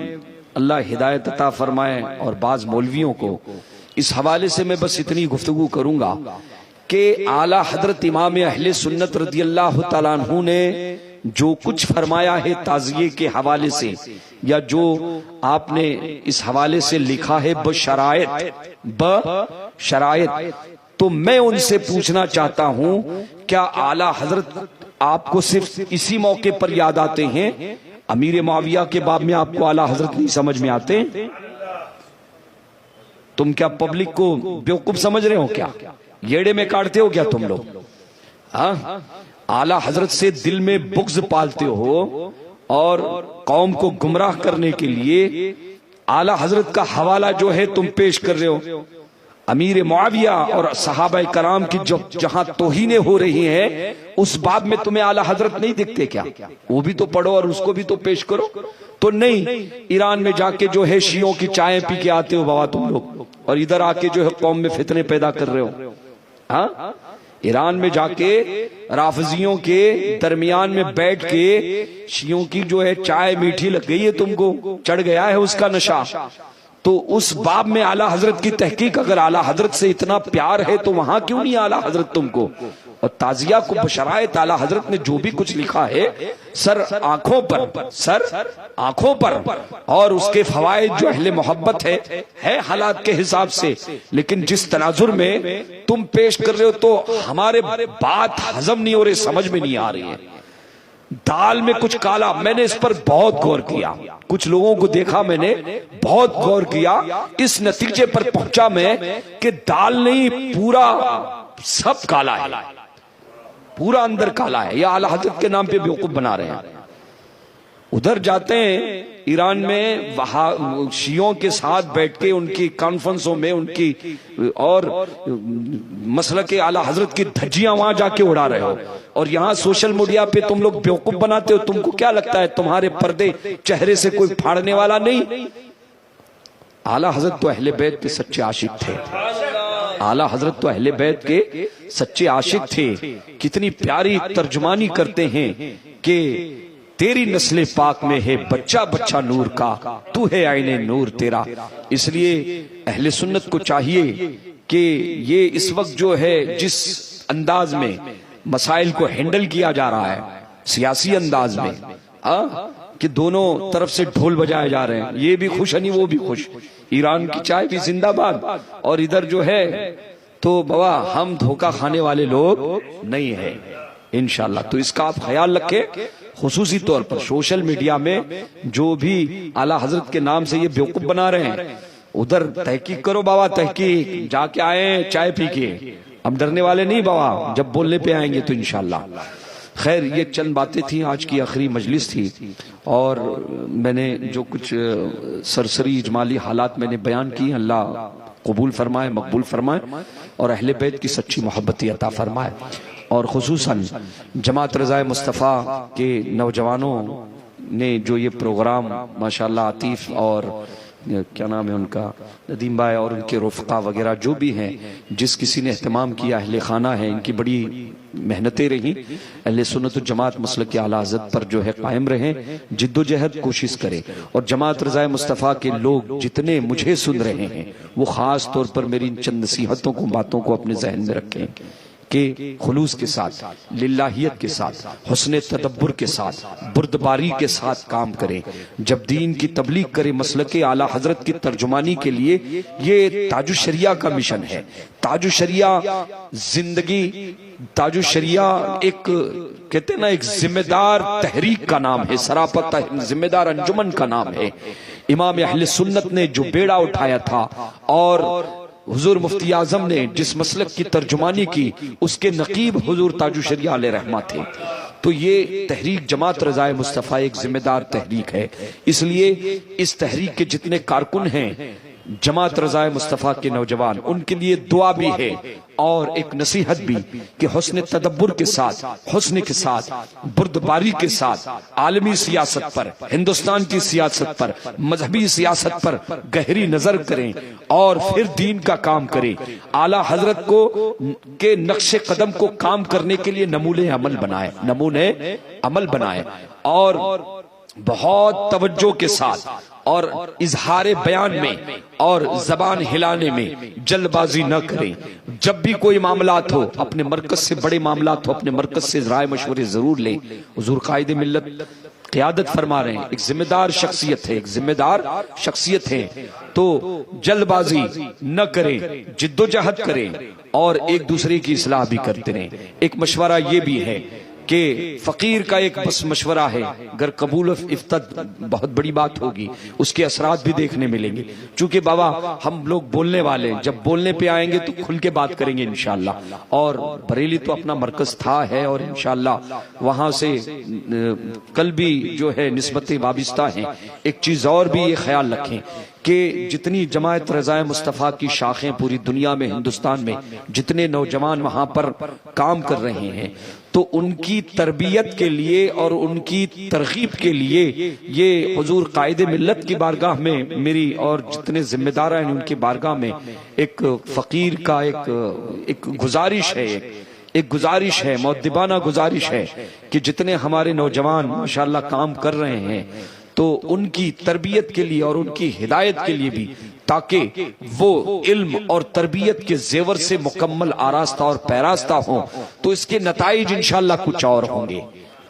اللہ ہدایت عطا فرمائے اور بعض مولویوں کو، اس حوالے سے میں بس اتنی گفتگو کروں گا کہ اعلیٰ حضرت امام اہل سنت رضی اللہ تعالیٰ عنہ نے جو کچھ فرمایا ہے تعزیے کے حوالے سے، یا جو آپ نے اس حوالے سے لکھا ہے بشرائط، تو میں ان سے پوچھنا چاہتا ہوں کیا اعلیٰ حضرت آپ کو صرف اسی موقع پر یاد آتے ہیں؟ امیر معاویہ کے باب میں آپ کو اعلیٰ حضرت نہیں سمجھ میں آتے؟ تم کیا پبلک کو بیوقوف سمجھ رہے ہو؟ کیا یڑے میں کاٹتے ہو کیا تم لوگ؟ اعلیٰ حضرت سے دل میں بغض پالتے ہو اور قوم کو گمراہ کرنے کے لیے اعلیٰ حضرت کا حوالہ جو ہے تم پیش کر رہے ہو. امیر معاویہ اور صحابہ کرام کی جہاں توہینیں ہو رہی ہیں اس باب میں تمہیں اعلیٰ حضرت نہیں دکھتے کیا؟ وہ بھی تو پڑھو اور اس کو بھی تو پیش کرو. تو نہیں، ایران میں جا کے جو ہے شیعوں کی چائیں پی کے آتے ہو بابا تم لوگ، اور ادھر آ کے جو ہے قوم میں فتنے پیدا کر رہے ہو. ہاں، ایران میں جا کے رافضیوں کے درمیان میں بیٹھ کے شیعوں کی جو ہے چائے میٹھی لگ گئی ہے، تم کو چڑھ گیا ہے اس کا نشہ. تو اس باب میں اعلیٰ حضرت کی تحقیق، اگر اعلیٰ حضرت سے اتنا پیار ہے تو وہاں کیوں نہیں اعلیٰ حضرت تم کو؟ اور تعزیہ کو بشرائط اعلیٰ حضرت نے جو بھی کچھ لکھا ہے سر آنکھوں پر، اور اس کے فوائد جو اہل محبت ہے حالات کے حساب سے، لیکن جس تناظر میں تم پیش کر رہے ہو تو ہمارے بات ہضم نہیں ہو رہی، سمجھ میں نہیں آ رہی ہے. دال میں کچھ کالا، میں نے اس پر بہت غور کیا، کچھ لوگوں کو دیکھا، میں نے بہت غور کیا، اس نتیجے پر پہنچا میں کہ دال نہیں، پورا سب کالا ہے، پورا اندر کالا ہے. یہ اعلیٰ حضرت کے نام پہ بیوقوف بنا رہے ہیں. ادھر جاتے ہیں ایران میں، وہاں شیعوں کے ساتھ بیٹھ کے ان کی کانفرنسوں میں ان کی اور مسلک اعلیٰ حضرت کی دھجیاں وہاں جا کے اڑا رہے ہو، اور یہاں سوشل میڈیا پہ تم لوگ بیوقوف بناتے ہو. تم کو کیا لگتا ہے تمہارے پردے چہرے سے کوئی پھاڑنے والا نہیں؟ اعلیٰ حضرت تو اہل بیت کے سچے عاشق تھے، اعلیٰ حضرت تو اہل بیت کے سچے عاشق تھے. کتنی پیاری ترجمانی کرتے ہیں کہ تیری نسل پاک میں ہے بچہ بچہ نور کا، تو ہے عین نور تیرا. اس لیے اہل سنت کو چاہیے کہ یہ اس وقت جو ہے جس انداز میں مسائل کو ہینڈل کیا جا رہا ہے، سیاسی انداز میں، کہ دونوں طرف سے ڈھول بجائے جا رہے ہیں، یہ بھی خوش نہیں وہ بھی خوش، ایران کی چائے بھی زندہ باد، اور ادھر جو ہے تو بابا ہم دھوکہ کھانے والے لوگ نہیں ہیں انشاءاللہ. تو اس کا آپ خیال رکھیں. خصوصی طور پر سوشل میڈیا میں جو بھی اعلیٰ حضرت کے نام سے یہ بیوقوف بنا رہے ہیں، ادھر تحقیق کرو بابا، تحقیق جا کے آئے چائے پی کے. ہم ڈرنے والے نہیں بابا، جب بولنے پہ آئیں گے تو انشاءاللہ. خیر، یہ چند باتیں تھیں، آج کی آخری مجلس تھی، اور میں نے جو کچھ سرسری اجمالی حالات میں نے بیان کی، اللہ قبول فرمائے، مقبول فرمائے، اور اہل بیت کی سچی محبتی عطا فرمائے. اور خصوصاً جماعت رضائے مصطفیٰ کے نوجوانوں نے جو یہ پروگرام ماشاءاللہ عطیف اور کیا نام ہے ان کا، ندیم بھائی اور ان کے رفقا وغیرہ جو بھی ہیں، جس کسی نے اہتمام کیا، اہل خانہ ہے، ان کی بڑی محنتیں رہیں. اہل سنت و جماعت مسلک اعلیٰ حضرت پر جو ہے قائم رہیں، جد و جہد کوشش کریں. اور جماعت رضائے مصطفیٰ کے لوگ جتنے مجھے سن رہے ہیں وہ خاص طور پر میری ان چند نصیحتوں کو، باتوں کو اپنے ذہن میں رکھیں کہ خلوص کے ساتھ، للہیت کے ساتھ، حسن تدبر کے ساتھ، بردباری کے ساتھ کام کریں. جب دین کی تبلیغ کرے مسلک اعلیٰ حضرت کی ترجمانی کے لیے، یہ تاج الشریعہ کا مشن ہے. تاج الشریعہ زندگی، تاج الشریعہ ایک کہتے ہیں نا ایک ذمہ دار تحریک کا نام ہے، سراپا ذمہ دار انجمن کا نام ہے. امام اہل سنت نے جو بیڑا اٹھایا تھا اور حضور مفتی اعظم نے جس مسلک کی ترجمانی کی، اس کے نقیب حضور تاج الشریعہ علیہ رحمہ تھے. تو یہ تحریک جماعت رضائے مصطفیٰ ایک ذمہ دار تحریک ہے. اس لیے اس تحریک کے جتنے کارکن ہیں جماعت رضائے مصطفیٰ کے نوجوان، ان کے لیے دعا بھی ہے اور ایک نصیحت بھی کہ حسن تدبر کے ساتھ، حسن کے ساتھ، بردباری کے ساتھ عالمی سیاست پر، ہندوستان کی سیاست پر، مذہبی سیاست پر گہری نظر کریں اور پھر دین کا کام کریں. اعلیٰ حضرت کو کے نقش قدم کو کام کرنے کے لیے نمونے عمل بنائے اور بہت توجہ کے ساتھ اور اظہار بیان میں اور زبان ہلانے میں جلد بازی نہ کریں. جب بھی کوئی معاملات ہو، اپنے مرکز سے بڑے معاملات ہو، اپنے مرکز سے رائے مشورے ضرور لیں. حضور قائد ملت قیادت فرما رہے ہیں، ایک ذمہ دار شخصیت ہے، ایک ذمہ دار شخصیت ہے. تو جلد بازی نہ کریں، جد و جہد کریں اور ایک دوسرے کی اصلاح بھی کرتے رہیں. ایک مشورہ یہ بھی ہے کہ فقیر کا ایک بس مشورہ ہے، اگر قبول افتد بہت بڑی بات ہوگی، اس کے اثرات بھی دیکھنے ملیں گے. چونکہ بابا ہم لوگ بولنے والے ہیں، جب بولنے پہ آئیں گے تو کھل کے بات کریں گے انشاءاللہ. اور بریلی تو اپنا مرکز تھا ہے اور انشاءاللہ وہاں سے کل بھی جو ہے نسبتیں وابستہ ہیں. ایک چیز اور بھی یہ خیال رکھیں کہ جتنی جماعت رضائے مصطفیٰ کی شاخیں پوری دنیا میں، ہندوستان میں جتنے نوجوان وہاں پر کام کر رہے ہیں، تو ان کی تربیت کے لیے اور ان کی ترغیب کے لیے یہ حضور قائد ملت کی بارگاہ میں میری اور جتنے ذمہ دار ہیں ان کی بارگاہ میں ایک فقیر کا ایک گزارش ہے، ایک گزارش ہے، مؤدبانہ گزارش ہے کہ جتنے ہمارے نوجوان ماشاءاللہ کام کر رہے ہیں تو ان کی تربیت کے لیے اور ان کی ہدایت کے لیے بھی، تاکہ وہ علم اور تربیت کے زیور سے مکمل آراستہ اور پیراستہ ہوں، تو اس کے نتائج انشاءاللہ کچھ اور ہوں گے،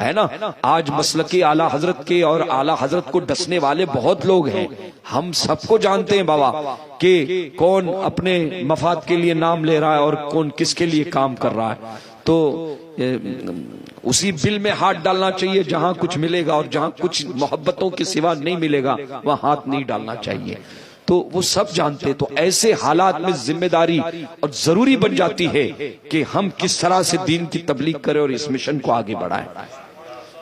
ہے نا. آج مسلک اعلیٰ حضرت کے اور اعلیٰ حضرت کو ڈسنے والے بہت لوگ ہیں. ہم سب کو جانتے ہیں بابا کہ کون اپنے مفاد کے لیے نام لے رہا ہے اور کون کس کے لیے کام کر رہا ہے. تو اسی بل میں ہاتھ ڈالنا چاہیے جہاں کچھ ملے گا، اور جہاں کچھ محبتوں کے سوا نہیں ملے گا وہاں ہاتھ نہیں ڈالنا چاہیے. تو وہ سب جانتے. تو ایسے حالات میں ذمہ داری اور ضروری بن جاتی ہے کہ ہم کس طرح سے دین کی تبلیغ کریں اور اس مشن کو آگے بڑھائیں.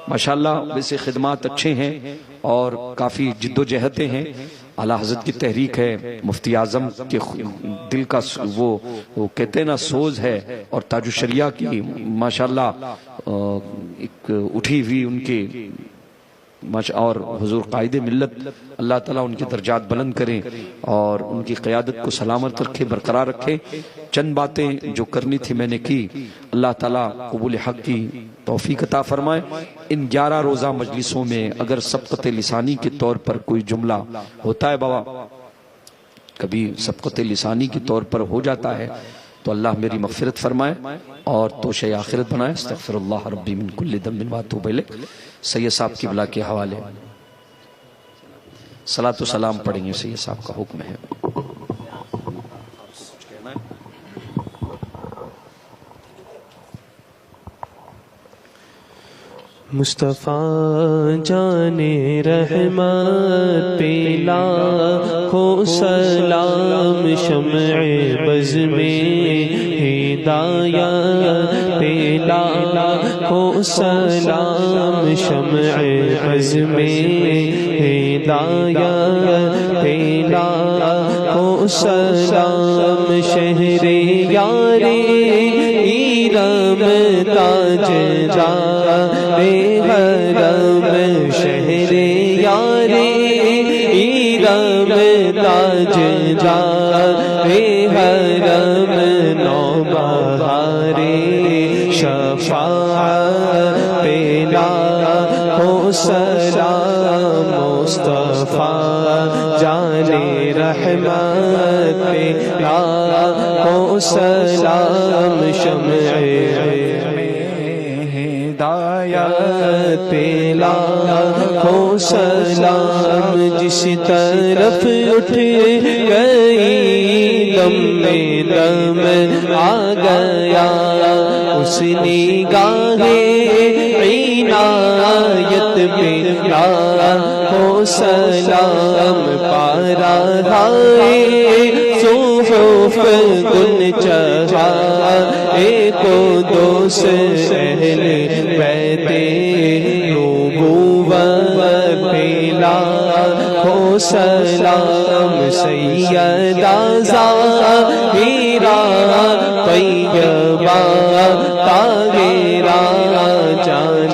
ماشاءاللہ ویسے خدمات اچھے ہیں اور کافی جد و جہدیں ہیں. اعلیٰ حضرت کی تحریک ہے، مفتی اعظم کے دل کا وہ کہتے ہیں نا سوز ہے، اور تاج الشریعہ کی ماشاءاللہ ایک اٹھی ہوئی ان کی اور حضور قائد ملت، اللہ تعالیٰ ان کے درجات بلند کریں اور ان کی قیادت کو سلامت رکھے، برقرار رکھے. چند باتیں جو کرنی تھی میں نے کی. اللہ تعالیٰ قبول حق کی توفیق عطا فرمائے. ان 11 روزہ مجلسوں میں اگر سبقت لسانی کے طور پر کوئی جملہ ہوتا ہے بابا، کبھی سبقت لسانی کے طور پر ہو جاتا ہے، تو اللہ میری مغفرت فرمائے اور توشہ آخرت بنائے. استغفر اللہ ربی من کل ذنب واتوب الیہ. سید صاحب کی بلا کے حوالے صلاۃ و سلام پڑھیں گے. سید صاحب کا حکم ہے. مصطفیٰ جان رحمت پہ لاکھوں سلام، شمع بز میں ہدایت پہ لاکھوں سلام، شمع بز میں ہدایت پہ لاکھوں سلام. شہر یاری ایرم تاج حرم، شہر یاری ایرم تاج حرم، نو بہار شفاعت پہ لاکھوں سلام. مصطفیٰ جان رحمت پہ لاکھوں سلام شمع ہدایت پہ لاکھوں سلام جس طرف اٹھ گئی دم میں دم آ گیا اس نگاہ عنایت پہ لاکھوں سلام پا رہا ہے صحف گل چہا ایک دوست اہل بیت نبوت پہ لاکھوں سلام سیدہ ظاہرہ طیبہ طاہرہ جان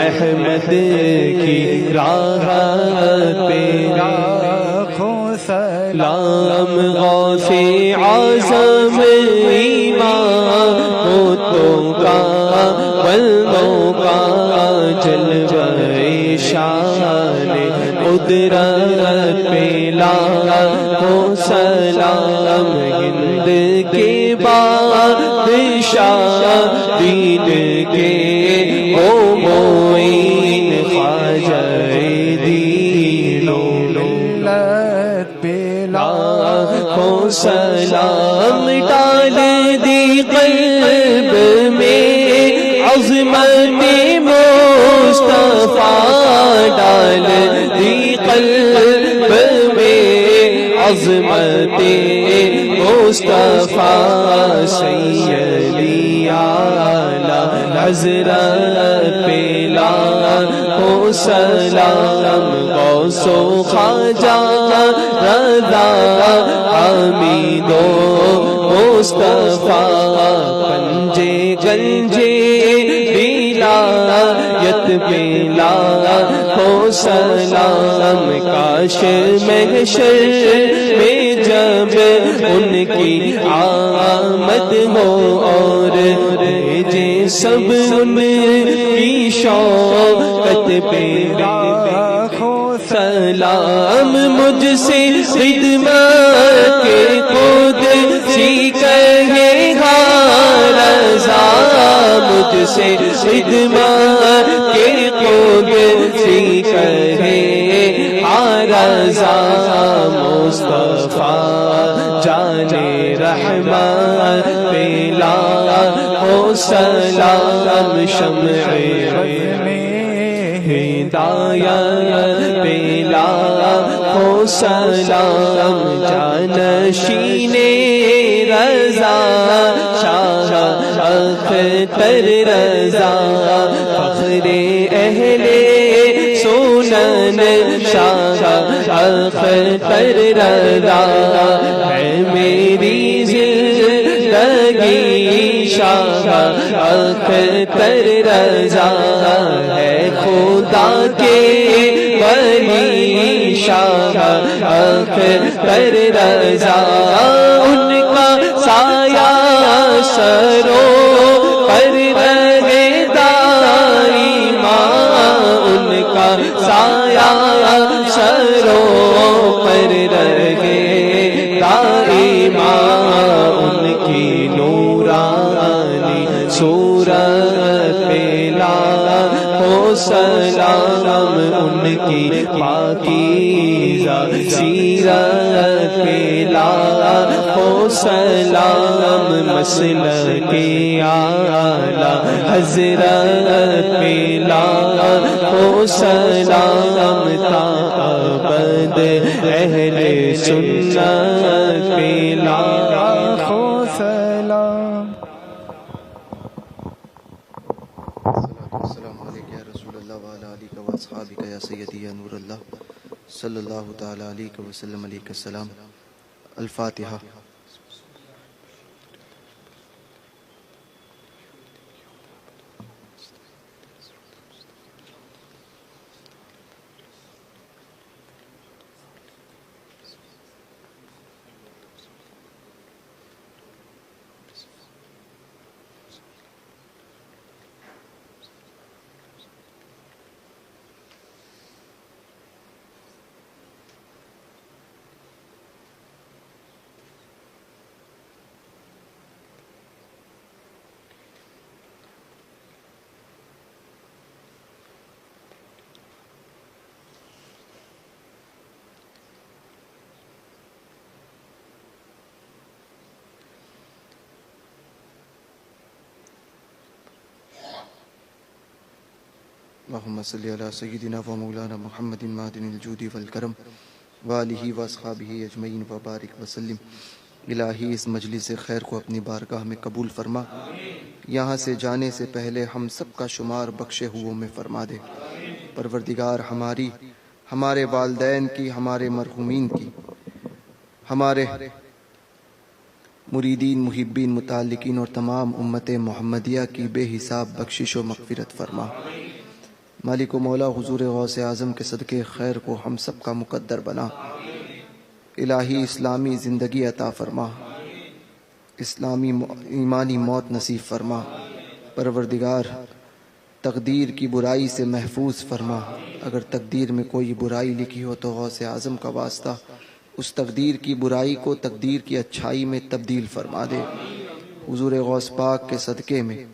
احمد کی راہ پہ سلام غوث اعظم امام بتوں کا بندوں کا جلوہ شان قدرت پہ لاکھوں سلام ہند کے بادشاہ دین کے او معین خواجہ دین و ملت پہ لاکھوں سلام ڈال دی قلب میں عظمت مصطفیٰ ڈال دی قلب میں عظمت مصطفیٰ سیدی اعلی حضرت پہ لاکھوں سلام غوث و خواجہ رضا حمید و مصطفیٰ پنجے گنجے ولایت پہ لاکھوں سلام کاش محشر میں جب ان کی آمد ہو اور بھیجے سب ان کی شوقت پہ لاکھوں سلام مجھ سے خدمت کے خود سی کہے گا رضا مجھ سے خدمت کے خود سی کہے رضا مصطفیٰ جان رحمت پہ لاکھوں سلام شمع ہدایت پہ لاکھوں سلام جانشین رضا شاہ اختر رضا فخر اہل سنن شاہ اختر رضا ہے میری زندگی شاہ اختر رضا ہے خدا کے ولی شاہ اختر رضا ان کا سایہ سرو پر رہے دائماں ان کا سایہ سرو پر رہے دائماں ان کی نورانی صورت پہ لاکھوں سلام ان کی پاکیزہ سیرت پہ لاکھوں سلام مسلک اعلیٰ حضرت پہ لاکھوں سلام تا ابد اہل سنت پہ لاکھوں سلام. السلام علیکم یا رسول اللہ وعلی آلہ و اصحابہ یا سیدی یا نور اللہ صلی اللہ تعالی علیہ وسلم علیہ السلام. الفاتحہ. اللہم صلی علی سیدنا و مولانا محمد معدن الجود والکرم وآلہ واصحابہ اجمعین وبارک وسلم۔ الہی اس مجلس خیر کو اپنی بارگاہ میں قبول فرما، یہاں سے جانے سے پہلے ہم سب کا شمار بخشے ہوئوں میں فرما دے۔ پروردگار ہماری، ہمارے والدین کی، ہمارے مرحومین کی، ہمارے مریدین، محبین، متعلقین اور تمام امت محمدیہ کی بے حساب بخشش و مغفرت فرما۔ مالک و مولا حضور غوث اعظم کے صدقے خیر کو ہم سب کا مقدر بنا۔ الہی اسلامی زندگی عطا فرما، اسلامی ایمانی موت نصیب فرما۔ پروردگار تقدیر کی برائی سے محفوظ فرما۔ اگر تقدیر میں کوئی برائی لکھی ہو تو غوث اعظم کا واسطہ اس تقدیر کی برائی کو تقدیر کی اچھائی میں تبدیل فرما دے۔ حضور غوث پاک کے صدقے میں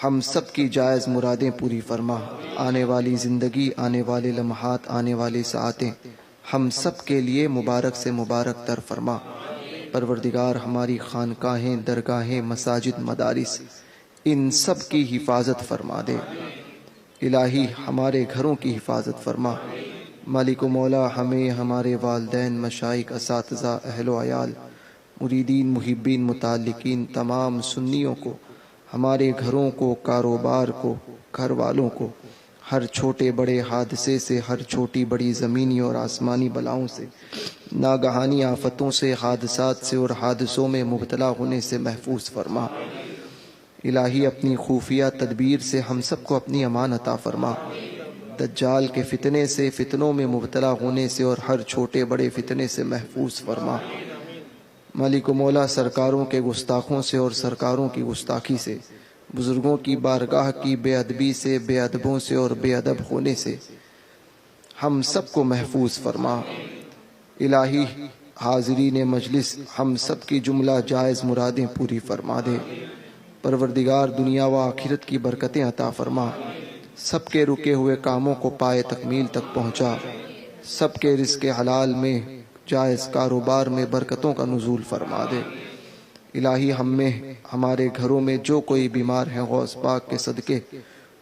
ہم سب کی جائز مرادیں پوری فرما۔ آنے والی زندگی، آنے والے لمحات، آنے والی ساعتیں ہم سب کے لیے مبارک سے مبارک تر فرما۔ پروردگار ہماری خانقاہیں، درگاہیں، مساجد، مدارس، ان سب کی حفاظت فرما دے۔ الہی ہمارے گھروں کی حفاظت فرما۔ مالک و مولا ہمیں، ہمارے والدین، مشائخ، اساتذہ، اہل و عیال، مریدین، محبین، متعلقین، تمام سنیوں کو، ہمارے گھروں کو، کاروبار کو، گھر والوں کو ہر چھوٹے بڑے حادثے سے، ہر چھوٹی بڑی زمینی اور آسمانی بلاؤں سے، ناگہانی آفتوں سے، حادثات سے اور حادثوں میں مبتلا ہونے سے محفوظ فرما۔ الہی اپنی خفیہ تدبیر سے ہم سب کو اپنی امان عطا فرما۔ دجال کے فتنے سے، فتنوں میں مبتلا ہونے سے اور ہر چھوٹے بڑے فتنے سے محفوظ فرما۔ مالک و مولا سرکاروں کے گستاخوں سے اور سرکاروں کی گستاخی سے، بزرگوں کی بارگاہ کی بے ادبی سے، بے ادبوں سے اور بے ادب ہونے سے ہم سب کو محفوظ فرما۔ الہی حاضرین مجلس ہم سب کی جملہ جائز مرادیں پوری فرما دے۔ پروردگار دنیا و آخرت کی برکتیں عطا فرما۔ سب کے رکے ہوئے کاموں کو پائے تکمیل تک پہنچا۔ سب کے رزق حلال میں، جائز کاروبار میں برکتوں کا نزول فرما دے۔ الہی ہم میں، ہمارے گھروں میں جو کوئی بیمار ہیں، غوث پاک کے صدقے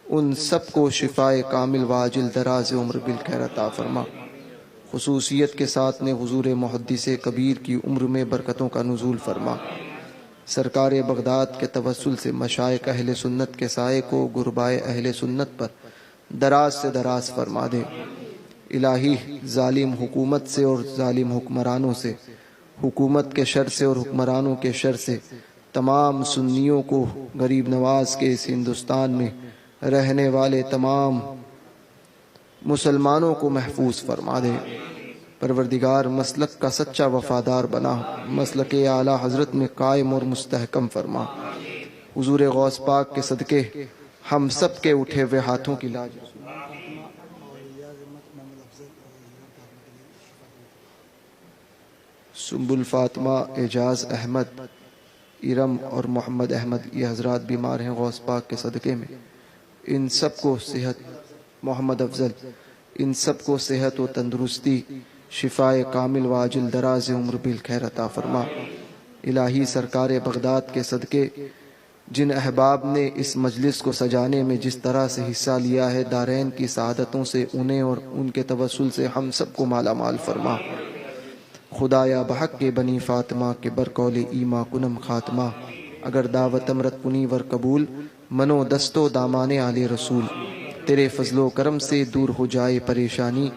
ان سب کو شفائے کامل واجل دراز عمر بالخیر عطا فرما۔ خصوصیت کے ساتھ نے حضور محدث کبیر کی عمر میں برکتوں کا نزول فرما۔ سرکار بغداد کے توسل سے مشائخ اہل سنت کے سائے کو غربائے اہل سنت پر دراز سے دراز فرما دے۔ الہی ظالم حکومت سے اور ظالم حکمرانوں سے، حکومت کے شر سے اور حکمرانوں کے شر سے تمام سنیوں کو، غریب نواز کے اس ہندوستان میں رہنے والے تمام مسلمانوں کو محفوظ فرما دے۔ پروردگار مسلک کا سچا وفادار بنا، مسلک اعلیٰ حضرت میں قائم اور مستحکم فرما۔ حضور غوث پاک کے صدقے ہم سب کے اٹھے ہوئے ہاتھوں کی لاج سنبل فاطمہ، اعجاز احمد، ارم اور محمد احمد، یہ حضرات بیمار ہیں غوث پاک کے صدقے میں، ان سب کو صحت، محمد افضل، ان سب کو صحت و تندرستی، شفائے کامل واجل دراز عمر بالخیر عطا فرما۔ الہی سرکار بغداد کے صدقے جن احباب نے اس مجلس کو سجانے میں جس طرح سے حصہ لیا ہے، دارین کی سعادتوں سے انہیں اور ان کے توسل سے ہم سب کو مالا مال فرما۔ خدایا بحق کے بنی فاطمہ کے برقول ایما کنم خاتمہ، اگر دعوت امرت کنی ور قبول، منو دستو دامان آل رسول، تیرے فضل و کرم سے دور ہو جائے پریشانی،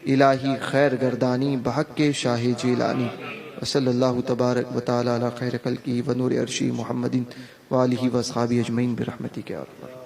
الہی خیر گردانی بحق کے شاہ جیلانی۔ وصلی اللہ تبارک و تعالی علی خیر خلقہ و نور عرشی محمد وآلہ و اصحابہ اجمعین برحمتک یا ارحم۔